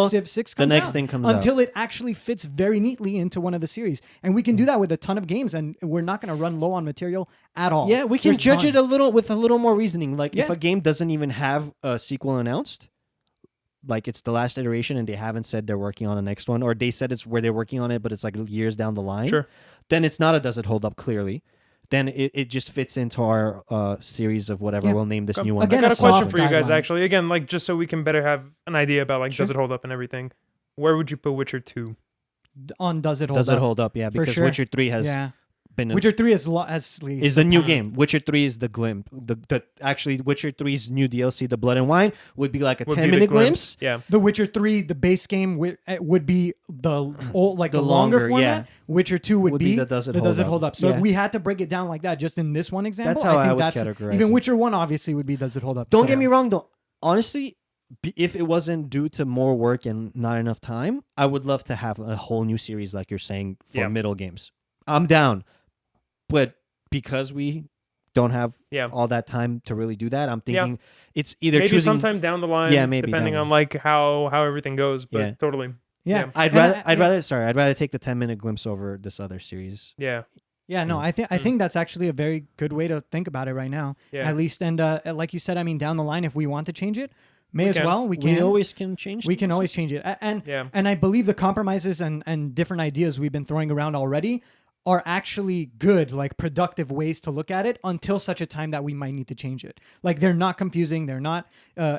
Speaker 3: Civ 6
Speaker 2: the
Speaker 3: comes
Speaker 2: next
Speaker 3: out.
Speaker 2: thing comes out.
Speaker 3: Until it actually fits very neatly into one of the series. And we can do that with a ton of games, and we're not going to run low on material at all.
Speaker 2: Yeah, we can
Speaker 3: There's
Speaker 2: judge
Speaker 3: tons.
Speaker 2: it a little with a little more reasoning. Like if
Speaker 3: Yeah.
Speaker 2: a game doesn't even have a sequel announced, like it's the last iteration and they haven't said they're working on the next one, or they said it's where they're working on it, but it's like years down the line.
Speaker 1: Sure.
Speaker 2: Then it's not a Does It Hold Up clearly. Then it just fits into our series of whatever
Speaker 3: Yeah.
Speaker 2: we'll name this
Speaker 1: Okay.
Speaker 2: new one.
Speaker 3: Again,
Speaker 1: I got a
Speaker 3: a
Speaker 1: question
Speaker 3: soft
Speaker 1: for you guys,
Speaker 3: guideline.
Speaker 1: actually. Again, like just so we can better have an idea about like
Speaker 3: Sure.
Speaker 1: Does It Hold Up and everything. Where would you put Witcher 2?
Speaker 3: On Does It Hold
Speaker 2: Does
Speaker 3: Up?
Speaker 2: it hold up? Yeah,
Speaker 3: For
Speaker 2: because
Speaker 3: sure.
Speaker 2: Witcher 3 has
Speaker 3: Yeah.
Speaker 2: been
Speaker 3: Witcher 3 is
Speaker 2: is the new game. Witcher 3 is the glimpse. The actually Witcher 3's new DLC, The Blood and Wine, would be like a
Speaker 1: Would be the
Speaker 2: 10-minute glimpse.
Speaker 1: Yeah.
Speaker 3: The Witcher 3, the base game would be the old, like
Speaker 2: The
Speaker 3: the longer
Speaker 2: longer,
Speaker 3: format.
Speaker 2: yeah.
Speaker 3: Witcher 2 would be
Speaker 2: the Does It Hold Up.
Speaker 3: So
Speaker 2: Yeah.
Speaker 3: if we had to break it down like that, just in this one example,
Speaker 2: That's how I
Speaker 3: think
Speaker 2: would
Speaker 3: that's
Speaker 2: categorize
Speaker 3: even
Speaker 2: it.
Speaker 3: Witcher 1 obviously would be Does It Hold Up.
Speaker 2: Don't
Speaker 3: So-
Speaker 2: get me wrong, though. Honestly, if it wasn't due to more work and not enough time, I would love to have a whole new series like you're saying for
Speaker 1: Yeah.
Speaker 2: middle games. I'm down. But because we don't have
Speaker 1: Yeah.
Speaker 2: all that time to really do that, I'm
Speaker 1: Yeah.
Speaker 2: thinking it's either
Speaker 1: Maybe
Speaker 2: choosing
Speaker 1: sometime down the line,
Speaker 2: Yeah, maybe
Speaker 1: depending
Speaker 2: down
Speaker 1: on
Speaker 2: the
Speaker 1: like how everything goes. But
Speaker 2: Yeah.
Speaker 1: totally.
Speaker 3: Yeah.
Speaker 1: Yeah.
Speaker 2: I'd
Speaker 3: And
Speaker 2: rather take the 10-minute glimpse over this other series.
Speaker 1: Yeah.
Speaker 3: Yeah, no, I think that's actually a very good way to think about it right now.
Speaker 1: Yeah.
Speaker 3: At least, and like you said, I mean, down the line, if we want to change it, may
Speaker 1: We
Speaker 3: as
Speaker 1: can.
Speaker 3: well. We can.
Speaker 2: We always can change.
Speaker 3: We can
Speaker 2: things.
Speaker 3: always change it. And
Speaker 1: Yeah.
Speaker 3: and I believe the compromises and different ideas we've been throwing around already are actually good, like productive ways to look at it until such a time that we might need to change it. Like they're not confusing, they're not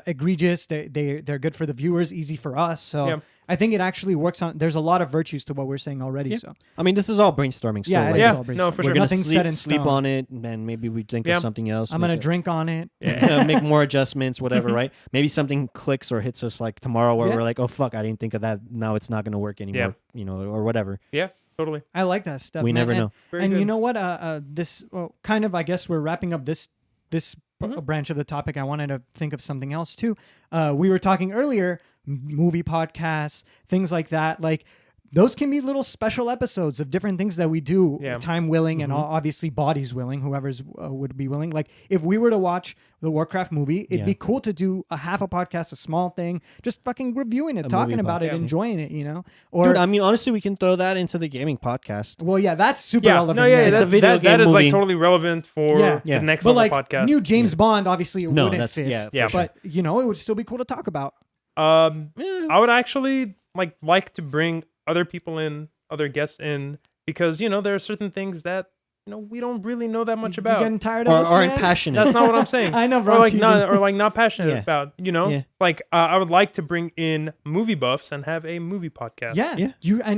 Speaker 3: egregious, they're good for the viewers, easy for us. So
Speaker 1: Yeah.
Speaker 3: I think it actually works on. There's a lot of virtues to what we're saying already.
Speaker 2: Yeah.
Speaker 3: So
Speaker 2: I mean, this is all brainstorming. Still.
Speaker 3: yeah, it
Speaker 2: like,
Speaker 3: is
Speaker 1: Yeah.
Speaker 3: all brainstorming.
Speaker 1: No, for
Speaker 2: we're
Speaker 1: sure.
Speaker 2: gonna
Speaker 3: Nothing's set in
Speaker 2: sleep
Speaker 3: stone.
Speaker 2: on it, and then maybe we think
Speaker 1: Yeah.
Speaker 2: of something else.
Speaker 3: I'm
Speaker 2: make
Speaker 3: gonna
Speaker 2: it-
Speaker 3: drink on it.
Speaker 2: make more adjustments, whatever, right? Maybe something clicks or hits us like tomorrow where
Speaker 3: Yeah.
Speaker 2: we're like, oh fuck, I didn't think of that. Now it's not gonna work anymore, you know, or whatever.
Speaker 1: Yeah. Totally.
Speaker 3: I like that stuff.
Speaker 2: We
Speaker 3: man.
Speaker 2: never
Speaker 3: And-
Speaker 2: know.
Speaker 1: Very
Speaker 3: and
Speaker 1: good.
Speaker 3: you know what? This kind of, I guess, we're wrapping up this
Speaker 1: Mhm.
Speaker 3: branch of the topic. I wanted to think of something else too. We were talking earlier, movie podcasts, things like that. Like those can be little special episodes of different things that we do,
Speaker 1: Yeah.
Speaker 3: time willing, and
Speaker 2: Mm-hmm.
Speaker 3: obviously bodies willing. Whoever's would be willing. Like if we were to watch the Warcraft movie, it'd
Speaker 2: Yeah.
Speaker 3: be cool to do a half a podcast, a small thing, just fucking reviewing it,
Speaker 2: A
Speaker 3: talking
Speaker 2: movie
Speaker 3: about it,
Speaker 1: pod- Yeah.
Speaker 3: enjoying it. You know, or
Speaker 2: Dude, I mean, honestly, we can throw that into the gaming podcast.
Speaker 3: well, yeah, that's super
Speaker 1: Yeah.
Speaker 3: relevant.
Speaker 1: No, yeah.
Speaker 2: It's
Speaker 1: That,
Speaker 2: a video
Speaker 1: that, that
Speaker 2: game
Speaker 1: is like
Speaker 2: movie.
Speaker 1: totally relevant for
Speaker 3: Yeah.
Speaker 2: Yeah.
Speaker 1: the next
Speaker 3: But
Speaker 1: level
Speaker 3: like
Speaker 1: podcast.
Speaker 3: new James Bond, obviously it
Speaker 2: No,
Speaker 3: wouldn't
Speaker 2: that's-
Speaker 3: fit.
Speaker 2: yeah, for
Speaker 1: Yeah.
Speaker 2: sure.
Speaker 3: But you know, it would still be cool to talk about.
Speaker 2: Yeah.
Speaker 1: I would actually like to bring other people in, other guests in, because you know there are certain things that we don't really know that much
Speaker 3: You
Speaker 1: about.
Speaker 3: getting tired of
Speaker 2: Or
Speaker 3: this,
Speaker 2: aren't
Speaker 3: man?
Speaker 2: passionate.
Speaker 1: That's not what I'm saying.
Speaker 3: I know, bro.
Speaker 1: Or
Speaker 3: I'm
Speaker 1: like
Speaker 3: teasing.
Speaker 1: not passionate
Speaker 2: Yeah.
Speaker 1: about.
Speaker 2: Yeah.
Speaker 1: Like I would like to bring in movie buffs and have a movie podcast.
Speaker 3: Yeah.
Speaker 2: Yeah.
Speaker 3: Dude,
Speaker 1: You
Speaker 3: I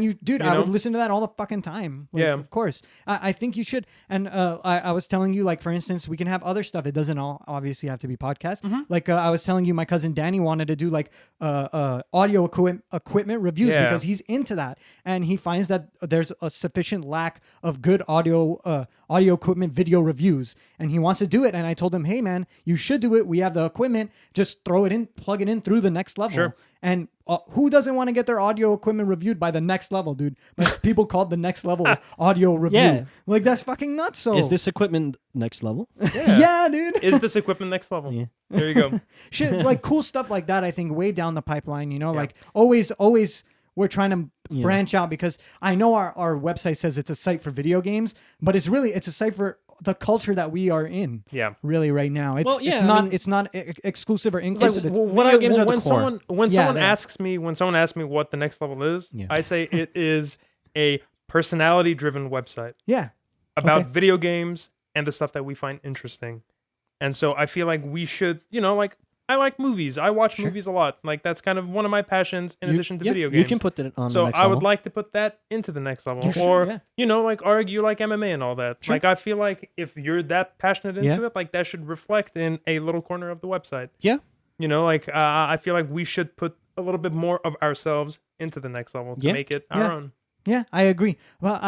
Speaker 3: would
Speaker 1: know?
Speaker 3: listen to that all the fucking time. Like,
Speaker 1: Yeah.
Speaker 3: Of course. I think you should. And I was telling you, like, for instance, we can have other stuff. It doesn't all obviously have to be podcast.
Speaker 1: Mm-hmm.
Speaker 3: Like, I was telling you, my cousin Danny wanted to do like audio equipment reviews
Speaker 1: Yeah.
Speaker 3: because he's into that. And he finds that there's a sufficient lack of good audio equipment video reviews. And he wants to do it. And I told him, hey, man, you should do it. We have the equipment. Just throw it in, plug it in through the Next Level.
Speaker 1: Sure.
Speaker 3: And who doesn't want to get their audio equipment reviewed by the Next Level, dude? Like, people called the Next Level audio review.
Speaker 2: Yeah.
Speaker 3: Like, that's fucking nuts. So
Speaker 2: Is this equipment next level?
Speaker 3: yeah, dude.
Speaker 1: Is this equipment next level?
Speaker 2: Yeah.
Speaker 1: There you go.
Speaker 3: Shit, like cool stuff like that. I think way down the pipeline. Like always. We're trying to branch out because I know our website says it's a site for video games, but it's a site for the culture that we are in.
Speaker 1: Yeah.
Speaker 3: Really, right now, it's
Speaker 2: Well, yeah,
Speaker 3: it's
Speaker 2: I
Speaker 3: not
Speaker 2: mean-
Speaker 3: it's not exclusive or
Speaker 1: Like,
Speaker 3: inclusive. It's-
Speaker 2: video games are the
Speaker 1: when
Speaker 2: core.
Speaker 1: someone
Speaker 3: Yeah,
Speaker 1: someone
Speaker 3: they-
Speaker 1: when someone asks me what the next level is,
Speaker 2: Yeah.
Speaker 1: I say it is a personality driven website
Speaker 3: yeah.
Speaker 1: about
Speaker 3: Okay.
Speaker 1: video games and the stuff that we find interesting. And so I feel like we should, like I like movies. I watch movies a lot. Like that's kind of one of my passions in addition to video games.
Speaker 2: You can put that on
Speaker 1: So
Speaker 2: the next
Speaker 1: I would
Speaker 2: level.
Speaker 1: like to put that into the next level,
Speaker 3: You should,
Speaker 1: or
Speaker 3: yeah.
Speaker 1: like argue like MMA and all that.
Speaker 3: Sure.
Speaker 1: Like I feel like if you're that passionate into
Speaker 2: Yeah.
Speaker 1: it, like that should reflect in a little corner of the website.
Speaker 2: Yeah.
Speaker 1: I feel like we should put a little bit more of ourselves into the next level to
Speaker 2: Yeah.
Speaker 1: make it our
Speaker 3: Yeah.
Speaker 1: own.
Speaker 3: Yeah, I agree. Well,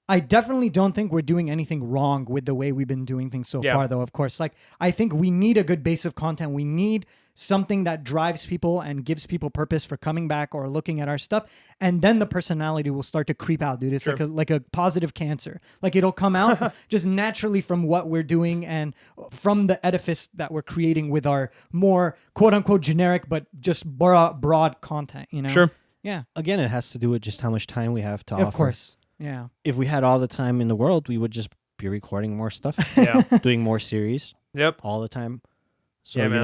Speaker 3: I definitely don't think we're doing anything wrong with the way we've been doing things so
Speaker 1: Yeah.
Speaker 3: far, though. Of course, like I think we need a good base of content. We need something that drives people and gives people purpose for coming back or looking at our stuff, and then the personality will start to creep out, dude. It's
Speaker 1: Sure.
Speaker 3: like a positive cancer. Like it'll come out just naturally from what we're doing and from the edifice that we're creating with our more quote unquote generic but just broad content.
Speaker 1: Sure.
Speaker 3: Yeah.
Speaker 2: Again, it has to do with just how much time we have to offer.
Speaker 3: Of course. Yeah.
Speaker 2: If we had all the time in the world, we would just be recording more stuff,
Speaker 1: Yeah.
Speaker 2: doing more series
Speaker 1: Yep.
Speaker 2: all the time. So,
Speaker 1: Yeah,
Speaker 2: you
Speaker 1: man.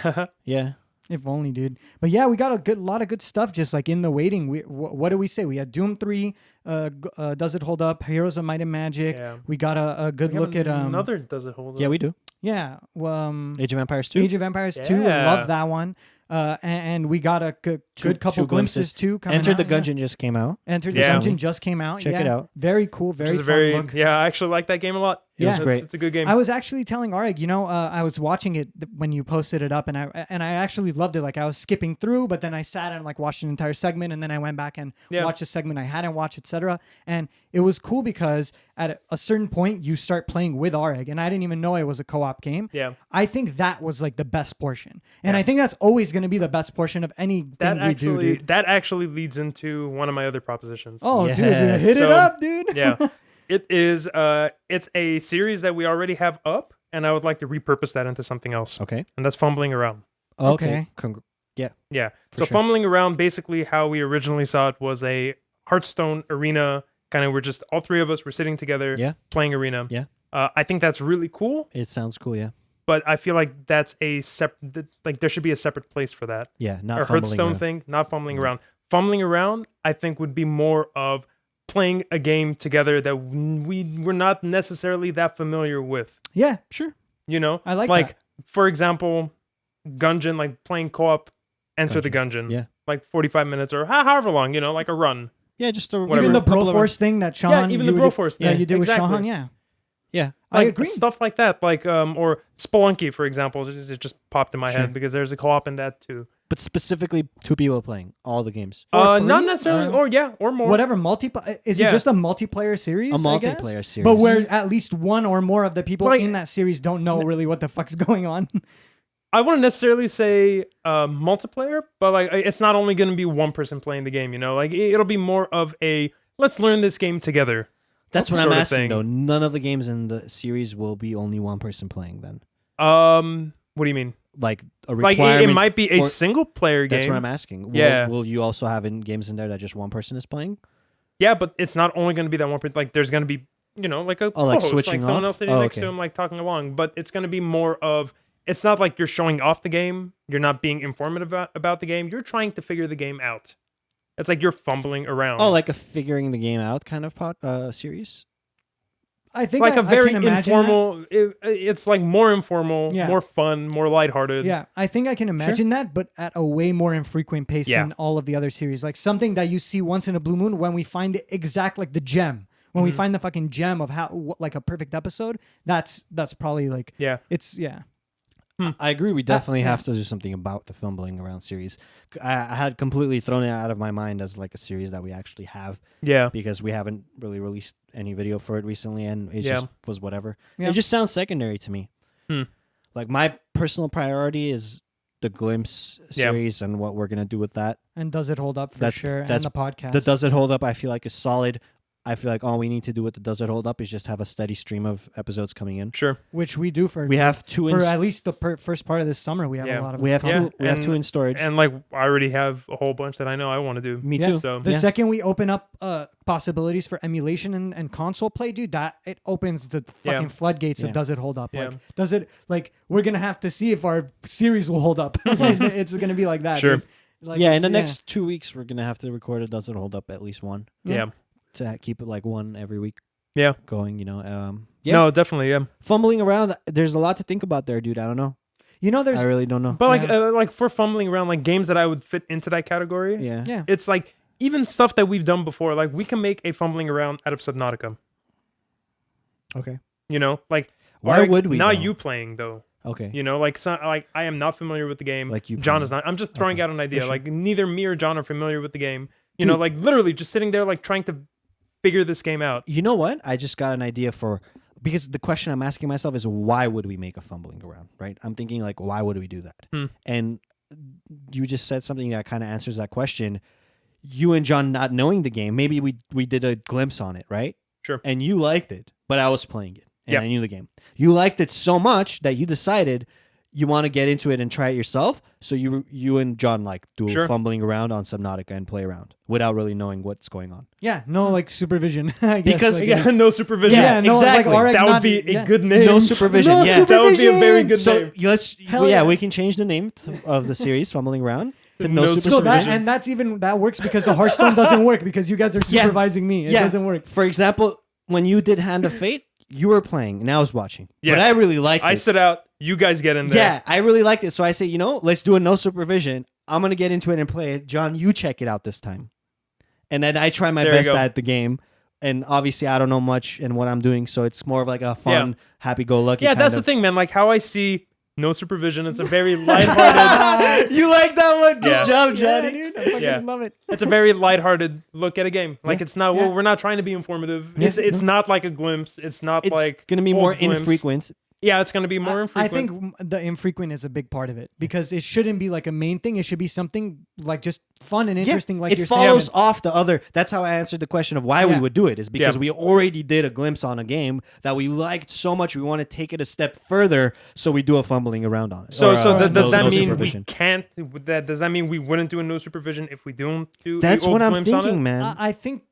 Speaker 2: know, yeah.
Speaker 3: If only, dude. But yeah, we got a lot of good stuff just like in the waiting. What do we say? We had Doom 3, Does It Hold Up? Heroes of Might and Magic.
Speaker 1: Yeah.
Speaker 3: We got a good
Speaker 1: We
Speaker 3: look
Speaker 1: have
Speaker 3: at
Speaker 1: another does it hold up?
Speaker 2: Yeah, we do.
Speaker 3: yeah,
Speaker 2: Age of Empires 2.
Speaker 3: Age of Empires 2. I
Speaker 1: Yeah.
Speaker 3: love that one. And we got a good couple
Speaker 2: two
Speaker 3: glimpses
Speaker 2: glimpses.
Speaker 3: too. Coming
Speaker 2: Enter
Speaker 3: out,
Speaker 2: the
Speaker 3: yeah.
Speaker 2: Gungeon just came out.
Speaker 3: Enter the
Speaker 1: Yeah.
Speaker 3: Gungeon just came out.
Speaker 2: Check
Speaker 3: yeah.
Speaker 2: it out.
Speaker 3: Very cool.
Speaker 1: Which
Speaker 3: Very
Speaker 1: is
Speaker 3: fun
Speaker 1: a very
Speaker 3: look.
Speaker 1: yeah. I actually like that game a lot.
Speaker 3: Yeah. It was
Speaker 2: great.
Speaker 1: It's a good game.
Speaker 3: I was actually telling Arig, I was watching it when you posted it up, and I actually loved it. Like I was skipping through, but then I sat and like watched an entire segment, and then I went back and
Speaker 1: Yeah.
Speaker 3: watched a segment I hadn't watched, etc. And it was cool because at a certain point you start playing with Arig, and I didn't even know it was a co-op game.
Speaker 1: Yeah.
Speaker 3: I think that was like the best portion, and I think that's always going to be the best portion of anything we do, dude.
Speaker 1: That actually leads into one of my other propositions.
Speaker 3: Oh, dude,
Speaker 2: Yes.
Speaker 3: hit it
Speaker 1: So-
Speaker 3: up, dude.
Speaker 1: Yeah. It is it's a series that we already have up, and I would like to repurpose that into something else.
Speaker 2: Okay.
Speaker 1: And that's Fumbling Around.
Speaker 3: Okay.
Speaker 2: Yeah.
Speaker 1: Yeah.
Speaker 2: For
Speaker 1: So
Speaker 2: sure.
Speaker 1: Fumbling Around, basically how we originally saw it was a Hearthstone arena. Kind of, we're just all three of us were sitting together
Speaker 2: Yeah.
Speaker 1: playing arena.
Speaker 2: Yeah.
Speaker 1: I think that's really cool,
Speaker 2: It sounds cool, yeah.
Speaker 1: but I feel like that's a separate, like there should be a seperate place for that.
Speaker 2: Yeah, not
Speaker 1: Our
Speaker 2: fumbling
Speaker 1: Hearthstone
Speaker 2: around.
Speaker 1: thing, not fumbling around. Fumbling around, I think, would be more of playing a game together that we were not necessarily that familiar with.
Speaker 3: Yeah, sure.
Speaker 1: I
Speaker 3: like
Speaker 1: like
Speaker 3: that.
Speaker 1: for example, Gungeon, like playing co-op, Enter the Gungeon.
Speaker 2: Yeah.
Speaker 1: Like 45 minutes or however long, like a run.
Speaker 2: Yeah, just a
Speaker 1: Whatever.
Speaker 3: Even the
Speaker 2: couple of-
Speaker 3: Broforce thing that Sean,
Speaker 1: Yeah, even the
Speaker 3: you
Speaker 1: Broforce
Speaker 3: yeah,
Speaker 1: thing.
Speaker 3: you did with
Speaker 1: Exactly.
Speaker 3: Sean, yeah.
Speaker 2: Yeah.
Speaker 3: I
Speaker 1: Like,
Speaker 3: agree.
Speaker 1: Stuff like that, like or Spelunky, for example, it just popped in my
Speaker 2: Sure.
Speaker 1: head because there's a co-op in that too.
Speaker 2: But specifically 2 people playing all the games.
Speaker 3: Or
Speaker 1: Not
Speaker 3: three?
Speaker 1: necessarily, or more.
Speaker 3: Whatever multiplayer is
Speaker 1: Yeah.
Speaker 3: it just a multiplayer series?
Speaker 2: A
Speaker 3: I guess?
Speaker 2: multiplayer series.
Speaker 3: But where at least one or more of the people
Speaker 1: Like-
Speaker 3: in that series don't know really what the fuck's going on.
Speaker 1: I wouldn't necessarily say multiplayer, but like it's not only going to be one person playing the game. Like it'll be more of a let's learn this game together.
Speaker 2: That's what I'm
Speaker 1: sort of
Speaker 2: asking
Speaker 1: thing.
Speaker 2: though. None of the games in the series will be only one person playing then.
Speaker 1: What do you mean?
Speaker 2: Like a
Speaker 1: Like
Speaker 2: requirement
Speaker 1: it might be a
Speaker 2: for-
Speaker 1: single player game.
Speaker 2: That's what I'm asking.
Speaker 1: Yeah.
Speaker 2: Will you also have in games in there that just one person is playing?
Speaker 1: Yeah, but it's not only going to be that one person. Like there's going to be like a
Speaker 2: like
Speaker 1: co-host,
Speaker 2: switching
Speaker 1: someone
Speaker 2: off?
Speaker 1: else sitting
Speaker 2: Oh,
Speaker 1: next to
Speaker 2: okay.
Speaker 1: him, like talking along. But it's going to be more of. It's not like you're showing off the game. You're not being informative about the game. You're trying to figure the game out. It's like you're fumbling around.
Speaker 2: Oh, like a figuring the game out kind of series?
Speaker 3: I think
Speaker 1: like a
Speaker 3: I
Speaker 1: very
Speaker 3: can imagine
Speaker 1: informal. It's like more informal,
Speaker 3: Yeah.
Speaker 1: more fun, more lighthearted.
Speaker 3: that. Yeah, I think I can imagine that, but at a way more infrequent pace
Speaker 1: Yeah.
Speaker 3: than all of the other series. Like something that you see once in a blue moon when we find the exact like the gem. When we find the fucking gem of like a perfect episode, that's probably like
Speaker 1: Yeah.
Speaker 3: it's yeah.
Speaker 2: I agree. We definitely
Speaker 3: yeah.
Speaker 2: have to do something about the fumbling around series. I had completely thrown it out of my mind as like a series that we actually have
Speaker 1: Yeah.
Speaker 2: because we haven't really released any video for it recently, and it
Speaker 1: Yeah.
Speaker 2: just was whatever.
Speaker 3: Yeah.
Speaker 2: It just sounds secondary to me.
Speaker 1: Hmm.
Speaker 2: Like my personal priority is the Glimpse
Speaker 1: Yeah.
Speaker 2: series and what we're gonna do with that.
Speaker 3: And does it hold up for
Speaker 2: That's-
Speaker 3: sure?
Speaker 2: that's
Speaker 3: And the podcast.
Speaker 2: The Does It Hold Up? I feel like is solid. I feel like all we need to do with the Does It Hold Up is just have a steady stream of episodes coming in.
Speaker 1: Sure.
Speaker 3: which we do for
Speaker 2: We have two.
Speaker 3: for
Speaker 2: In,
Speaker 3: at least the first part of this summer. We have
Speaker 1: Yeah.
Speaker 3: a lot of
Speaker 2: we have
Speaker 1: Yeah.
Speaker 2: two. We have
Speaker 1: And-
Speaker 2: two in storage.
Speaker 1: And like I already have a whole bunch that I know I want to do.
Speaker 2: Me
Speaker 3: Yeah.
Speaker 2: too.
Speaker 1: So
Speaker 3: The
Speaker 2: Yeah.
Speaker 3: second we open up possibilities for emulation and console play, dude, that it opens the fucking
Speaker 1: Yeah.
Speaker 3: floodgates
Speaker 2: Yeah.
Speaker 3: of does it hold up?
Speaker 1: Yeah.
Speaker 3: Like, does it like we're gonna have to see if our series will hold up. It's gonna be like that.
Speaker 1: Sure.
Speaker 3: dude. Like,
Speaker 2: yeah, in
Speaker 3: it's-
Speaker 2: the next 2 weeks, we're gonna have to record a Does It Hold Up at least one
Speaker 1: yeah.
Speaker 2: to keep it like one every week
Speaker 1: Yeah.
Speaker 2: going. You know, yeah.
Speaker 1: No, definitely. Yeah.
Speaker 2: Fumbling around. There's a lot to think about there, dude. I don't know.
Speaker 3: You know, there's
Speaker 2: I really don't know.
Speaker 1: But like
Speaker 3: Yeah.
Speaker 1: like for fumbling around, like games that I would fit into that category.
Speaker 2: Yeah.
Speaker 3: yeah.
Speaker 1: It's like even stuff that we've done before. Like we can make a fumbling around out of Subnautica.
Speaker 2: Okay.
Speaker 1: You know, like
Speaker 2: Why
Speaker 1: or
Speaker 2: would we,
Speaker 1: Not
Speaker 2: though?
Speaker 1: you playing though.
Speaker 2: Okay.
Speaker 1: You know, like like I am not familiar with the game.
Speaker 2: Like you
Speaker 1: John
Speaker 2: playing.
Speaker 1: is not. I'm just throwing
Speaker 2: Okay,
Speaker 1: out an idea.
Speaker 2: sure.
Speaker 1: Like neither me or John are familiar with the game. You know,
Speaker 2: Dude.
Speaker 1: like literally just sitting there like trying to figure this game out.
Speaker 2: You know what? I just got an idea for because the question I'm asking myself is why would we make a fumbling around, right? I'm thinking like why would we do that?
Speaker 1: Hmm.
Speaker 2: And you just said something that kind of answers that question. You and John not knowing the game, maybe we did a glimpse on it, right?
Speaker 1: Sure.
Speaker 2: And you liked it, but I was playing it and
Speaker 1: Yeah.
Speaker 2: I knew the game. You liked it so much that you decided you want to get into it and try it yourself. So you and John like do
Speaker 1: Sure.
Speaker 2: fumbling around on Subnautica and play around without really knowing what's going on.
Speaker 3: Yeah, no like supervision. I guess,
Speaker 2: Because-
Speaker 3: like,
Speaker 1: Yeah, no supervision.
Speaker 2: Yeah,
Speaker 3: no, like,
Speaker 2: exactly.
Speaker 3: Auric
Speaker 1: That would
Speaker 3: not-
Speaker 1: be a
Speaker 3: yeah.
Speaker 1: good name.
Speaker 2: No supervision.
Speaker 3: No
Speaker 2: yeah.
Speaker 1: That would be a very good
Speaker 2: So
Speaker 1: name.
Speaker 2: let's
Speaker 3: Hell
Speaker 2: yeah,
Speaker 3: yeah.
Speaker 2: we can change the name of the series, fumbling around, to no
Speaker 1: No
Speaker 2: supervision.
Speaker 3: So that and that's even that works because the Hearthstone doesn't work because you guys are
Speaker 2: Yeah.
Speaker 3: supervising me. It
Speaker 2: Yeah.
Speaker 3: doesn't work.
Speaker 2: For example, when you did Hand of Fate, you were playing and I was watching.
Speaker 1: Yeah.
Speaker 2: But I really liked it.
Speaker 1: I sit out. You guys get in there.
Speaker 2: Yeah, I really liked it. So I say, let's do a no supervision. I'm gonna get into it and play it. John, you check it out this time. And then I try my
Speaker 1: There you
Speaker 2: best
Speaker 1: go.
Speaker 2: at the game. And obviously I don't know much in what I'm doing, so it's more of like a fun, happy-go-lucky
Speaker 1: Yeah,
Speaker 2: kind
Speaker 1: that's
Speaker 2: of.
Speaker 1: the thing, man. Like how I see no supervision. It's a very lighthearted.
Speaker 2: You like that one? Good
Speaker 1: Yeah.
Speaker 2: job,
Speaker 3: Yeah,
Speaker 2: Johnny.
Speaker 3: dude, I fucking
Speaker 1: Yeah.
Speaker 3: love it.
Speaker 1: It's a very lighthearted look at a game. Like
Speaker 2: Yeah.
Speaker 1: it's not.
Speaker 3: Yeah.
Speaker 1: We're not trying to be informative.
Speaker 2: Yes.
Speaker 1: It's not like a glimpse. It's not
Speaker 2: It's
Speaker 1: like
Speaker 2: gonna be
Speaker 1: old
Speaker 2: more
Speaker 1: glimpse.
Speaker 2: infrequent.
Speaker 1: Yeah, it's gonna be more infrequent.
Speaker 3: I think the infrequent is a big part of it because it shouldn't be like a main thing. It should be something like just fun and interesting. Like
Speaker 2: it
Speaker 3: you're
Speaker 2: follows
Speaker 3: saying.
Speaker 2: off the other. That's how I answered the question of why we
Speaker 3: Yeah.
Speaker 2: would do it is because
Speaker 1: Yeah.
Speaker 2: we already did a glimpse on a game that we liked so much we want to take it a step further, so we do a fumbling around on it.
Speaker 1: So.
Speaker 2: Or,
Speaker 1: So does
Speaker 2: no-
Speaker 1: that
Speaker 2: no
Speaker 1: mean
Speaker 2: supervision.
Speaker 1: we can't? Does that mean we wouldn't do a no supervision if we don't do?
Speaker 2: That's
Speaker 1: a old
Speaker 2: what I'm
Speaker 1: glimpse on
Speaker 2: thinking,
Speaker 1: it?
Speaker 2: man.
Speaker 3: I think.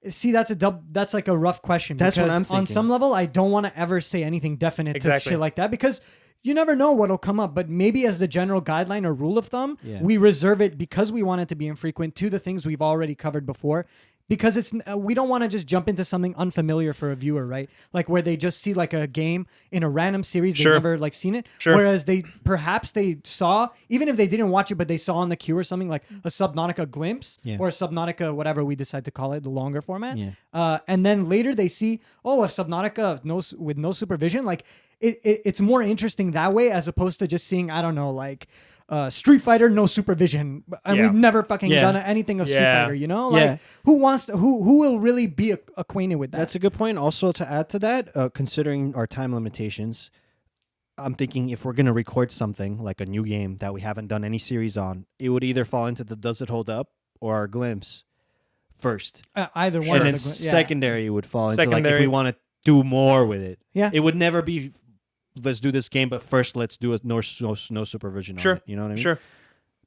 Speaker 3: See, that's like a rough question.
Speaker 2: That's what
Speaker 3: because
Speaker 2: I'm
Speaker 3: on
Speaker 2: thinking.
Speaker 3: some level, I don't want to ever say anything definite
Speaker 1: Exactly.
Speaker 3: to shit like that because you never know what'll come up. But maybe as the general guideline or rule of thumb,
Speaker 2: Yeah.
Speaker 3: we reserve it because we want it to be infrequent to the things we've already covered before. Because it's we don't want to just jump into something unfamiliar for a viewer, right? Like where they just see like a game in a random series they've
Speaker 1: Sure.
Speaker 3: never like seen it.
Speaker 1: Sure.
Speaker 3: Whereas they saw, even if they didn't watch it, but they saw on the queue or something like a Subnautica glimpse
Speaker 2: Yeah.
Speaker 3: or a Subnautica whatever we decide to call it, the longer format.
Speaker 2: Yeah.
Speaker 3: And then later they see, a Subnautica with no supervision. Like it's more interesting that way as opposed to just seeing, I don't know, like Street Fighter, no supervision. And
Speaker 1: Yeah.
Speaker 3: we've never fucking
Speaker 2: Yeah.
Speaker 3: done anything of Street
Speaker 1: Yeah.
Speaker 3: Fighter, you know? Like
Speaker 2: Yeah.
Speaker 3: who wants to, who will really be acquainted with that?
Speaker 2: That's a good point. Also, to add to that, considering our time limitations, I'm thinking if we're gonna record something like a new game that we haven't done any series on, it would either fall into the Does It Hold Up or our glimpse first,
Speaker 3: Either one.
Speaker 2: and
Speaker 3: of
Speaker 2: then
Speaker 3: the,
Speaker 2: secondary would fall into like if
Speaker 1: Secondary.
Speaker 2: we want to do more with it.
Speaker 3: Yeah.
Speaker 2: It would never be. Let's do this game, but first let's do a no supervision.
Speaker 1: Sure.
Speaker 2: On it, you know what I mean?
Speaker 1: Sure.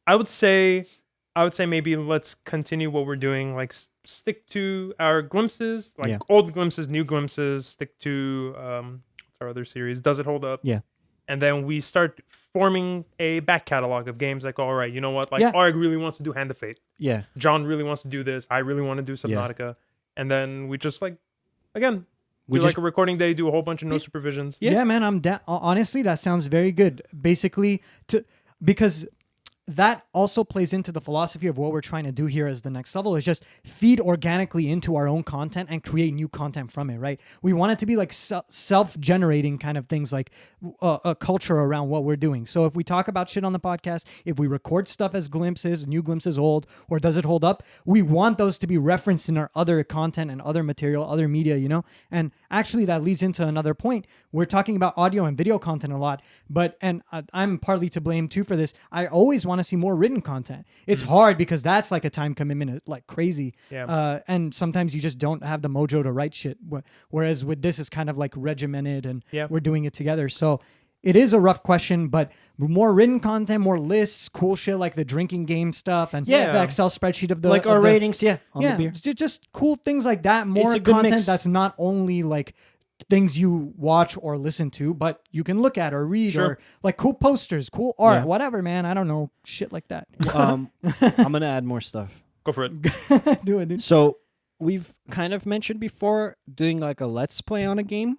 Speaker 1: I would say maybe let's continue what we're doing. Like stick to our glimpses, like
Speaker 2: Yeah.
Speaker 1: old glimpses, new glimpses. Stick to our other series. Does it hold up?
Speaker 2: Yeah.
Speaker 1: And then we start forming a back catalog of games. Like, all right, you know what? Like,
Speaker 3: Yeah.
Speaker 1: Arg really wants to do Hand of Fate.
Speaker 2: Yeah.
Speaker 1: John really wants to do this. I really want to do Subnautica. And then we just like, again,
Speaker 2: We
Speaker 1: do
Speaker 2: just
Speaker 1: like a recording day, do a whole bunch of no supervisions.
Speaker 3: Yeah, man, I'm down. Honestly, that sounds very good. Basically, because that also plays into the philosophy of what we're trying to do here as the next level is just feed organically into our own content and create new content from it, right? We want it to be like self-generating kind of things, like a culture around what we're doing. So if we talk about shit on the podcast, if we record stuff as glimpses, new glimpses, old, or does it hold up, we want those to be referenced in our other content and other material, other media, you know? And actually that leads into another point. We're talking about audio and video content a lot, but, and I'm partly to blame too for this. I always want to see more written content. It's hard because that's like a time commitment like crazy.
Speaker 1: Yeah.
Speaker 3: And sometimes you just don't have the mojo to write shit. Whereas with this, it's kind of like regimented and we're doing it together. So it is a rough question, but more written content, more lists, cool shit like the drinking game stuff and the Excel spreadsheet of the
Speaker 2: like our ratings, on the beer.
Speaker 3: just cool things like that. More
Speaker 2: a good
Speaker 3: content
Speaker 2: mix.
Speaker 3: that's not only like things you watch or listen to, but you can look at or read or like cool posters, cool art, whatever, man. I don't know, shit like that.
Speaker 2: I'm gonna add more stuff.
Speaker 1: Go for it.
Speaker 3: Do it, dude.
Speaker 2: So we've kind of mentioned before doing like a let's play on a game,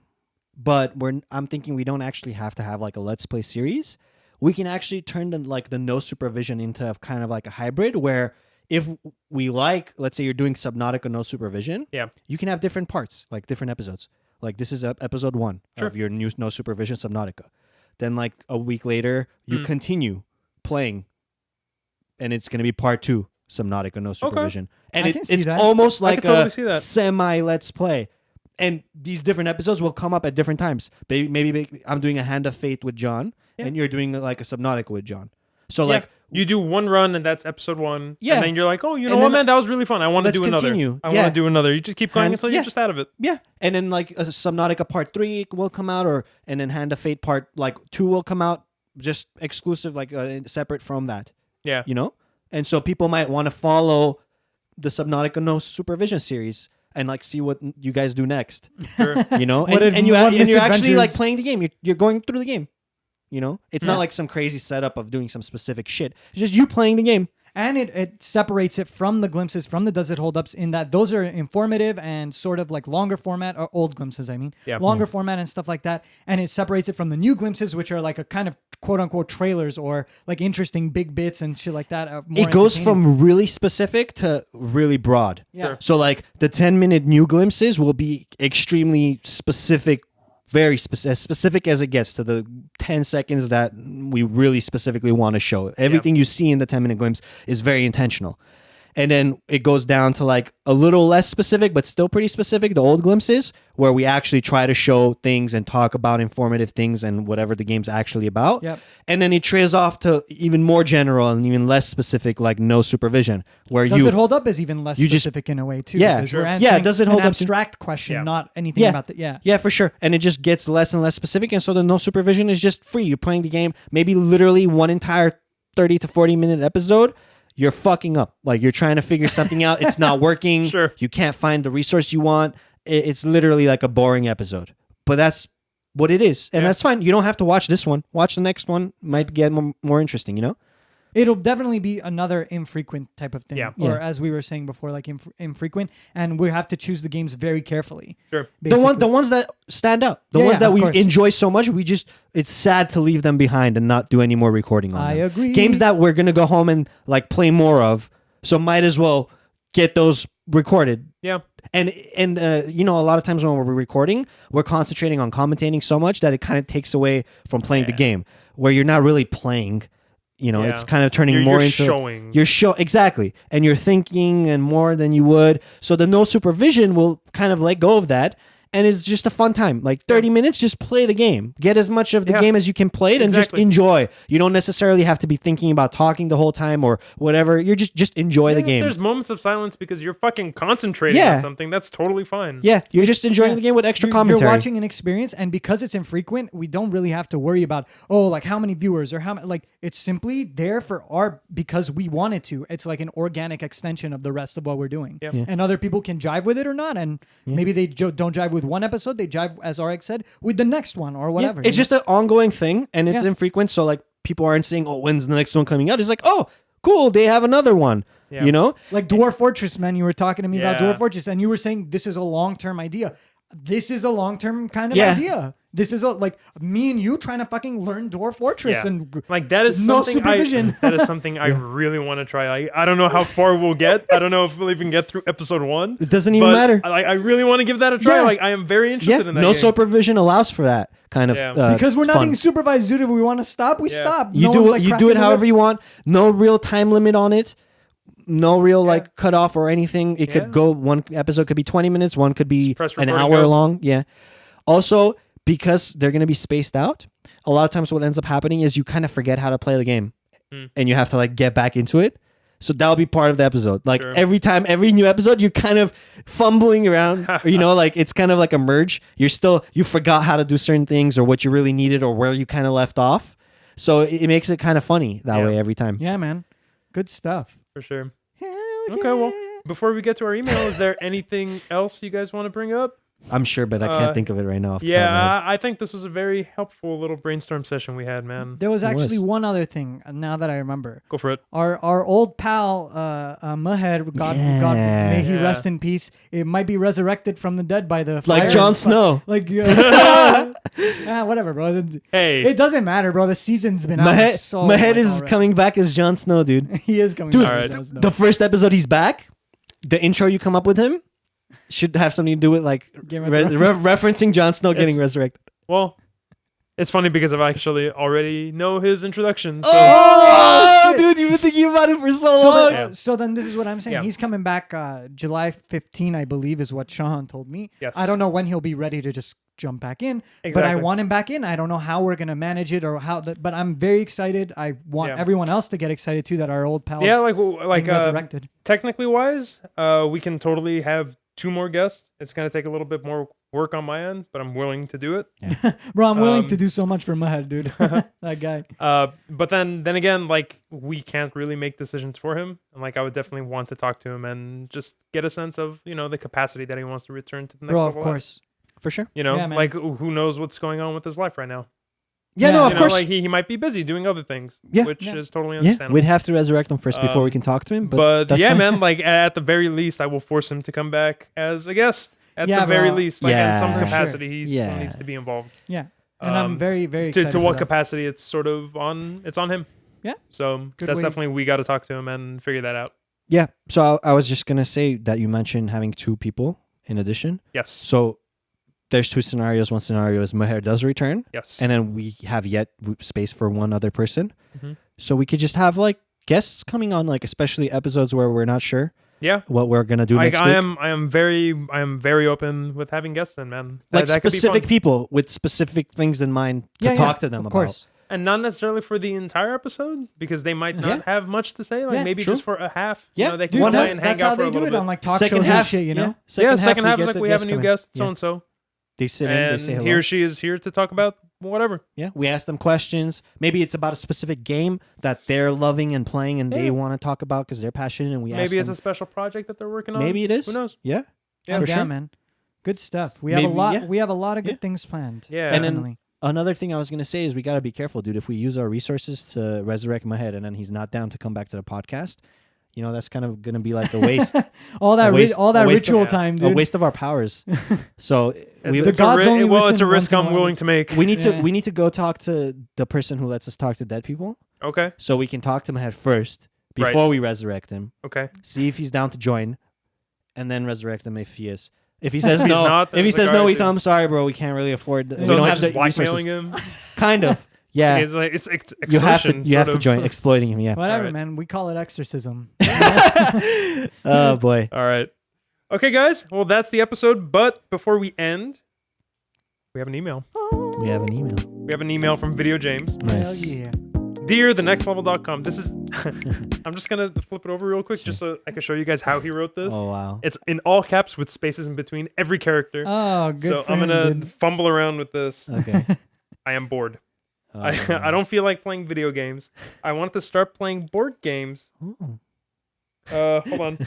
Speaker 2: but I'm thinking we don't actually have to have like a let's play series. We can actually turn the no supervision into kind of like a hybrid where if we like, let's say you're doing Subnautica no supervision, you can have different parts, like different episodes. Like this is episode 1 of your new no supervision Subnautica. Then like a week later, you continue playing, and it's gonna be part 2 Subnautica no supervision, and it's almost like a semi let's play. And these different episodes will come up at different times. Maybe I'm doing a Hand of Faith with John, and you're doing like a Subnautica with John. So like
Speaker 1: you do one run and that's episode 1.
Speaker 2: Yeah.
Speaker 1: And then you're like, oh, you know what, man, that was really fun. I want to do another.
Speaker 2: Continue.
Speaker 1: I want to do another. You just keep going until you're just out of it.
Speaker 2: Yeah. And then like a Subnautica part 3 will come out, and then Hand of Fate part like 2 will come out, just exclusive, like separate from that.
Speaker 1: Yeah.
Speaker 2: You know? And so people might want to follow the Subnautica no supervision series and like see what you guys do next.
Speaker 1: Sure.
Speaker 2: You know? and you're actually like playing the game. You're going through the game. You know, it's not like some crazy setup of doing some specific shit. It's just you playing the game.
Speaker 3: And it separates it from the glimpses, from the Does It Hold Ups, in that those are informative and sort of like longer format, or old glimpses, I mean. Longer format and stuff like that. And it separates it from the new glimpses, which are like a kind of quote unquote trailers or like interesting big bits and shit like that.
Speaker 2: It goes from really specific to really broad.
Speaker 3: Yeah. Sure.
Speaker 2: So like the 10-minute new glimpses will be extremely specific, very as specific as it gets to the 10 seconds that we really specifically want to show. Everything you see in the 10-minute glimpse is very intentional. And then it goes down to like a little less specific, but still pretty specific, the old glimpses, where we actually try to show things and talk about informative things and whatever the game's actually about.
Speaker 3: Yep.
Speaker 2: And then it trails off to even more general and even less specific, like no supervision, where
Speaker 3: Does It Hold Up is even less specific in a way too.
Speaker 2: Yeah,
Speaker 3: because
Speaker 2: sure.
Speaker 3: we're answering
Speaker 2: Does It Hold
Speaker 3: an
Speaker 2: Up
Speaker 3: abstract question, not anything about the
Speaker 2: Yeah, for sure. And it just gets less and less specific, and so the no supervision is just free. You're playing the game, maybe literally one entire 30 to 40 minute episode. You're fucking up. Like you're trying to figure something out. It's not working.
Speaker 1: Sure.
Speaker 2: You can't find the resource you want. It's literally like a boring episode. But that's what it is. And that's fine. You don't have to watch this one. Watch the next one. Might get more interesting, you know?
Speaker 3: It'll definitely be another infrequent type of thing.
Speaker 1: Yeah.
Speaker 3: Or as we were saying before, like infrequent. And we have to choose the games very carefully.
Speaker 1: Sure.
Speaker 2: The ones that stand out. The ones that we enjoy so much, it's sad to leave them behind and not do any more recording on them.
Speaker 3: I agree.
Speaker 2: Games that we're going to go home and like play more of, so might as well get those recorded.
Speaker 1: Yeah.
Speaker 2: And you know, a lot of times when we're recording, we're concentrating on commentating so much that it kind of takes away from playing the game, where you're not really playing. You know, it's kind of turning more into
Speaker 1: showing.
Speaker 2: You're exactly, and you're thinking and more than you would. So the no supervision will kind of let go of that, and it's just a fun time. Like 30 minutes, just play the game. Get as much of the game as you can play it, and just enjoy. You don't necessarily have to be thinking about talking the whole time or whatever. You're just enjoy the game.
Speaker 1: There's moments of silence because you're fucking concentrating on something. That's totally fine.
Speaker 2: Yeah, you're just enjoying the game with extra commentary.
Speaker 3: You're watching an experience, and because it's infrequent, we don't really have to worry about like how many viewers or how many. Like it's simply there for because we wanted to. It's like an organic extension of the rest of what we're doing, and other people can jive with it or not, and maybe they don't jive with one episode, they jive, as RX said, with the next one or whatever.
Speaker 2: It's just an ongoing thing, and it's infrequent, so like people aren't saying, oh, when's the next one coming out? It's like, oh, cool, they have another one. You know?
Speaker 3: Like Dwarf Fortress, man, you were talking to me about Dwarf Fortress, and you were saying this is a long-term idea. this is a long-term kind of
Speaker 2: Yeah.
Speaker 3: idea. This is like me and you trying to fucking learn Dwarf Fortress
Speaker 1: Yeah.
Speaker 3: and
Speaker 1: Like that is
Speaker 3: no
Speaker 1: something
Speaker 3: supervision.
Speaker 1: that is something I really want to try. I don't know how far we'll get. I don't know if we'll even get through episode 1.
Speaker 2: It doesn't even
Speaker 1: but
Speaker 2: matter.
Speaker 1: I really want to give that a try.
Speaker 3: Yeah.
Speaker 1: Like I am very interested in that.
Speaker 2: no
Speaker 1: game.
Speaker 2: supervision allows for that kind of
Speaker 1: Yeah.
Speaker 3: because we're not
Speaker 2: fun.
Speaker 3: being supervised, dude. If we want to stop, we
Speaker 1: Yeah.
Speaker 3: stop.
Speaker 2: You
Speaker 3: No
Speaker 2: do
Speaker 3: one's,
Speaker 2: it.
Speaker 3: like,
Speaker 2: You do
Speaker 3: cracking
Speaker 2: it
Speaker 3: the
Speaker 2: however
Speaker 3: whip.
Speaker 2: you want. No real time limit on it. No real
Speaker 1: Yeah.
Speaker 2: like cutoff or anything. It
Speaker 1: Yeah.
Speaker 2: could go. One episode could be 20 minutes. One could be
Speaker 1: press
Speaker 2: an
Speaker 1: record and
Speaker 2: hour
Speaker 1: go.
Speaker 2: long. Yeah. Also, because they're gonna be spaced out, a lot of times what ends up happening is you kind of forget how to play the game, and you have to like get back into it. So that'll be part of the episode. Like
Speaker 1: Sure.
Speaker 2: every new episode, you're kind of fumbling around. Or, like it's kind of like a merge. You forgot how to do certain things or what you really needed or where you kind of left off. So it makes it kind of funny that
Speaker 1: Yeah.
Speaker 2: way every time.
Speaker 3: Yeah, man. Good stuff.
Speaker 1: For sure.
Speaker 3: Hell
Speaker 1: Okay, well,
Speaker 3: yeah.
Speaker 1: before we get to our email, is there anything else you guys want to bring up?
Speaker 2: I'm sure, but I can't think of it right now. off the top of my head.
Speaker 1: Yeah, I think this was a very helpful little brainstorm session we had, man.
Speaker 3: There was
Speaker 2: It
Speaker 3: actually
Speaker 2: was.
Speaker 3: one other thing. Now that I remember,
Speaker 1: Go for it.
Speaker 3: our old pal Mahed, God,
Speaker 2: Yeah.
Speaker 3: may he
Speaker 1: Yeah.
Speaker 3: rest in peace. It might be resurrected from the dead by the
Speaker 2: Like
Speaker 3: fire.
Speaker 2: Jon Snow.
Speaker 3: Like whatever, bro.
Speaker 1: Hey,
Speaker 3: It doesn't matter, bro. The season's been out
Speaker 2: Mahed,
Speaker 3: so
Speaker 2: Mahed
Speaker 3: long
Speaker 2: is
Speaker 3: already.
Speaker 2: coming back as Jon Snow, dude.
Speaker 3: He is coming.
Speaker 2: Dude,
Speaker 3: back,
Speaker 1: Alright.
Speaker 3: Jon Snow.
Speaker 2: The first episode he's back, the intro you come up with him should have something to do with like
Speaker 3: Game of Thrones.
Speaker 2: referencing Jon Snow getting
Speaker 1: It's-
Speaker 2: resurrected.
Speaker 1: well, it's funny because I actually already know his introduction. So
Speaker 2: Oh, dude, you've been thinking about it for so
Speaker 3: So
Speaker 2: long.
Speaker 3: then, so then this is what I'm saying.
Speaker 1: Yeah.
Speaker 3: He's coming back July 15, I believe, is what Shahan told me.
Speaker 1: Yes.
Speaker 3: I don't know when he'll be ready to just jump back in, but I
Speaker 1: Exactly.
Speaker 3: want him back in. I don't know how we're gonna manage it or how. But I'm very excited. I want
Speaker 1: Yeah.
Speaker 3: everyone else to get excited too. That our old pals
Speaker 1: yeah,
Speaker 3: being
Speaker 1: like
Speaker 3: resurrected.
Speaker 1: technically wise, we can totally have 2 more guests. It's gonna take a little bit more work on my end, but I'm willing to do it.
Speaker 3: Bro, I'm willing
Speaker 1: um,
Speaker 3: to do so much for Mahed, dude. That guy.
Speaker 1: But then again, like we can't really make decisions for him, and like I would definitely want to talk to him and just get a sense of the capacity that he wants to return to the next
Speaker 3: Bro,
Speaker 1: level.
Speaker 3: of course.
Speaker 2: For sure.
Speaker 3: Yeah, man.
Speaker 1: Like who knows what's going on with his life right now?
Speaker 2: Yeah,
Speaker 3: Yeah,
Speaker 2: no,
Speaker 3: you
Speaker 2: of
Speaker 1: You
Speaker 2: course.
Speaker 1: know, like he might be busy doing other things,
Speaker 2: Yeah.
Speaker 1: which
Speaker 3: Yeah.
Speaker 1: is totally
Speaker 2: Yeah,
Speaker 1: understandable.
Speaker 2: we'd have to resurrect him first before we
Speaker 1: Um,
Speaker 2: can talk to him. But,
Speaker 1: But
Speaker 2: that's
Speaker 1: yeah,
Speaker 2: fine.
Speaker 1: man, like at the very least, I will force him to come back as a guest. At
Speaker 3: Yeah,
Speaker 1: the very
Speaker 3: bro.
Speaker 1: least, like in
Speaker 2: Yeah.
Speaker 1: some
Speaker 2: For sure.
Speaker 1: capacity, he
Speaker 2: Yeah.
Speaker 1: needs to be involved.
Speaker 3: Yeah. And I'm
Speaker 1: Um,
Speaker 3: very, very
Speaker 1: To
Speaker 3: excited.
Speaker 1: to
Speaker 3: for
Speaker 1: what
Speaker 3: that.
Speaker 1: capacity? It's sort of on. It's on him.
Speaker 3: Yeah.
Speaker 1: So
Speaker 3: Good
Speaker 1: that's
Speaker 3: way-
Speaker 1: definitely we got to talk to him and figure that out.
Speaker 2: Yeah. So I was just gonna say that you mentioned having 2 people in addition.
Speaker 1: Yes.
Speaker 2: So there's 2 scenarios. One scenario is Maher does return,
Speaker 1: Yes.
Speaker 2: and then we have yet space for one other person.
Speaker 1: Mhm.
Speaker 2: So we could just have like guests coming on, like especially episodes where we're not sure
Speaker 1: Yeah.
Speaker 2: what we're gonna do
Speaker 1: Like
Speaker 2: next
Speaker 1: I
Speaker 2: week.
Speaker 1: am very open with having guests in, man.
Speaker 2: Like
Speaker 1: that could be
Speaker 2: specific
Speaker 1: fun.
Speaker 2: people with specific things in mind to talk to them
Speaker 3: of
Speaker 2: about.
Speaker 3: course.
Speaker 1: And not necessarily for the entire episode because they might not
Speaker 2: Yeah.
Speaker 1: have much to say. Like
Speaker 3: Yeah,
Speaker 1: maybe
Speaker 2: true.
Speaker 1: just for a half.
Speaker 2: Yeah,
Speaker 1: They can
Speaker 3: Dude,
Speaker 1: come by
Speaker 3: that-
Speaker 1: and hang
Speaker 3: that's how
Speaker 1: out for
Speaker 3: they
Speaker 1: a
Speaker 3: do
Speaker 1: little
Speaker 3: it
Speaker 1: bit.
Speaker 3: on like talk
Speaker 2: Second
Speaker 3: shows
Speaker 2: half,
Speaker 3: and shit, you know?
Speaker 1: Yeah, second
Speaker 2: we
Speaker 1: half is
Speaker 2: get
Speaker 1: like
Speaker 2: the
Speaker 1: we have a
Speaker 2: guests
Speaker 1: new
Speaker 2: coming.
Speaker 1: guest,
Speaker 2: Yeah.
Speaker 1: so and so,
Speaker 2: They sit in, they say
Speaker 1: and
Speaker 2: hello.
Speaker 1: he or she is here to talk about whatever.
Speaker 2: Yeah, we ask them questions. Maybe it's about a specific game that they're loving and playing, and
Speaker 1: Yeah.
Speaker 2: they want to talk about because they're passionate. And we ask
Speaker 1: Maybe it's
Speaker 2: them.
Speaker 1: a special project that they're working on.
Speaker 2: Maybe it is.
Speaker 1: Who knows?
Speaker 2: Yeah,
Speaker 1: Yeah,
Speaker 3: Oh,
Speaker 2: for sure.
Speaker 3: man. Good stuff. We have
Speaker 2: Maybe-
Speaker 3: a lot.
Speaker 2: yeah.
Speaker 3: We have a lot of good
Speaker 2: Yeah.
Speaker 3: things planned.
Speaker 1: Yeah.
Speaker 2: And then-
Speaker 3: Definitely.
Speaker 2: Another thing I was gonna say is we gotta be careful, dude. If we use our resources to resurrect Mahed and then he's not down to come back to the podcast, that's kind of gonna be like a waste,
Speaker 3: all that
Speaker 2: a waste-
Speaker 3: all
Speaker 2: a
Speaker 3: that
Speaker 2: waste of-
Speaker 3: ritual
Speaker 1: yeah.
Speaker 3: time,
Speaker 2: a
Speaker 3: dude.
Speaker 2: waste of our powers. So we
Speaker 3: The gods only
Speaker 1: it's a
Speaker 3: listen
Speaker 1: risk
Speaker 3: once in a
Speaker 1: I'm
Speaker 3: while.
Speaker 1: willing to make.
Speaker 2: we need
Speaker 3: Yeah.
Speaker 2: to go talk to the person who lets us talk to dead people,
Speaker 1: Okay.
Speaker 2: so we can talk to Mahed first
Speaker 1: Right.
Speaker 2: before we resurrect him.
Speaker 1: Okay.
Speaker 2: See if he's down to join, and then resurrect him if he is. If he says
Speaker 1: If he's
Speaker 2: no,
Speaker 1: not, then
Speaker 2: if he
Speaker 1: it's like,
Speaker 2: says no,
Speaker 1: alright,
Speaker 2: we come. Sorry, bro, we can't really afford. We
Speaker 1: So
Speaker 2: don't
Speaker 1: it's like
Speaker 2: have
Speaker 1: just
Speaker 2: the resources.
Speaker 1: blackmailing him.
Speaker 2: Kind of, yeah.
Speaker 1: It's like it's
Speaker 2: You have to
Speaker 1: extortion, sort
Speaker 2: join
Speaker 1: of.
Speaker 2: exploiting him. Yeah.
Speaker 3: Whatever,
Speaker 1: Alright.
Speaker 3: man. We call it exorcism.
Speaker 2: Oh boy.
Speaker 1: All right. Okay, guys. Well, that's the episode. But before we end, we have an email.
Speaker 2: We have an email.
Speaker 1: We have an email from Video James.
Speaker 3: Hell
Speaker 2: Nice.
Speaker 3: yeah.
Speaker 1: Dear thenextlevel.com. This is. I'm just gonna flip it over real quick, just so I can show you guys how he wrote this.
Speaker 2: Oh wow.
Speaker 1: It's in all caps with spaces in between every character.
Speaker 3: Oh, good.
Speaker 1: So
Speaker 3: for
Speaker 1: I'm
Speaker 3: him,
Speaker 1: gonna
Speaker 3: dude.
Speaker 1: fumble around with this.
Speaker 2: Okay.
Speaker 1: I am bored.
Speaker 2: Oh,
Speaker 1: I don't feel like playing video games. I want to start playing board games.
Speaker 2: Ooh.
Speaker 1: Hold on.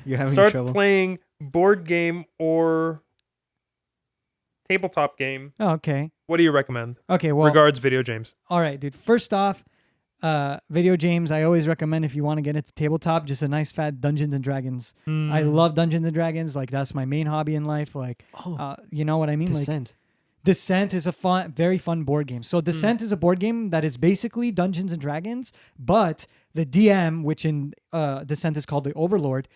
Speaker 2: You're having
Speaker 1: Start
Speaker 2: trouble.
Speaker 1: playing board game or tabletop game.
Speaker 3: Oh, okay.
Speaker 1: What do you recommend?
Speaker 3: Okay. Well,
Speaker 1: Regards, Video James.
Speaker 3: all right, dude. First off, Video James, I always recommend if you want to get into tabletop, just a nice fat Dungeons and Dragons. I love Dungeons and Dragons. Like that's my main hobby in life. Like, you know what I mean?
Speaker 2: Descent.
Speaker 3: Like, Descent is a very fun board game. So Descent is a board game that is basically Dungeons and Dragons, but the DM, which in Descent is called the Overlord,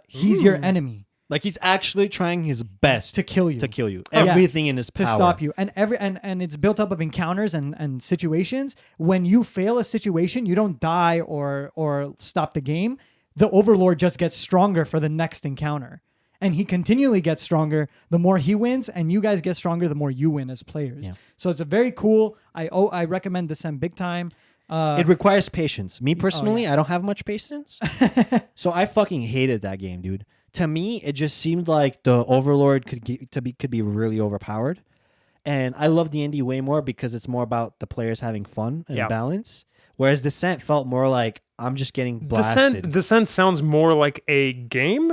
Speaker 3: he's your enemy.
Speaker 2: Like he's actually trying his best
Speaker 3: To kill you.
Speaker 2: Everything in his power.
Speaker 3: To stop you. And and it's built up of encounters and situations. When you fail a situation, you don't die or stop the game. The Overlord just gets stronger for the next encounter. And he continually gets stronger the more he wins, and you guys get stronger the more you win as players. Yeah. So it's a very cool. I recommend Descent big time.
Speaker 2: It requires patience. Me personally, I don't have much patience. So I fucking hated that game, dude. To me, it just seemed like the Overlord could be really overpowered. And I love D&D way more because it's more about the players having fun and balance. Whereas Descent felt more like I'm just getting blasted.
Speaker 1: Descent sounds more like a game,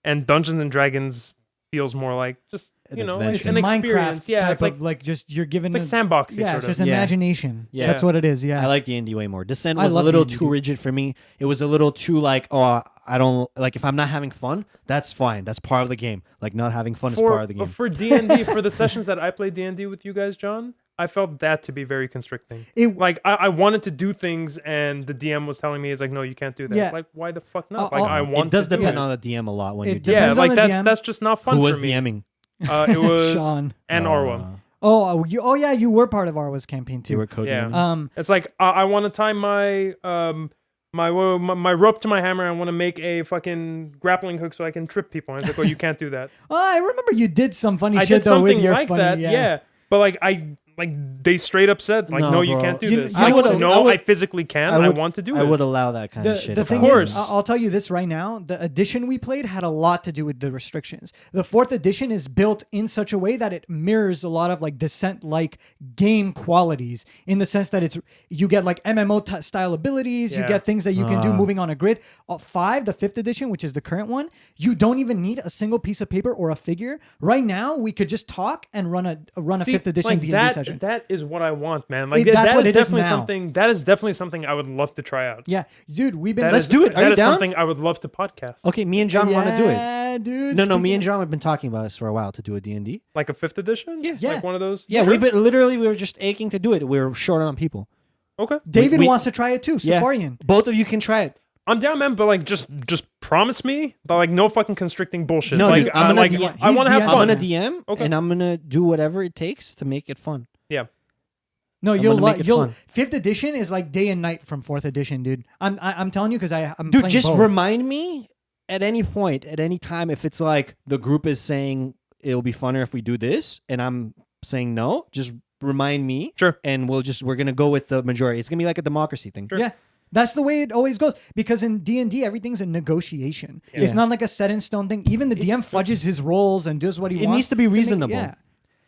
Speaker 1: and Dungeons and Dragons feels more like just like
Speaker 3: it's
Speaker 1: an
Speaker 3: Minecraft
Speaker 1: experience. Yeah,
Speaker 3: type of like just you're given
Speaker 1: it's like sandboxy.
Speaker 3: Yeah,
Speaker 1: sort
Speaker 3: it's
Speaker 1: of.
Speaker 3: just imagination. Yeah, that's what it is. Yeah,
Speaker 2: I like D&D way more. Descent
Speaker 3: I
Speaker 2: was a
Speaker 3: love
Speaker 2: little
Speaker 3: D&D.
Speaker 2: too rigid for me. It was a little too like, I don't like if I'm not having fun, that's fine. That's part of the game. Like not having fun is part of the game.
Speaker 1: For D&D, for the sessions that I played D&D with you guys, John, I felt that to be very constricting. I wanted to do things, and the DM was telling me, "It's like, no, you can't do that."
Speaker 3: Yeah.
Speaker 1: Like, why the fuck not? I want.
Speaker 2: It does
Speaker 1: to do
Speaker 2: depend
Speaker 1: it.
Speaker 2: on the DM a lot when
Speaker 3: It
Speaker 2: you do.
Speaker 3: depends on the DM.
Speaker 1: that's just not fun
Speaker 2: Who was
Speaker 1: for me.
Speaker 2: DMing?
Speaker 1: It was
Speaker 3: Sean
Speaker 1: and Arwa.
Speaker 3: Yeah, you were part of Arwa's campaign too.
Speaker 2: You were co-DMing.
Speaker 1: It's like I want to tie my my rope to my hammer. I want to make a fucking grappling hook so I can trip people. And it's like, oh, you can't do that.
Speaker 3: I remember you did some funny
Speaker 1: I
Speaker 3: shit
Speaker 1: did
Speaker 3: though with
Speaker 1: something
Speaker 3: your
Speaker 1: like
Speaker 3: funny.
Speaker 1: that. Yeah, but they straight up said like, no, you
Speaker 2: bro.
Speaker 1: can't do
Speaker 3: You-
Speaker 1: this.
Speaker 3: you
Speaker 1: Like,
Speaker 3: would've-
Speaker 1: no,
Speaker 2: I
Speaker 1: I physically can. I want to do it.
Speaker 2: I would allow that kind of shit.
Speaker 3: The
Speaker 2: if
Speaker 3: thing
Speaker 2: I was-
Speaker 3: is, I'll tell you this right now: the edition we played had a lot to do with the restrictions. The fourth edition is built in such a way that it mirrors a lot of like Descent-like game qualities, in the sense that you get like MMO style abilities, you get things that you can do moving on a grid. The fifth edition, which is the current one, you don't even need a single piece of paper or a figure. Right now, we could just talk and run a fifth edition
Speaker 1: like
Speaker 3: D&D session.
Speaker 1: That is what I want, man. Like
Speaker 3: That's
Speaker 1: that
Speaker 3: what
Speaker 1: is
Speaker 3: it is
Speaker 1: definitely
Speaker 3: now.
Speaker 1: something. That is definitely something I would love to try out.
Speaker 3: Yeah, dude, we've been.
Speaker 2: Let's do it. Are
Speaker 1: That
Speaker 2: you
Speaker 1: is
Speaker 2: down?
Speaker 1: something I would love to podcast.
Speaker 2: Okay, me and John want to do it.
Speaker 3: Yeah, dude.
Speaker 2: No, me
Speaker 3: speaking
Speaker 2: and John have been talking about this for a while to do a D&D.
Speaker 1: Like a fifth edition?
Speaker 3: Yeah.
Speaker 1: Like one of those?
Speaker 2: Yeah,
Speaker 1: Sure.
Speaker 2: we were just aching to do it. We were short on people.
Speaker 1: Okay.
Speaker 3: David
Speaker 2: we-
Speaker 3: wants to try it too.
Speaker 2: Yeah.
Speaker 3: Safarian.
Speaker 2: Both of you can try it.
Speaker 1: I'm down, man, but like just promise me, but like no fucking constricting bullshit.
Speaker 2: No,
Speaker 1: like,
Speaker 2: dude, I'm gonna
Speaker 1: like
Speaker 2: DM.
Speaker 1: I want to have
Speaker 3: He's
Speaker 1: fun.
Speaker 2: I'm gonna DM
Speaker 1: Okay.
Speaker 2: and I'm gonna do whatever it takes to make it fun.
Speaker 1: Yeah.
Speaker 3: No,
Speaker 2: I'm
Speaker 3: you'll
Speaker 2: gonna make it
Speaker 3: you'll
Speaker 2: fun.
Speaker 3: fifth edition is like day and night from fourth edition, dude. I'm telling you because I'm
Speaker 2: Dude,
Speaker 3: playing
Speaker 2: just
Speaker 3: both.
Speaker 2: remind me at any point, at any time, if it's like the group is saying it'll be funner if we do this, and I'm saying no, just remind me.
Speaker 1: Sure.
Speaker 2: And we're gonna go with the majority. It's gonna be like a democracy thing.
Speaker 1: Sure.
Speaker 3: Yeah. That's the way it always goes, because in D&D everything's a negotiation. It's not like a set in stone thing. Even the DM fudges his rolls and does what he
Speaker 2: It
Speaker 3: wants.
Speaker 2: needs to be reasonable.
Speaker 3: Yeah.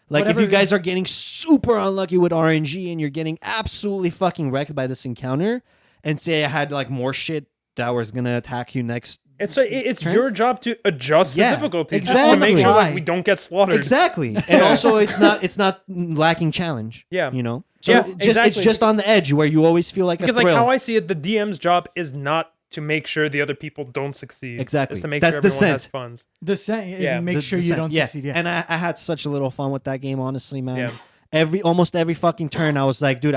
Speaker 2: Like
Speaker 3: Whatever
Speaker 2: if you
Speaker 3: it
Speaker 2: guys
Speaker 3: is.
Speaker 2: are getting super unlucky with RNG and you're getting absolutely fucking wrecked by this encounter, and say I had like more shit that was gonna attack you next.
Speaker 1: It's
Speaker 2: turn?
Speaker 1: your job to adjust
Speaker 2: Yeah,
Speaker 1: the difficulty just to
Speaker 2: exactly.
Speaker 1: make sure like,
Speaker 3: Right.
Speaker 1: we don't get slaughtered.
Speaker 2: Exactly. And also it's not lacking challenge.
Speaker 1: Yeah.
Speaker 2: You know? So
Speaker 1: Yeah,
Speaker 2: it's
Speaker 1: exactly.
Speaker 2: just on the edge where you always feel like
Speaker 1: Because
Speaker 2: a
Speaker 1: like
Speaker 2: thrill.
Speaker 1: how I see it, the DM's job is not to make sure the other people don't succeed.
Speaker 2: Exactly.
Speaker 1: It's to make
Speaker 2: That's
Speaker 1: sure everyone
Speaker 2: Descent.
Speaker 1: has fun.
Speaker 3: The set is
Speaker 1: Yeah.
Speaker 3: make
Speaker 2: The
Speaker 3: sure you
Speaker 2: descent.
Speaker 3: don't succeed. Yeah.
Speaker 2: And I had such a little fun with that game, honestly, man.
Speaker 1: Yeah.
Speaker 2: Almost every fucking turn I was like, dude,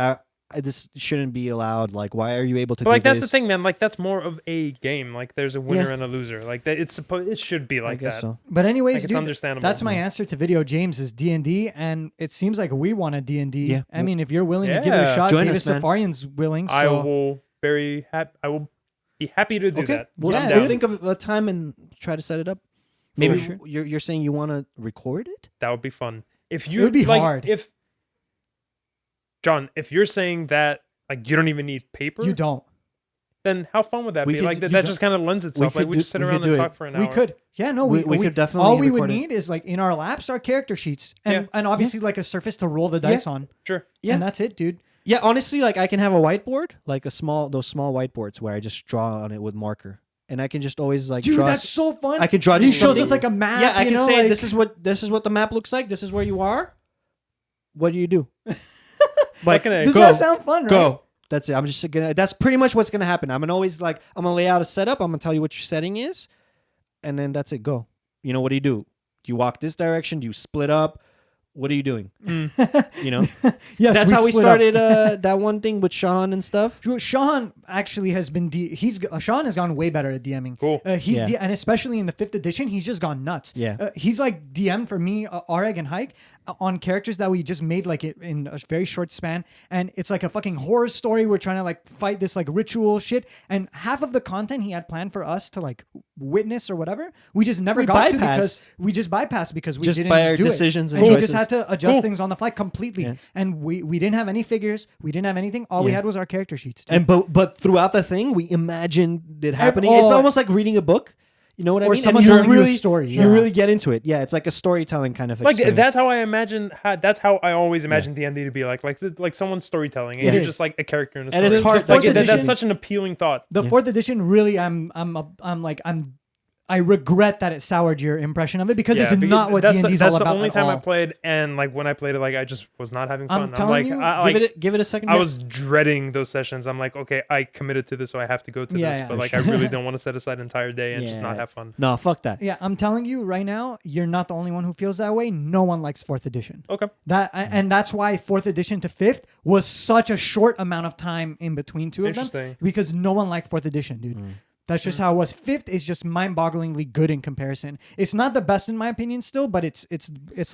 Speaker 2: this shouldn't be allowed. Like, why are you able to
Speaker 1: But
Speaker 2: do
Speaker 1: like that's the
Speaker 2: this?
Speaker 1: thing, man. Like that's more of a game. Like there's a winner
Speaker 2: Yeah.
Speaker 1: and a loser. Like that. It should be
Speaker 2: I
Speaker 1: like
Speaker 2: guess
Speaker 1: that.
Speaker 2: so.
Speaker 3: But anyways,
Speaker 1: Like, it's
Speaker 3: dude,
Speaker 1: understandable.
Speaker 3: that's my answer to Video James is D&D, and it seems like we want a D&D.
Speaker 2: Yeah.
Speaker 3: I mean, if you're willing to give it a
Speaker 1: Yeah.
Speaker 3: shot,
Speaker 2: Join
Speaker 3: David
Speaker 2: us, man.
Speaker 3: Safarian's willing. So
Speaker 1: I will be happy to do
Speaker 2: Okay.
Speaker 1: that.
Speaker 2: We'll,
Speaker 3: Yeah,
Speaker 2: we'll
Speaker 3: dude.
Speaker 2: think of a time and try to set it up. Maybe
Speaker 3: sure.
Speaker 2: you're saying you want to record it?
Speaker 1: That would be fun. If you
Speaker 3: It would be
Speaker 1: like,
Speaker 3: hard.
Speaker 1: If John, if you're saying that like you don't even need paper,
Speaker 3: you don't.
Speaker 1: then how fun would that
Speaker 2: We
Speaker 1: be?
Speaker 2: could-
Speaker 1: Like
Speaker 2: you
Speaker 1: that
Speaker 2: don't-
Speaker 1: just kind of lends itself.
Speaker 2: could
Speaker 1: Like we
Speaker 2: do-
Speaker 1: just sit
Speaker 2: we
Speaker 1: around
Speaker 2: could do
Speaker 1: and
Speaker 2: it.
Speaker 1: talk for an hour.
Speaker 3: We could. Yeah, no,
Speaker 2: We could definitely
Speaker 3: All we would
Speaker 2: record it.
Speaker 3: need is like in our laps, our character sheets, and
Speaker 1: Yeah.
Speaker 3: obviously like a surface to roll the dice on.
Speaker 1: Sure.
Speaker 2: Yeah.
Speaker 3: And that's it, dude.
Speaker 2: Yeah, honestly, like I can have a whiteboard, like those small whiteboards where I just draw on it with marker, and I can just always like
Speaker 3: Dude,
Speaker 2: draw.
Speaker 3: that's so fun.
Speaker 2: I could draw
Speaker 3: He
Speaker 2: just
Speaker 3: shows
Speaker 2: something-
Speaker 3: us like a map.
Speaker 2: Yeah, I
Speaker 3: you
Speaker 2: can
Speaker 3: know,
Speaker 2: say
Speaker 3: like,
Speaker 2: this is what the map looks like. This is where you are. What do you do?
Speaker 1: Fucking A.
Speaker 3: Does
Speaker 2: go,
Speaker 3: that sound fun, right?
Speaker 2: go. That's it. I'm just gonna. That's pretty much what's gonna happen. I'm gonna lay out a setup. I'm gonna tell you what your setting is, and then that's it. Go. You know, what do you do? Do you walk this direction? Do you split up? What are you doing? You know,
Speaker 3: Yes,
Speaker 2: that's
Speaker 3: we
Speaker 2: how we
Speaker 3: split up.
Speaker 2: started that one thing with Sean and stuff.
Speaker 3: Sean actually has been Sean has gone way better at DMing.
Speaker 1: Cool.
Speaker 3: He's and especially in the 5th edition, he's just gone nuts.
Speaker 2: Yeah.
Speaker 3: He's like DM for me, Areg and Hike on characters that we just made like in a very short span, and it's like a fucking horror story. We're trying to like fight this like ritual shit, and half of the content he had planned for us to like witness or whatever, we just never got to because we just bypassed because we
Speaker 2: Just
Speaker 3: didn't
Speaker 2: by our
Speaker 3: do
Speaker 2: decisions
Speaker 3: it.
Speaker 2: and
Speaker 3: we
Speaker 2: choices.
Speaker 3: just had to adjust
Speaker 1: Cool.
Speaker 3: things on the fly completely,
Speaker 2: Yeah.
Speaker 3: and we didn't have any figures, we didn't have anything. All we
Speaker 2: Yeah.
Speaker 3: had was our character sheets. dude.
Speaker 2: And but throughout the thing, we imagined it happening.
Speaker 3: oh.
Speaker 2: It's almost like reading a book. You know what I
Speaker 3: Or
Speaker 2: mean?
Speaker 3: someone
Speaker 2: And you
Speaker 3: telling you a
Speaker 2: really,
Speaker 3: story,
Speaker 2: You
Speaker 3: yeah.
Speaker 2: really get into it. Yeah, it's like a storytelling kind of
Speaker 1: Like
Speaker 2: experience.
Speaker 1: that's how I imagine. That's how I always imagine D&D to be like someone's storytelling, and
Speaker 2: Yeah.
Speaker 1: you're
Speaker 3: It
Speaker 1: just
Speaker 3: is.
Speaker 1: like a character in a
Speaker 2: And
Speaker 1: story.
Speaker 2: it's hard.
Speaker 3: The
Speaker 1: Like
Speaker 3: fourth
Speaker 1: that's
Speaker 3: edition-
Speaker 1: such an appealing thought.
Speaker 3: The 4th edition, really, I regret that it soured your impression of it because it's
Speaker 1: because
Speaker 3: not what
Speaker 1: that's
Speaker 3: D&D is
Speaker 1: that's
Speaker 3: all
Speaker 1: the
Speaker 3: about.
Speaker 1: only
Speaker 3: at
Speaker 1: time I
Speaker 3: all.
Speaker 1: played, and like when I played it, like I just was not having
Speaker 3: I'm
Speaker 1: fun.
Speaker 3: telling you,
Speaker 2: give it a second.
Speaker 1: I was dreading those sessions. I'm like, okay, I committed to this, so I have to go to
Speaker 3: Yeah,
Speaker 1: this.
Speaker 3: yeah.
Speaker 1: But like, I really don't want to set aside an entire day and just not
Speaker 2: Yeah.
Speaker 1: have fun.
Speaker 2: No, fuck that.
Speaker 3: Yeah, I'm telling you right now, you're not the only one who feels that way. No one likes 4th edition.
Speaker 1: Okay.
Speaker 3: And that's why 4th edition to 5th was such a short amount of time in between two of them
Speaker 1: Interesting.
Speaker 3: because no one liked 4th edition, dude. That's just how it was. 5th is just mind-bogglingly good in comparison. It's not the best in my opinion still, but it's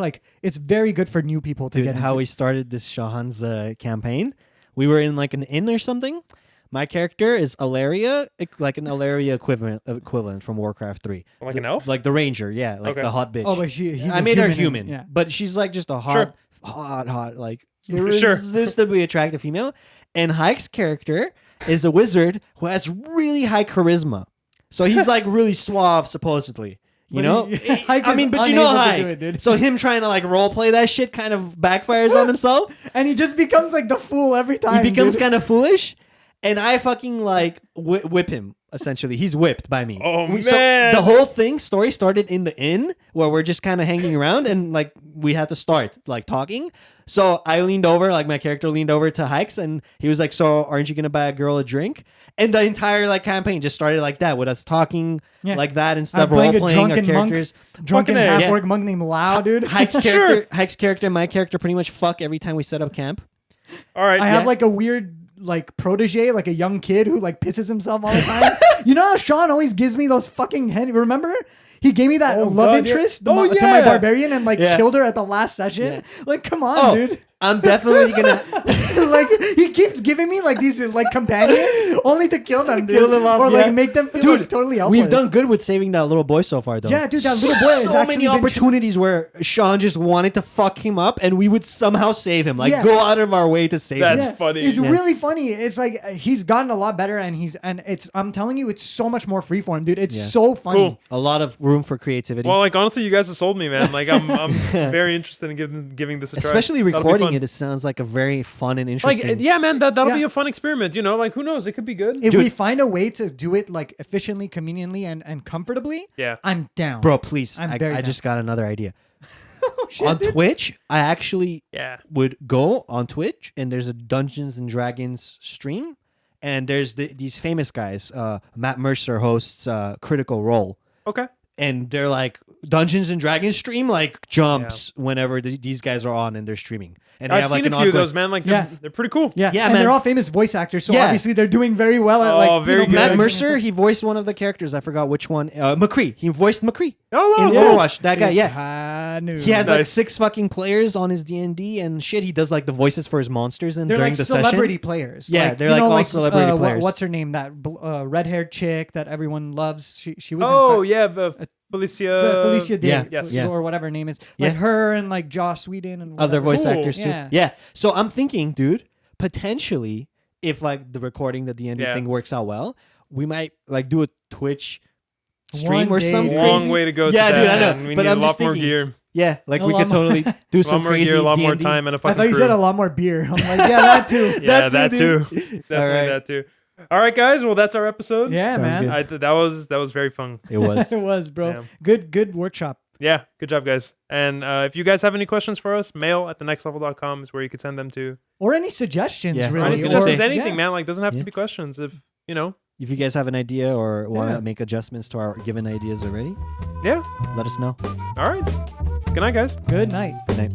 Speaker 3: like it's very good for new people to
Speaker 2: Dude,
Speaker 3: get
Speaker 2: how
Speaker 3: into.
Speaker 2: we started this Shahan's campaign. We were in like an inn or something. My character is Alaria, like an Alaria equivalent from Warcraft 3.
Speaker 1: Like an elf?
Speaker 2: Like the ranger, yeah, like
Speaker 1: Okay.
Speaker 2: the hot bitch.
Speaker 3: Oh, but he's
Speaker 2: I
Speaker 3: a
Speaker 2: made her
Speaker 3: human.
Speaker 2: human,
Speaker 3: Yeah.
Speaker 2: but she's like just a hot, like
Speaker 1: Sure.
Speaker 2: irresistibly attractive female. And Hike's character is a wizard who has really high charisma. So he's like really suave, supposedly. You
Speaker 3: But
Speaker 2: know?
Speaker 3: Hike
Speaker 2: I
Speaker 3: is
Speaker 2: mean, but you know
Speaker 3: unable to
Speaker 2: Hike.
Speaker 3: do it, dude.
Speaker 2: So him trying to like role play that shit kind of backfires on himself.
Speaker 3: And he just becomes like the fool every time.
Speaker 2: He becomes
Speaker 3: dude.
Speaker 2: kind of foolish. And I fucking like whip him. Essentially, he's whipped by me.
Speaker 1: Oh,
Speaker 2: So
Speaker 1: man.
Speaker 2: the whole story started in the inn where we're just kind of hanging around, and like we had to start like talking. So I leaned over, like my character leaned over to Hikes, and he was like, "So aren't you gonna buy a girl a drink?" And the entire like campaign just started like that, with us talking like that and
Speaker 3: I'm
Speaker 2: stuff,
Speaker 3: playing
Speaker 2: role
Speaker 3: a
Speaker 2: playing our
Speaker 3: drunken monk,
Speaker 2: characters.
Speaker 3: drunken
Speaker 1: Fucking A.
Speaker 3: half-orc monk named Lao, dude.
Speaker 2: Hike's character, and my character pretty much fuck every time we set up camp.
Speaker 1: All right.
Speaker 3: I have like a weird like protege, like a young kid who like pisses himself all the time. You know how Sean always gives me those fucking remember? He gave me that
Speaker 1: Oh,
Speaker 3: love
Speaker 1: God, yeah.
Speaker 3: interest
Speaker 1: Oh,
Speaker 3: to my
Speaker 1: yeah.
Speaker 3: barbarian and like
Speaker 2: Yeah.
Speaker 3: killed her at the last session. Like, come on,
Speaker 2: Oh,
Speaker 3: dude.
Speaker 2: I'm definitely gonna.
Speaker 3: Like he keeps giving me like these like companions only to kill them, dude.
Speaker 2: Kill them off,
Speaker 3: or
Speaker 2: yeah.
Speaker 3: like make them feel
Speaker 2: Dude,
Speaker 3: like totally helpless.
Speaker 2: We've done good with saving that little boy so far, though.
Speaker 3: Yeah, dude, that little boy has
Speaker 2: so
Speaker 3: actually
Speaker 2: many
Speaker 3: been
Speaker 2: opportunities where Sean just wanted to fuck him up, and we would somehow save him. Like
Speaker 3: Yeah.
Speaker 2: go out of our way to save him.
Speaker 1: That's funny.
Speaker 3: It's
Speaker 1: Yeah.
Speaker 3: really funny. It's like he's gotten a lot better, and I'm telling you, it's so much more freeform, dude. It's
Speaker 2: Yeah.
Speaker 3: so funny.
Speaker 1: Cool.
Speaker 2: A lot of room for creativity.
Speaker 1: Well, like honestly, you guys have sold me, man. Like I'm very interested in giving this a try.
Speaker 2: Especially
Speaker 1: That'll be
Speaker 2: recording
Speaker 1: fun.
Speaker 2: it, it sounds like a very fun and
Speaker 1: Like
Speaker 2: interesting.
Speaker 1: yeah, man, that'll
Speaker 3: Yeah.
Speaker 1: be a fun experiment. You know, like who knows? It could be good.
Speaker 3: If
Speaker 2: Dude.
Speaker 3: we find a way to do it like efficiently, conveniently, and comfortably,
Speaker 1: Yeah.
Speaker 3: I'm down.
Speaker 2: Bro, please.
Speaker 3: I'm
Speaker 2: I
Speaker 3: very
Speaker 2: just got another idea.
Speaker 3: Oh, shit,
Speaker 2: On
Speaker 3: dude.
Speaker 2: Twitch, I actually
Speaker 1: Yeah.
Speaker 2: would go on Twitch, and there's a Dungeons and Dragons stream, and there's these famous guys. Matt Mercer hosts Critical Role,
Speaker 1: Okay.
Speaker 2: and they're like Dungeons and Dragons stream like jumps whenever these guys are on and they're streaming. And they
Speaker 1: I've
Speaker 2: have
Speaker 1: seen
Speaker 2: like
Speaker 1: a
Speaker 2: an
Speaker 1: few of
Speaker 2: awkward-
Speaker 1: those, man. Like
Speaker 3: Yeah.
Speaker 1: they're pretty cool.
Speaker 3: Yeah,
Speaker 2: Yeah,
Speaker 3: and
Speaker 2: man.
Speaker 3: they're all famous voice actors, so
Speaker 2: Yeah.
Speaker 3: obviously they're doing very well at
Speaker 1: Oh,
Speaker 3: like
Speaker 1: very good.
Speaker 2: Matt
Speaker 1: Like-
Speaker 2: Mercer, he voiced one of the characters. I forgot which one. McCree. He voiced McCree
Speaker 1: Oh,
Speaker 2: in
Speaker 1: wow, cool.
Speaker 2: Overwatch. That guy, yeah.
Speaker 3: I knew.
Speaker 2: He has like
Speaker 1: Nice.
Speaker 2: 6 fucking players on his D&D and shit. He does like the voices for his monsters and
Speaker 3: They're
Speaker 2: during
Speaker 3: like
Speaker 2: the
Speaker 3: celebrity
Speaker 2: session.
Speaker 3: players.
Speaker 2: Yeah, they're like all celebrity players.
Speaker 3: What's her name? That red-haired chick that everyone loves. She was.
Speaker 1: Oh
Speaker 3: in
Speaker 1: yeah, Felicia.
Speaker 3: Felicia Day,
Speaker 2: yeah,
Speaker 1: yes.
Speaker 2: yeah.
Speaker 3: or whatever her name is.
Speaker 2: Yeah.
Speaker 3: Like her and like Joss Whedon and
Speaker 2: Other
Speaker 3: whatever.
Speaker 2: voice
Speaker 1: Cool.
Speaker 2: actors too.
Speaker 3: Yeah.
Speaker 2: Yeah. So I'm thinking, dude, potentially if like the recording, the D&D
Speaker 1: Yeah.
Speaker 2: thing works out well, we might like do a Twitch stream
Speaker 3: One
Speaker 2: or
Speaker 3: day,
Speaker 2: some
Speaker 3: dude.
Speaker 1: Long
Speaker 2: crazy.
Speaker 1: way to go.
Speaker 2: Yeah,
Speaker 1: to
Speaker 2: dude,
Speaker 1: that,
Speaker 2: I know.
Speaker 1: man. We
Speaker 2: But
Speaker 1: need
Speaker 2: I'm
Speaker 1: a lot
Speaker 2: just
Speaker 1: more
Speaker 2: thinking-
Speaker 1: gear.
Speaker 2: Yeah, like
Speaker 3: A
Speaker 2: we
Speaker 3: lot
Speaker 2: could
Speaker 3: more-
Speaker 2: totally do
Speaker 1: A lot
Speaker 2: some
Speaker 1: more
Speaker 2: crazy
Speaker 1: gear, a lot more
Speaker 2: D&D.
Speaker 1: time, and a
Speaker 3: I
Speaker 1: fucking
Speaker 3: thought you
Speaker 1: crew.
Speaker 3: said a lot more beer. I'm like, yeah, that too.
Speaker 1: Yeah,
Speaker 2: That
Speaker 1: that
Speaker 2: too,
Speaker 1: too.
Speaker 2: dude.
Speaker 1: Definitely
Speaker 2: All right.
Speaker 1: that too. All right, guys. Well, that's our episode.
Speaker 3: Yeah,
Speaker 2: Sounds
Speaker 3: man.
Speaker 2: good.
Speaker 1: That was very fun.
Speaker 2: It was.
Speaker 3: It was, bro.
Speaker 1: Yeah.
Speaker 3: Good workshop.
Speaker 1: Yeah, good job, guys. And if you guys have any questions for us, mail@thenextlevel.com is where you could send them to.
Speaker 3: Or any suggestions,
Speaker 2: Yeah, I
Speaker 3: really.
Speaker 2: was gonna
Speaker 3: or,
Speaker 2: say-
Speaker 1: If anything,
Speaker 3: yeah.
Speaker 1: man, like doesn't have
Speaker 2: Yeah.
Speaker 1: to be questions. If you know,
Speaker 2: If you guys have an idea or want
Speaker 3: Yeah.
Speaker 2: to make adjustments to our given ideas already,
Speaker 1: yeah.
Speaker 2: let us know.
Speaker 1: All right. Good night, guys.
Speaker 3: Good night.
Speaker 2: Good night.